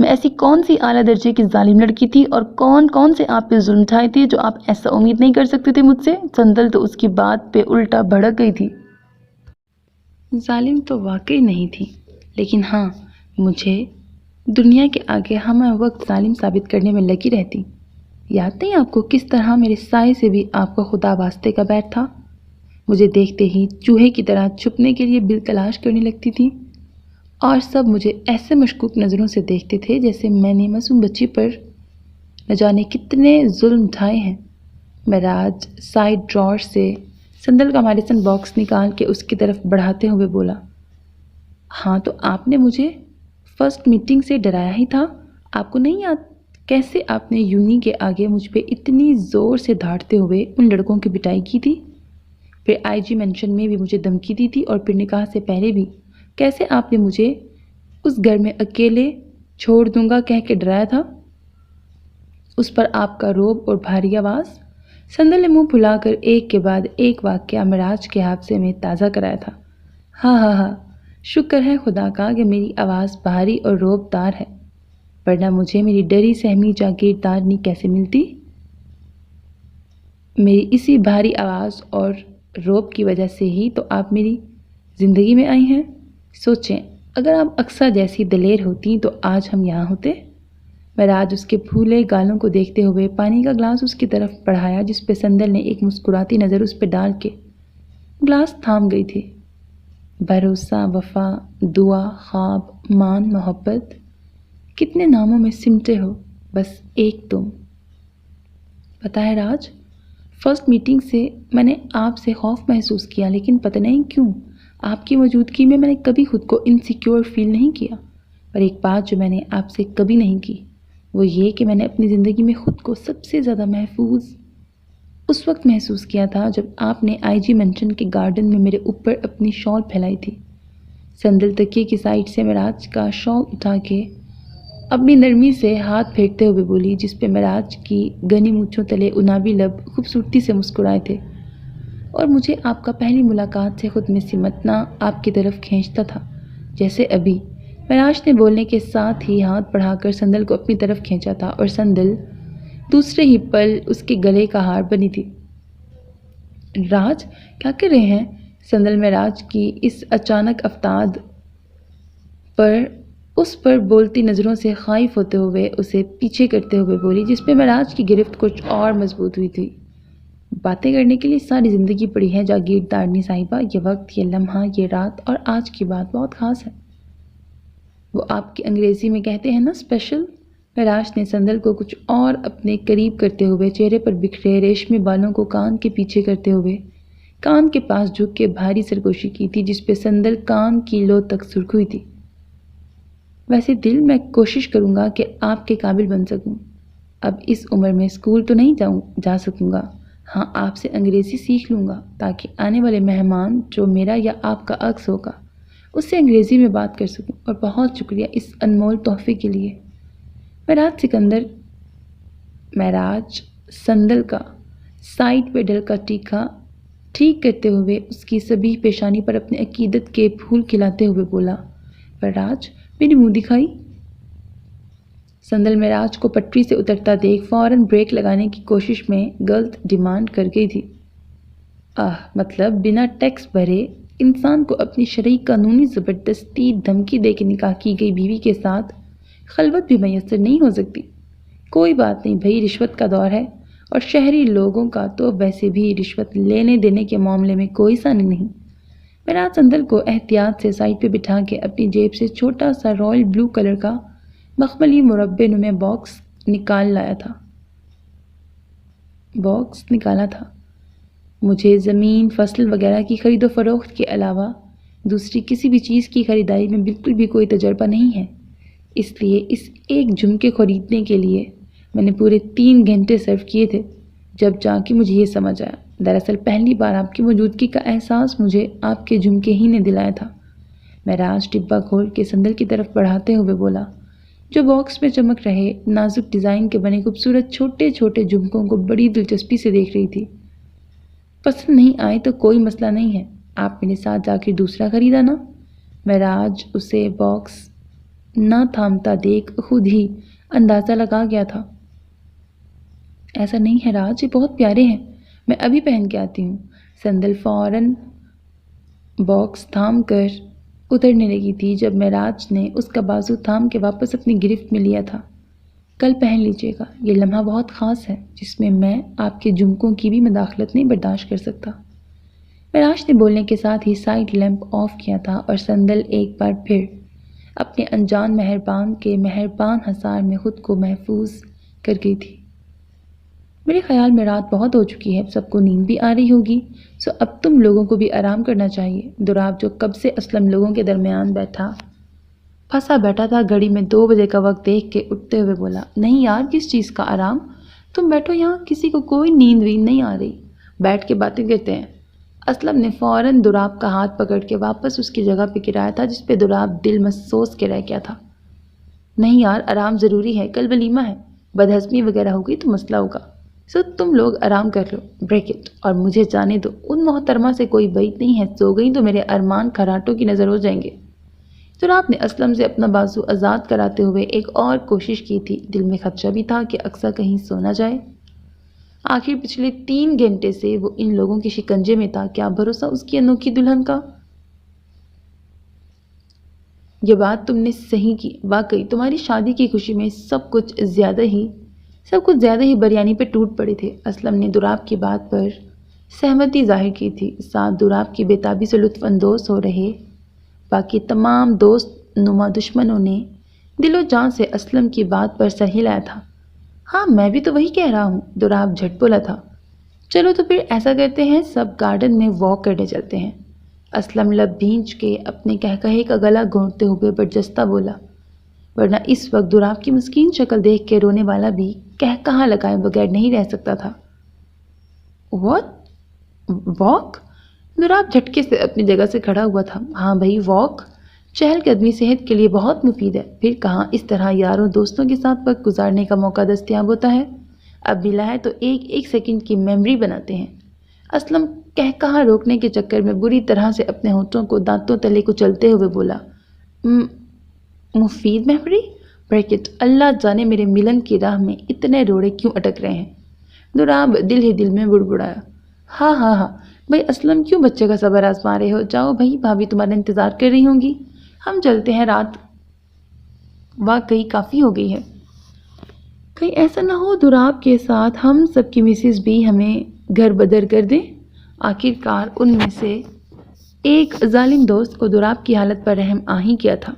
میں ایسی کون سی اعلیٰ درجے کی ظالم لڑکی تھی اور کون کون سے آپ پہ ظلم ڈھائے تھے جو آپ ایسا امید نہیں کر سکتے تھے مجھ سے؟ سندل تو اس کی بات پہ الٹا بھڑک گئی تھی۔ ظالم تو واقعی نہیں تھی، لیکن ہاں مجھے دنیا کے آگے ہمہ وقت ظالم ثابت کرنے میں لگی رہتی۔ یاد نہیں آپ کو کس طرح میرے سائے سے بھی آپ کو خدا واسطے کا بیٹھ تھا؟ مجھے دیکھتے ہی چوہے کی طرح چھپنے کے لیے بل تلاش کرنے لگتی تھی، اور سب مجھے ایسے مشکوک نظروں سے دیکھتے تھے جیسے میں نے معصوم بچی پر نہ جانے کتنے ظلم ڈھائے ہیں۔ معراج سائڈ ڈراور سے سندل کا میڈیسن باکس نکال کے اس کی طرف بڑھاتے ہوئے بولا، ہاں تو آپ نے مجھے فرسٹ میٹنگ سے ڈرایا ہی تھا، آپ کو نہیں یاد کیسے آپ نے یونی کے آگے مجھ پہ اتنی زور سے دھاڑتے ہوئے ان لڑکوں کی پٹائی کی تھی؟ پھر آئی جی مینشن میں بھی مجھے دھمکی دی تھی، اور پھر نکاح سے پہلے بھی کیسے آپ نے مجھے اس گھر میں اکیلے چھوڑ دوں گا کہہ کے ڈرایا تھا؟ اس پر آپ کا روب اور بھاری آواز۔ سندل نے منہ پھلا کر ایک کے بعد ایک واقعہ معراج کے حادثے میں تازہ کرایا تھا۔ ہاں ہاں ہاں، شکر ہے خدا کا کہ میری آواز بھاری اور روب دار ہے، ورنہ مجھے میری ڈری سہمی جاگیردارنی کیسے ملتی؟ میری اسی بھاری آواز اور روب کی وجہ سے ہی تو آپ میری زندگی میں آئی ہیں۔ سوچیں، اگر آپ اقصیٰ جیسی دلیر ہوتی تو آج ہم یہاں ہوتے۔ معراج اس کے پھولے گالوں کو دیکھتے ہوئے پانی کا گلاس اس کی طرف بڑھایا، جس پہ سندل نے ایک مسکراتی نظر اس پہ ڈال کے گلاس تھام گئی تھی۔ بھروسہ، وفا، دعا، خواب، مان، محبت، کتنے ناموں میں سمٹے ہو، بس ایک تم۔ پتہ ہے راج، فرسٹ میٹنگ سے میں نے آپ سے خوف محسوس کیا، لیکن پتہ نہیں کیوں آپ کی موجودگی میں نے کبھی خود کو انسیکیور فیل نہیں کیا۔ اور ایک بات جو میں نے آپ سے کبھی نہیں کی وہ یہ کہ میں نے اپنی زندگی میں خود کو سب سے زیادہ محفوظ اس وقت محسوس کیا تھا جب آپ نے آئی جی مینشن کے گارڈن میں میرے اوپر اپنی شال پھیلائی تھی۔ سندل تکیے کی سائڈ سے معراج کا شال اٹھا کے اپنی نرمی سے ہاتھ پھیرتے ہوئے بولی، جس پہ معراج کی گھنی مونچھوں تلے انابی لب خوبصورتی سے مسکرائے تھے۔ اور مجھے آپ کا پہلی ملاقات سے خود میں سمٹنا آپ کی طرف کھینچتا تھا، جیسے ابھی۔ معراج نے بولنے کے ساتھ ہی ہاتھ بڑھا کر سندل کو اپنی طرف کھینچا تھا، اور سندل دوسرے ہی پل اس کے گلے کا ہار بنی تھی۔ راج کیا کر رہے ہیں؟ سندل معراج کی اس اچانک افتاد پر اس پر بولتی نظروں سے خائف ہوتے ہوئے اسے پیچھے کرتے ہوئے بولی، جس پہ معراج کی گرفت کچھ اور مضبوط ہوئی تھی۔ باتیں کرنے کے لیے ساری زندگی پڑی ہے جاگیردارنی صاحبہ، یہ وقت، یہ لمحہ، یہ رات اور آج کی بات بہت خاص ہے۔ وہ آپ کی انگریزی میں کہتے ہیں نا اسپیشل۔ معراج نے سندل کو کچھ اور اپنے قریب کرتے ہوئے چہرے پر بکھرے ریشمی بالوں کو کان کے پیچھے کرتے ہوئے کان کے پاس جھک کے بھاری سرگوشی کی تھی، جس پہ سندل کان کی لو تک سرخ ہوئی تھی۔ ویسے دل میں کوشش کروں گا کہ آپ کے قابل بن سکوں۔ اب اس عمر میں اسکول تو نہیں جا سکوں گا، ہاں آپ سے انگریزی سیکھ لوں گا تاکہ آنے والے مہمان جو میرا یا آپ کا عکس ہوگا اس سے انگریزی میں بات کر سکوں۔ اور بہت شکریہ اس انمول تحفے کے لیے۔ معراج سندل کا سائڈ پہ ڈل کا ٹیکا ٹھیک کرتے ہوئے اس کی سبیح پیشانی پر اپنے عقیدت کے پھول کھلاتے ہوئے بولا، معراج میری منہ دکھائی۔ سندل معراج کو پٹری سے اترتا دیکھ فوراً بریک لگانے کی کوشش میں غلط ڈیمانڈ کر گئی تھی۔ مطلب بنا ٹیکس بھرے انسان کو اپنی شرعی قانونی زبردستی دھمکی دے کے نکاح کی گئی بیوی کے ساتھ خلوت بھی میسر نہیں ہو سکتی۔ کوئی بات نہیں بھائی، رشوت کا دور ہے، اور شہری لوگوں کا تو ویسے بھی رشوت لینے دینے کے معاملے میں کوئی ثانی نہیں۔ معراج سندل کو احتیاط سے سائڈ پہ بٹھا کے اپنی جیب سے چھوٹا سا رائل بلو کلر کا مخملی مربع نما باکس نکالا تھا۔ مجھے زمین، فصل وغیرہ کی خرید و فروخت کے علاوہ دوسری کسی بھی چیز کی خریداری میں بالکل بھی کوئی تجربہ نہیں ہے، اس لیے اس ایک جھمکے خریدنے کے لیے میں نے پورے 3 گھنٹے صرف کیے تھے، جب جا کے مجھے یہ سمجھ آیا۔ دراصل پہلی بار آپ کی موجودگی کا احساس مجھے آپ کے جھمکے ہی نے دلایا تھا۔ معراج ڈبہ کھول کے سندل کی طرف بڑھاتے ہوئے بولا، جو باکس میں چمک رہے نازک ڈیزائن کے بنے خوبصورت چھوٹے چھوٹے جھمکوں کو بڑی دلچسپی سے دیکھ رہی تھی۔ پسند نہیں آئے تو کوئی مسئلہ نہیں ہے، آپ میرے ساتھ جا کے دوسرا خریدا نا۔ معراج اسے باکس نہ تھامتا دیکھ خود ہی اندازہ لگا گیا تھا۔ ایسا نہیں ہے راج، یہ بہت پیارے ہیں، میں ابھی پہن کے آتی ہوں۔ سندل فوراً باکس تھام کر اترنے لگی تھی جب معراج نے اس کا بازو تھام کے واپس اپنی گرفت میں لیا تھا۔ کل پہن لیجیے گا، یہ لمحہ بہت خاص ہے جس میں میں آپ کے جھمکوں کی بھی مداخلت نہیں برداشت کر سکتا۔ معراج نے بولنے کے ساتھ ہی سائڈ لیمپ آف کیا تھا اور سندل ایک بار پھر اپنے انجان مہربان کے مہربان حصار میں خود کو محفوظ کر گئی تھی۔ میرے خیال میں رات بہت ہو چکی ہے، سب کو نیند بھی آ رہی ہوگی، سو اب تم لوگوں کو بھی آرام کرنا چاہیے۔ دوراب جو کب سے اسلم لوگوں کے درمیان پھنسا بیٹھا تھا، گھڑی میں 2 بجے کا وقت دیکھ کے اٹھتے ہوئے بولا، نہیں یار، کس چیز کا آرام؟ تم بیٹھو یہاں، کسی کو کوئی نیند ویند نہیں آ رہی، بیٹھ کے باتیں کرتے ہیں۔ اسلم نے فوراً دوراب کا ہاتھ پکڑ کے واپس اس کی جگہ پہ گرایا تھا جس پہ دوراب دل محسوس کے رہ گیا تھا۔ نہیں یار، آرام ضروری ہے، کل ولیمہ ہے، بدہضمی وغیرہ ہوگی تو مسئلہ ہوگا، سو تم لوگ آرام کر لو، بریک اٹ، اور مجھے جانے دو۔ ان محترمہ سے کوئی بعید نہیں ہے، سو گئی تو میرے ارمان کھراٹوں کی نظر ہو جائیں گے۔ دوراب نے اسلم سے اپنا بازو آزاد کراتے ہوئے ایک اور کوشش کی تھی، دل میں خدشہ بھی تھا کہ اقصیٰ کہیں سو نہ جائے۔ آخر پچھلے 3 گھنٹے سے وہ ان لوگوں کے شکنجے میں تھا، کیا بھروسہ اس کی انوکھی دلہن کا؟ یہ بات تم نے صحیح کی، واقعی تمہاری شادی کی خوشی میں سب کچھ زیادہ ہی بریانی پہ ٹوٹ پڑے تھے۔ اسلم نے دوراب کی بات پر سہمتی ظاہر کی تھی، ساتھ دوراب کی بےتابی سے لطف اندوز ہو رہے باقی تمام دوست نما دشمنوں نے دل و جان سے اسلم کی بات پر سر ہلایا تھا۔ ہاں میں بھی تو وہی کہہ رہا ہوں، دوراب جھٹ بولا تھا۔ چلو تو پھر ایسا کرتے ہیں، سب گارڈن میں واک کرنے چلتے ہیں۔ اسلم لب بھینچ کے اپنے کہے کا گلا گھونٹتے ہوئے برجستہ بولا، ورنہ اس وقت دوراب کی مسکین شکل دیکھ کے رونے والا بھی کہا لگائے بغیر نہیں رہ سکتا تھا۔ واک؟ دوراب جھٹکے سے اپنی جگہ سے کھڑا ہوا تھا۔ ہاں بھائی، واک، چہل قدمی صحت کے لیے بہت مفید ہے، پھر کہاں اس طرح یاروں دوستوں کے ساتھ وقت گزارنے کا موقع دستیاب ہوتا ہے، اب ملا ہے تو ایک سیکنڈ کی میموری بناتے ہیں۔ اسلم کہا روکنے کے چکر میں بری طرح سے اپنے ہونٹوں کو دانتوں تلے کو چلتے ہوئے بولا، مفید میموری؟ بریکٹ، اللہ جانے میرے ملن کی راہ میں اتنے روڑے کیوں اٹک رہے ہیں۔ دوراب دل ہی دل میں بڑبڑایا، ہاں بھائی اسلم، کیوں بچے کا صبر آزما رہے ہو؟ جاؤ بھائی، بھابھی تمہارا انتظار کر رہی ہوں گی، ہم چلتے ہیں، رات واقعی کافی ہو گئی ہے۔ کہیں ایسا نہ ہو دوراب کے ساتھ ہم سب کی مسز بھی ہمیں گھر بدر کر دیں۔ آخرکار ان میں سے ایک ظالم دوست کو دوراب کی حالت پر رحم آ ہی کیا تھا۔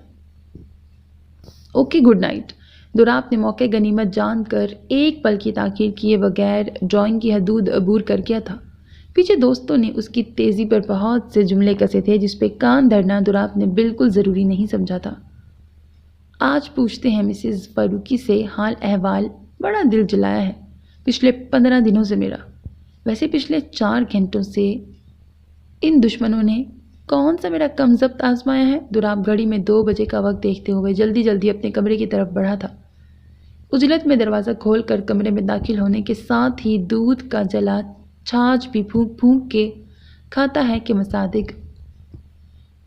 Okay, good night. دوراب نے موقع غنیمت جان کر ایک پل کی تاخیر کیے بغیر ڈرائنگ کی حدود عبور کر گیا تھا۔ پیچھے دوستوں نے اس کی تیزی پر بہت سے جملے کسے تھے جس پہ کان دھرنا دوراب نے بالکل ضروری نہیں سمجھا تھا۔ آج پوچھتے ہیں مسز فاروقی سے حال احوال، بڑا دل جلایا ہے پچھلے 15 دنوں سے میرا۔ ویسے پچھلے 4 گھنٹوں سے ان دشمنوں نے کون سا میرا کم ضبط آزمایا ہے؟ دوراب گھڑی میں 2 بجے کا وقت دیکھتے ہوئے جلدی اپنے کمرے کی طرف بڑھا تھا۔ عجلت میں دروازہ کھول کر کمرے میں داخل ہونے کے ساتھ ہی دودھ کا جلا چھاچھ بھی پھونک کے کھاتا ہے کہ مصادق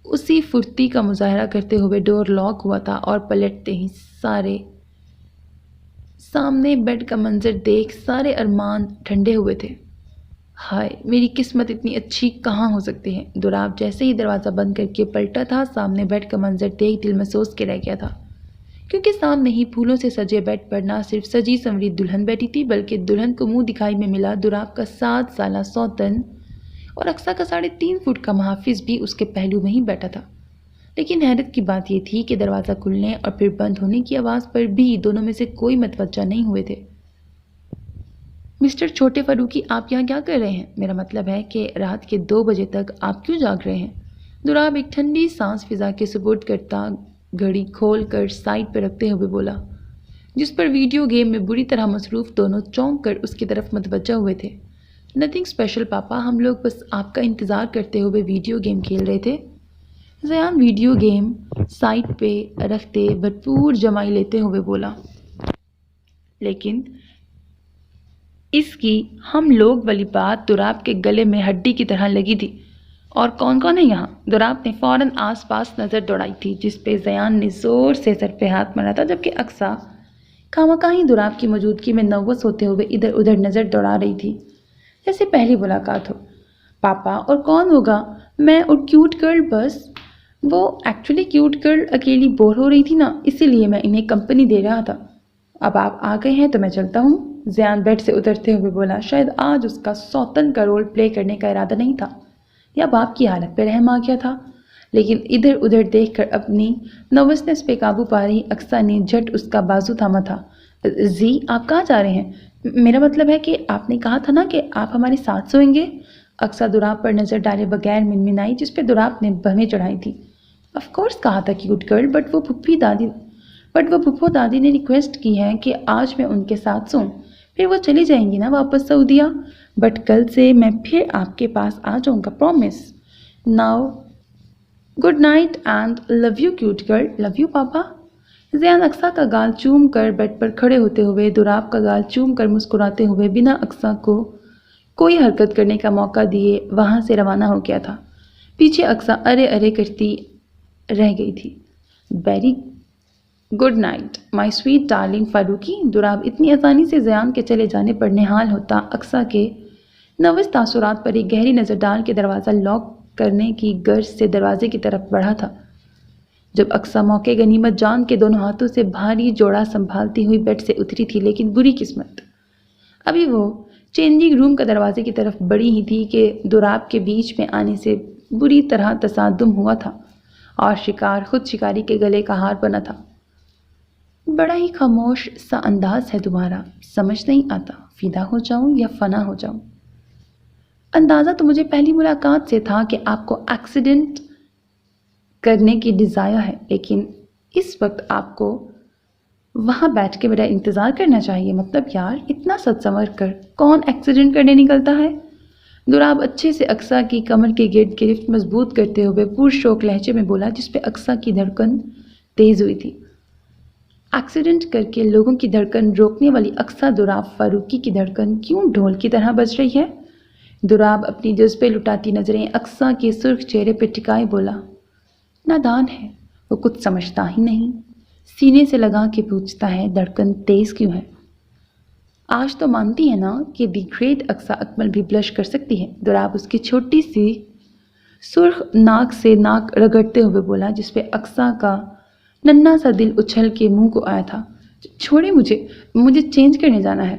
اسی پھرتی کا مظاہرہ کرتے ہوئے ڈور لاک ہوا تھا اور پلٹتے ہی سامنے بیڈ کا منظر دیکھ سارے ارمان ٹھنڈے ہوئے تھے۔ ہائے، میری قسمت اتنی اچھی کہاں ہو سکتی ہے؟ دوراب جیسے ہی دروازہ بند کر کے پلٹا تھا، سامنے بیڈ کا منظر دیکھ دل محسوس کے رہ گیا تھا، کیونکہ سامنے ہی پھولوں سے سجے بیڈ پر نہ صرف سجی سنوری دلہن بیٹھی تھی بلکہ دلہن کو منہ دکھائی میں ملا دوراب کا 7 سالہ سوتن اور اقصیٰ کا 3.5 فٹ کا محافظ بھی اس کے پہلو میں ہی بیٹھا تھا۔ لیکن حیرت کی بات یہ تھی کہ دروازہ کھلنے اور پھر بند ہونے کی آواز پر بھی دونوں میں سے کوئی متوجہ نہیں ہوئے تھے۔ مسٹر چھوٹے فاروقی، آپ یہاں کیا کر رہے ہیں؟ میرا مطلب ہے کہ رات کے 2 بجے تک آپ کیوں جاگ رہے ہیں؟ دوراب ایک ٹھنڈی سانس فضا کے سپرد کرتا گھڑی کھول کر سائڈ پہ رکھتے ہوئے بولا، جس پر ویڈیو گیم میں بری طرح مصروف دونوں چونک کر اس کی طرف متوجہ ہوئے تھے۔ نتھنگ اسپیشل پاپا، ہم لوگ بس آپ کا انتظار کرتے ہوئے ویڈیو گیم کھیل رہے تھے۔ زیان ویڈیو گیم سائٹ پہ رکھتے بھرپور جمائی لیتے ہوئے بولا، لیکن اس کی ہم لوگ والی بات دوراب کے گلے میں ہڈی کی طرح لگی تھی اور کون کون ہے یہاں؟ دوراب نے فوراً آس پاس نظر دوڑائی تھی، جس پہ زیان نے زور سے سر پہ ہاتھ مارا تھا، جبکہ اقصیٰ خامخواہ ہی دوراب کی موجودگی میں نوّس ہوتے ہوئے ادھر ادھر نظر دوڑا رہی تھی، جیسے پہلی ملاقات ہو۔ پاپا اور کون ہوگا؟ میں اور کیوٹ گرل بس۔ وہ ایکچولی کیوٹ گرل اکیلی بور ہو رہی تھی نا، اسی لیے میں انہیں کمپنی دے رہا تھا۔ اب آپ آ گئے ہیں تو میں چلتا ہوں، زیان بیڈ سے اترتے ہوئے بولا۔ شاید آج اس کا سوتن کا رول پلے کرنے کا ارادہ نہیں تھا، یا باپ کی حالت پہ رحم آ گیا تھا، لیکن ادھر ادھر دیکھ کر اپنی نروسنس پہ قابو پا رہی اقصیٰ نے جھٹ اس کا بازو تھاما تھا۔ زی آپ کہاں جا رہے ہیں؟ میرا مطلب ہے کہ آپ نے کہا تھا نا کہ آپ ہمارے ساتھ سوئیں گے۔ اقصیٰ دوراب پر نظر ڈالے بغیر منمنائی، جس پہ دوراب نے بھویں چڑھائی تھی۔ آف کورس کہا تھا کیوٹ گرل، بٹ وہ پھپھو دادی نے ریکویسٹ کی ہے کہ آج میں ان کے ساتھ سوؤں، پھر وہ چلی جائیں گی نا واپس سعودیہ، بٹ کل سے میں پھر آپ کے پاس آ جاؤں گا، promise. Now good night and love you cute girl. Love you papa. Zayan Aqsa کا گال چوم کر بیڈ پر کھڑے ہوتے ہوئے، دوراب کا گال چوم کر مسکراتے ہوئے، بنا اقصیٰ کو کوئی حرکت کرنے کا موقع دیے وہاں سے روانہ ہو گیا تھا۔ پیچھے اقصیٰ ارے ارے کرتی رہ گئی تھی۔ ویری گڈ نائٹ مائی سویٹ ڈارلنگ فاروقی۔ دوراب اتنی آسانی سے زیان کے چلے جانے پر نہال ہوتا اقصیٰ کے نوّس تاثرات پر ایک گہری نظر ڈال کے دروازہ لاک کرنے کی غرض سے دروازے کی طرف بڑھا تھا، جب اقصیٰ موقع غنیمت جان کے دونوں ہاتھوں سے بھاری جوڑا سنبھالتی ہوئی بیڈ سے اتری تھی، لیکن بری قسمت ابھی وہ چینجنگ روم کا دروازے کی طرف بڑھی ہی تھی کہ دوراب کے بیچ میں آنے سے بری طرح تصادم ہوا تھا، اور شکار خود شکاری کے گلے کا ہار بنا تھا۔ بڑا ہی خاموش سا انداز ہے تمہارا، سمجھ نہیں آتا فدا ہو جاؤں یا فنا ہو جاؤں۔ اندازہ تو مجھے پہلی ملاقات سے تھا کہ آپ کو ایکسیڈنٹ کرنے کی ڈیزائر ہے، لیکن اس وقت آپ کو وہاں بیٹھ کے میرا انتظار کرنا چاہیے۔ مطلب یار، اتنا سچ سنور کر کون ایکسیڈنٹ کرنے نکلتا ہے؟ دوراب اچھے سے اقصیٰ کی کمر کے گرد گرفت مضبوط کرتے ہوئے پرشوق لہجے میں بولا، جس پہ اقصیٰ کی دھڑکن تیز ہوئی تھی۔ ایکسیڈنٹ کر کے لوگوں کی دھڑکن روکنے والی اقصیٰ دوراب فاروقی کی دھڑکن کیوں ڈھول کی طرح بج رہی ہے؟ دوراب اپنی جذبے لٹاتی نظریں اقصیٰ کے سرخ چہرے پہ ٹکائے بولا، نادان ہے وہ، کچھ سمجھتا ہی نہیں، سینے سے لگا کے پوچھتا ہے دھڑکن تیز کیوں ہے؟ آج تو مانتی ہے نا کہ دی گریٹ اقصیٰ اکمل بھی بلش کر سکتی ہے؟ دوراب اس کی چھوٹی سی سرخ ناک سے ناک رگڑتے ہوئے بولا، جس پہ اقصیٰ کا ننھا سا دل اچھل کے منہ کو آیا تھا۔ چھوڑے مجھے چینج کرنے جانا ہے۔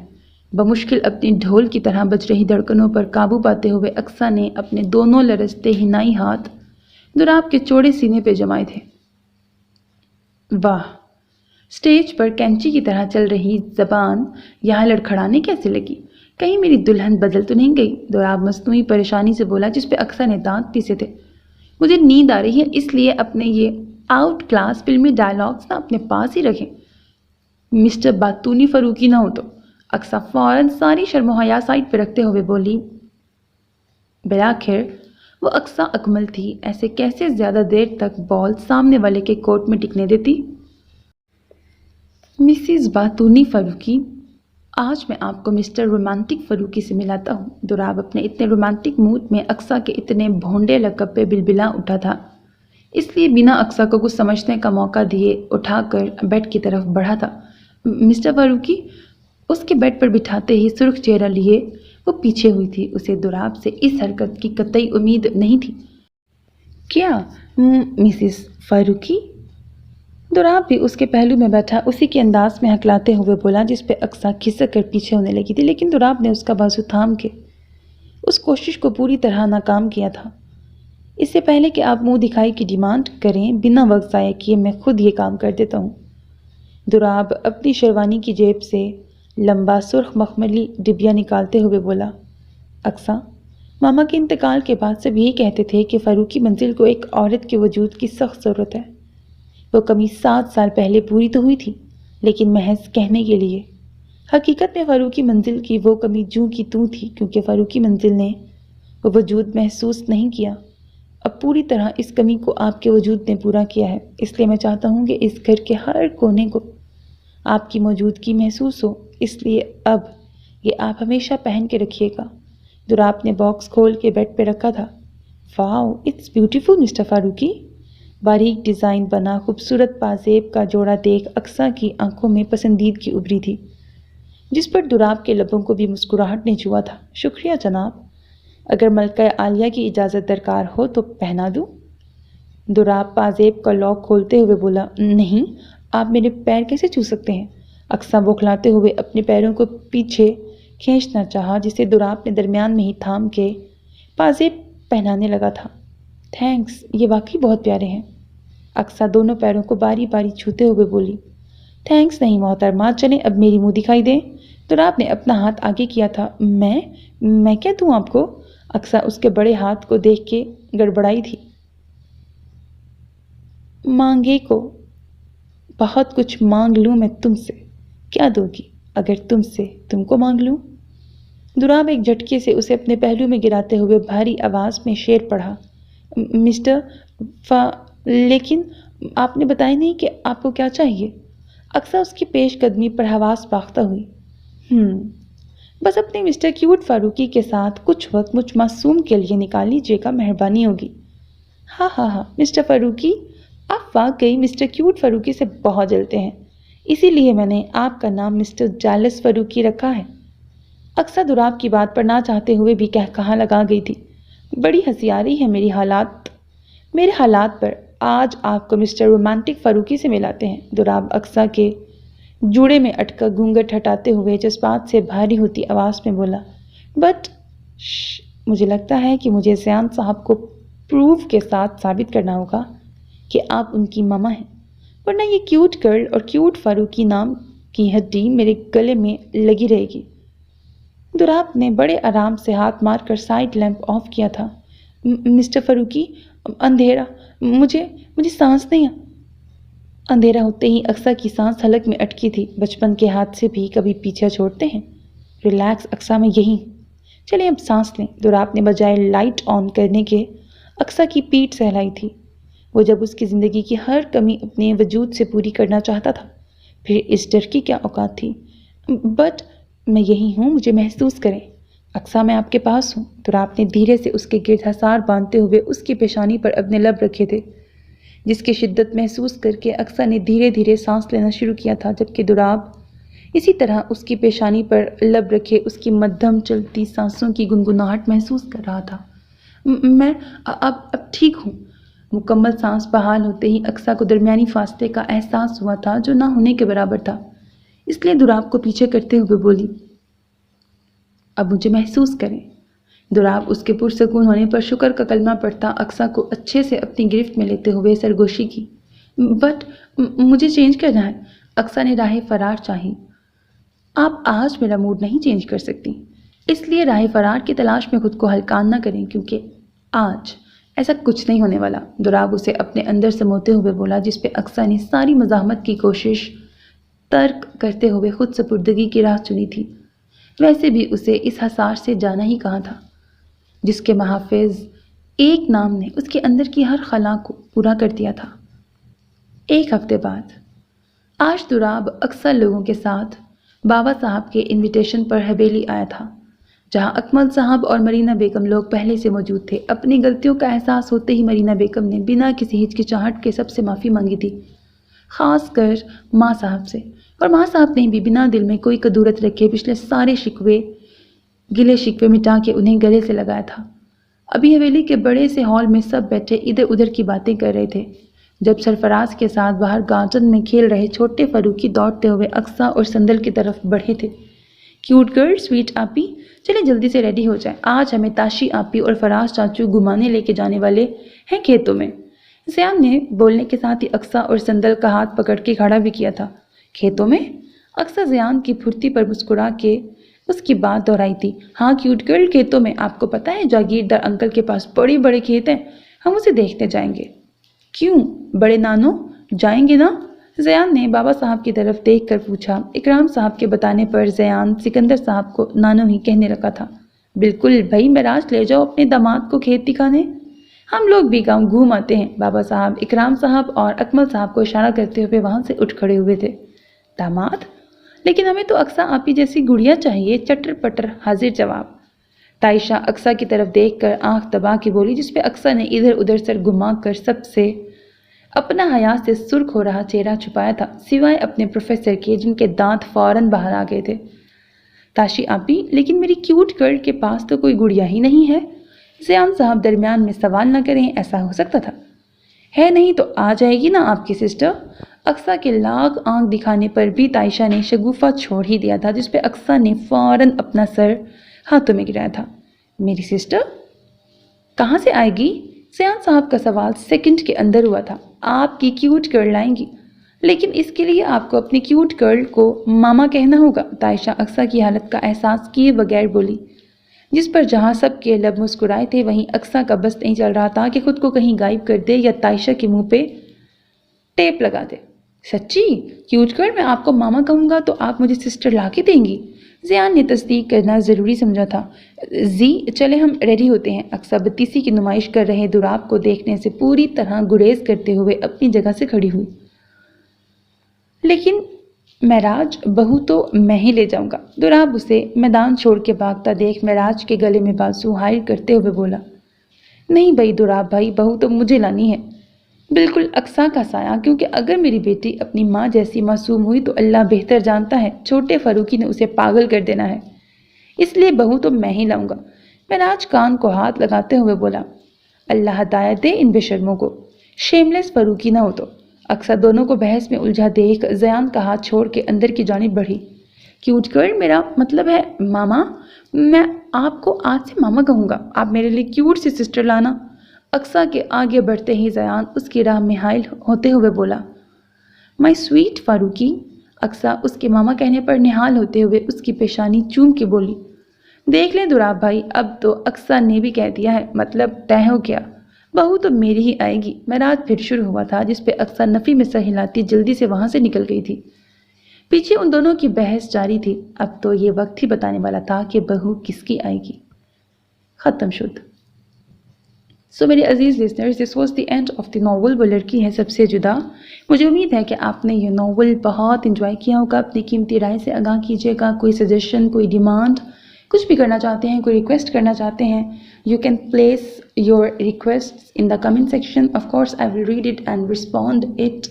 بمشکل اپنی ڈھول کی طرح بج رہی دھڑکنوں پر قابو پاتے ہوئے اقصیٰ نے اپنے دونوں لرزتے حنائی ہاتھ دوراب کے چوڑے سینے پہ جمائے تھے۔ واہ، اسٹیج پر کینچی کی طرح چل رہی زبان یہاں لڑکھڑانے کیسے لگی؟ کہیں میری دلہن بدل تو نہیں گئی؟ دوراب مصنوعی پریشانی سے بولا، جس پہ اقصیٰ نے دانت پیسے تھے۔ مجھے نیند آ رہی ہے، اس لیے اپنے یہ آؤٹ کلاس فلمی ڈائلاگز نہ اپنے پاس ہی رکھیں، مسٹر باتونی فاروقی نہ ہو تو۔ اقصیٰ فوراً ساری شرم و حیا سائڈ پہ رکھتے ہوئے بولی۔ بالآخر وہ اقصیٰ اکمل تھی، ایسے کیسے زیادہ دیر تک بال سامنے والے کے کورٹ میں ٹکنے دیتی؟ مسز باتونی فاروقی، آج میں آپ کو مسٹر رومانٹک فاروقی سے ملاتا ہوں۔ دوراب اپنے اتنے رومانٹک موڈ میں اقصیٰ کے اتنے بھونڈے لقب پہ بلبلا اٹھا تھا، اس لیے بنا اقصیٰ کو کچھ سمجھنے کا موقع دیے اٹھا کر بیڈ کی طرف بڑھا تھا۔ مسٹر فاروقی، اس کے بیڈ پر بٹھاتے ہی سرخ چہرہ لیے وہ پیچھے ہوئی تھی۔ اسے دوراب سے اس حرکت کی قطعی امید نہیں تھی۔ کیا مسز فاروقی؟ دوراب بھی اس کے پہلو میں بیٹھا اسی کے انداز میں ہکلاتے ہوئے بولا، جس پہ اقصیٰ کھسک کر پیچھے ہونے لگی تھی، لیکن دوراب نے اس کا بازو تھام کے اس کوشش کو پوری طرح ناکام کیا تھا۔ اس سے پہلے کہ آپ منہ دکھائی کی ڈیمانڈ کریں، بنا وقت ضائع کیے میں خود یہ کام کر دیتا ہوں۔ دوراب اپنی شیروانی کی جیب سے لمبا سرخ مخملی ڈبیا نکالتے ہوئے بولا، اقصیٰ، ماما کے انتقال کے بعد سب یہی کہتے تھے کہ فاروقی منزل کو ایک عورت کے وجود کی سخت ضرورت ہے۔ وہ کمی 7 سال پہلے پوری تو ہوئی تھی، لیکن محض کہنے کے لیے۔ حقیقت میں فاروقی منزل کی وہ کمی جوں کی توں تھی، کیونکہ فاروقی منزل نے وہ وجود محسوس نہیں کیا۔ اب پوری طرح اس کمی کو آپ کے وجود نے پورا کیا ہے، اس لیے میں چاہتا ہوں کہ اس گھر کے ہر کونے کو آپ کی موجودگی محسوس ہو، اس لیے اب یہ آپ ہمیشہ پہن کے رکھیے گا۔ دوراب نے باکس کھول کے بیڈ پہ رکھا تھا۔ واو اٹس بیوٹیفل مسٹر فاروقی. باریک ڈیزائن بنا خوبصورت پازیب کا جوڑا دیکھ اقصیٰ کی آنکھوں میں پسندیدگی ابھری تھی، جس پر دراب کے لبوں کو بھی مسکراہٹ نے چھوا تھا. شکریہ جناب، اگر ملکہ عالیہ کی اجازت درکار ہو تو پہنا دوں؟ دراب پازیب کا لاک کھولتے ہوئے بولا. نہیں، آپ میرے پیر کیسے چھو سکتے ہیں؟ اقصیٰ بوکھلاتے ہوئے اپنے پیروں کو پیچھے کھینچنا چاہا، جسے دراب نے درمیان میں ہی تھام کے پازیب پہنانے لگا تھا. تھینکس، یہ واقعی بہت پیارے ہیں. اقصیٰ دونوں پیروں کو باری باری چھوتے ہوئے بولی. تھینکس نہیں محترمہ، چلیں اب میری منہ دکھائی دیں. دراب نے اپنا ہاتھ آگے کیا تھا. میں کیا دوں آپ کو؟ اقصیٰ اس کے بڑے ہاتھ کو دیکھ کے گڑبڑائی تھی. مانگے کو بہت کچھ مانگ لوں میں تم سے. کیا دو گی اگر تم کو مانگ لوں؟ دراب ایک جھٹکے سے اسے اپنے پہلو میں گراتے ہوئے بھاری آواز میں شعر پڑھا. مسٹر لیکن آپ نے بتایا نہیں کہ آپ کو کیا چاہیے. اقصیٰ اس کی پیش قدمی پر حواس باختہ ہوئی. بس اپنے مسٹر کیوٹ فاروقی کے ساتھ کچھ وقت مجھ معصوم کے لیے نکال لیجیے گا، مہربانی ہوگی. ہاں مسٹر فاروقی، آپ واقعی مسٹر کیوٹ فاروقی سے بہت جلتے ہیں، اسی لیے میں نے آپ کا نام مسٹر جالس فاروقی رکھا ہے. اقصیٰ دراب کی بات پر نہ چاہتے ہوئے بھی کہا لگا گئی تھی. بڑی ہنسی آ رہی ہے میرے حالات پر. آج آپ کو مسٹر رومانٹک فاروقی سے ملاتے ہیں. دراب اقصیٰ کے جوڑے میں اٹکا گھونگھٹ ہٹاتے ہوئے جذبات سے بھاری ہوتی آواز میں بولا. بٹ مجھے لگتا ہے کہ مجھے زیان صاحب کو پروف کے ساتھ ثابت کرنا ہوگا کہ آپ ان کی ماما ہیں، ورنہ یہ کیوٹ گرل اور کیوٹ فاروقی نام کی ہڈی میرے گلے میں لگی رہے گی. دراب نے بڑے آرام سے ہاتھ مار کر سائڈ لیمپ آف کیا تھا. مسٹر فاروقی، اندھیرا، مجھے سانس نہیں. اندھیرا ہوتے ہی اقصیٰ کی سانس حلق میں اٹکی تھی. بچپن کے ہاتھ سے بھی کبھی پیچھا چھوڑتے ہیں. ریلیکس اقصیٰ، میں یہی ہوں. چلیں اب سانس لیں. دراب نے بجائے لائٹ آن کرنے کے اقصیٰ کی پیٹھ سہلائی تھی. وہ جب اس کی زندگی کی ہر کمی اپنے وجود سے پوری کرنا چاہتا تھا، پھر اس ڈر کی کیا اوقات تھی. بٹ میں یہی ہوں، مجھے محسوس کریں. اقصیٰ، میں آپ کے پاس ہوں. دراب نے دھیرے سے اس کے گرد حصار باندھتے ہوئے اس کی پیشانی پر اپنے لب رکھے تھے، جس کی شدت محسوس کر کے اقصیٰ نے دھیرے دھیرے سانس لینا شروع کیا تھا، جبکہ دراب اسی طرح اس کی پیشانی پر لب رکھے اس کی مدھم چلتی سانسوں کی گنگناہٹ محسوس کر رہا تھا. میں اب ٹھیک ہوں. مکمل سانس بحال ہوتے ہی اقصیٰ کو درمیانی فاصلے کا احساس ہوا تھا جو نہ ہونے کے برابر تھا، اس لیے دراب کو پیچھے کرتے ہوئے بولی. اب مجھے محسوس کریں. دراب اس کے پرسکون ہونے پر شکر کا کلمہ پڑھتا اقصیٰ کو اچھے سے اپنی گرفت میں لیتے ہوئے سرگوشی کی. بٹ مجھے چینج کرنا ہے. اقصیٰ نے راہ فرار چاہی. آپ آج میرا موڈ نہیں چینج کر سکتی، اس لیے راہ فرار کی تلاش میں خود کو ہلکان نہ کریں، کیونکہ آج ایسا کچھ نہیں ہونے والا. دراب اسے اپنے اندر سموتے ہوئے بولا، جس پہ اقصیٰ نے ساری مزاحمت کی کوشش ترک کرتے ہوئے خود سپردگی کی راہ چنی تھی. ویسے بھی اسے اس حصار سے جانا ہی کہاں تھا، جس کے محافظ ایک نام نے اس کے اندر کی ہر خلا کو پورا کر دیا تھا. 1 ہفتے بعد آج دراب اکثر لوگوں کے ساتھ بابا صاحب کے انویٹیشن پر حویلی آیا تھا، جہاں اکمل صاحب اور مرینا بیگم لوگ پہلے سے موجود تھے. اپنی غلطیوں کا احساس ہوتے ہی مرینا بیگم نے بنا کسی ہچکچاہٹ کے سب سے معافی مانگی تھی، خاص کر ماں صاحب سے. اور ماں صاحب نے بھی بنا دل میں کوئی کدورت رکھے پچھلے سارے گلے شکوے مٹا کے انہیں گلے سے لگایا تھا. ابھی حویلی کے بڑے سے ہال میں سب بیٹھے ادھر ادھر کی باتیں کر رہے تھے، جب سرفراز کے ساتھ باہر گارڈن میں کھیل رہے چھوٹے فاروقی دوڑتے ہوئے اقصیٰ اور سندل کی طرف بڑھے تھے. کیوٹ گرل، سویٹ آپی، چلے جلدی سے ریڈی ہو جائیں، آج ہمیں تاشی آپی اور فراز چاچو گھمانے لے کے جانے والے ہیں کھیتوں میں. زیان نے بولنے کے ساتھ ہی اقصیٰ اور سندل کا ہاتھ پکڑ کے کھڑا بھی کیا تھا. کھیتوں میں؟ اقصیٰ زیان کی پھرتی پر مسکرا کے اس کی بات دہرائی تھی. ہاں کیوٹ گرل، کھیتوں میں. آپ کو پتہ ہے جاگیردار انکل کے پاس بڑے بڑے کھیت ہیں، ہم اسے دیکھنے جائیں گے. کیوں بڑے نانو، جائیں گے نا؟ زیان نے بابا صاحب کی طرف دیکھ کر پوچھا. اکرام صاحب کے بتانے پر زیان سکندر صاحب کو نانو ہی کہنے لگا تھا. بالکل بھائی مہراج، لے جاؤ اپنے داماد کو کھیت دکھانے، ہم لوگ بھی گاؤں گھوم آتے ہیں. بابا صاحب اکرام صاحب اور اکمل صاحب کو اشارہ کرتے ہوئے وہاں سے اٹھ کھڑے ہوئے تھے. داماد؟ لیکن ہمیں تو اقصیٰ آپی جیسی گڑیا چاہیے. چٹر پٹر حاضر جواب. تائشہ اقصیٰ کی طرف دیکھ کر آنکھ دبا کے بولی، جس پہ اقصیٰ نے ادھر ادھر سر گھما کر سب سے اپنا حیا سے سرخ ہو رہا چہرہ چھپایا تھا، سوائے اپنے پروفیسر کے جن کے دانت فوراً باہر آ گئے تھے۔ تاشی آپی، لیکن میری کیوٹ گرل کے پاس تو کوئی گڑیا ہی نہیں ہے۔ زیان صاحب درمیان میں سوال نہ کریں، ایسا ہو سکتا تھا؟ ہے نہیں تو آ جائے گی نا آپ کی سسٹر۔ اقصیٰ کے لاغ آنکھ دکھانے پر بھی تائشہ نے شگوفہ چھوڑ ہی دیا تھا، جس پہ اقصیٰ نے فوراً اپنا سر ہاتھوں میں گرایا تھا۔ میری سسٹر کہاں سے آئے گی؟ زیان صاحب کا سوال سیکنڈ کے اندر ہوا تھا۔ آپ کی کیوٹ گرل لائیں گی، لیکن اس کے لیے آپ کو اپنی کیوٹ گرل کو ماما کہنا ہوگا۔ تائشہ اقصیٰ کی حالت کا احساس کیے بغیر بولی، جس پر جہاں سب کے لب مسکرائے تھے وہیں اقصیٰ کا بس نہیں چل رہا تھا کہ خود کو کہیں غائب کر دے یا تائشہ کے منہ پہ ٹیپ لگا دے۔ سچی؟ کیوٹ گرل میں آپ کو ماما کہوں گا تو آپ مجھے سسٹر لا کے دیں گی؟ زیان نے تصدیق کرنا ضروری سمجھا تھا۔ زی چلے ہم ریڈی ہوتے ہیں۔ اقصیٰ بدتیسی کی نمائش کر رہے دوراب کو دیکھنے سے پوری طرح گریز کرتے ہوئے اپنی جگہ سے کھڑی ہوئی۔ لیکن معراج بہو تو میں ہی لے جاؤں گا۔ دوراب اسے میدان چھوڑ کے بھاگتا دیکھ معراج کے گلے میں بازو حائل کرتے ہوئے بولا، نہیں بھائی دوراب بھائی، بہو تو مجھے لانی ہے، بالکل اقصیٰ کا سایہ، کیونکہ اگر میری بیٹی اپنی ماں جیسی معصوم ہوئی تو اللہ بہتر جانتا ہے چھوٹے فاروقی نے اسے پاگل کر دینا ہے، اس لیے بہو تو میں ہی لاؤں گا۔ معراج کان کو ہاتھ لگاتے ہوئے بولا، اللہ ہدایت دے ان بے شرموں کو، شیملیس فاروقی نہ ہو تو۔ اقصیٰ دونوں کو بحث میں الجھا دیکھ زیان کا ہاتھ چھوڑ کے اندر کی جانب بڑھی۔ کیوٹ گرل میرا مطلب ہے ماما، میں آپ کو آج سے ماما کہوں گا، آپ میرے لیے کیوٹ سی سسٹر لانا۔ اقصیٰ کے آگے بڑھتے ہی زیان اس کی راہ میں حائل ہوتے ہوئے بولا، مائی سویٹ فاروقی۔ اقصیٰ اس کے ماما کہنے پر نہال ہوتے ہوئے اس کی پیشانی چوم کے بولی، دیکھ لیں دوراب بھائی، اب تو اقصیٰ نے بھی کہہ دیا ہے، مطلب طے ہو گیا، بہو تو میری ہی آئے گی۔ معراج پھر شروع ہوا تھا، جس پہ اقصیٰ نفی میں سر ہلاتی جلدی سے وہاں سے نکل گئی تھی۔ پیچھے ان دونوں کی بحث جاری تھی، اب تو یہ وقت ہی بتانے والا تھا کہ بہو کس کی آئے گی۔ ختم شد۔ سو میرے عزیز listeners, this was the end of the novel وہ لڑکی ہے سب سے جدا۔ مجھے امید ہے کہ آپ نے یہ ناول بہت انجوائے کیا ہوگا۔ اپنی قیمتی رائے سے آگاہ کیجیے گا، کوئی سجیشن، کوئی ڈیمانڈ، کچھ بھی کرنا چاہتے ہیں، کوئی ریکویسٹ کرنا چاہتے ہیں، you can place your request in the comment section. Of course I will read it and respond it,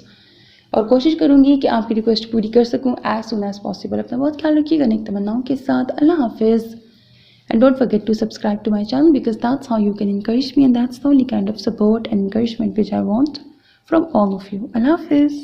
اور کوشش کروں گی کہ آپ کی ریکویسٹ پوری کر سکوں ایز سون ایز پاسبل۔ اپنا بہت خیال رکھیے گا، نیک تمناؤں کے ساتھ، اللہ حافظ۔ And don't forget to subscribe to my channel, because that's how you can encourage me, and that's the only kind of support and encouragement which I want from all of you. Allah Hafiz.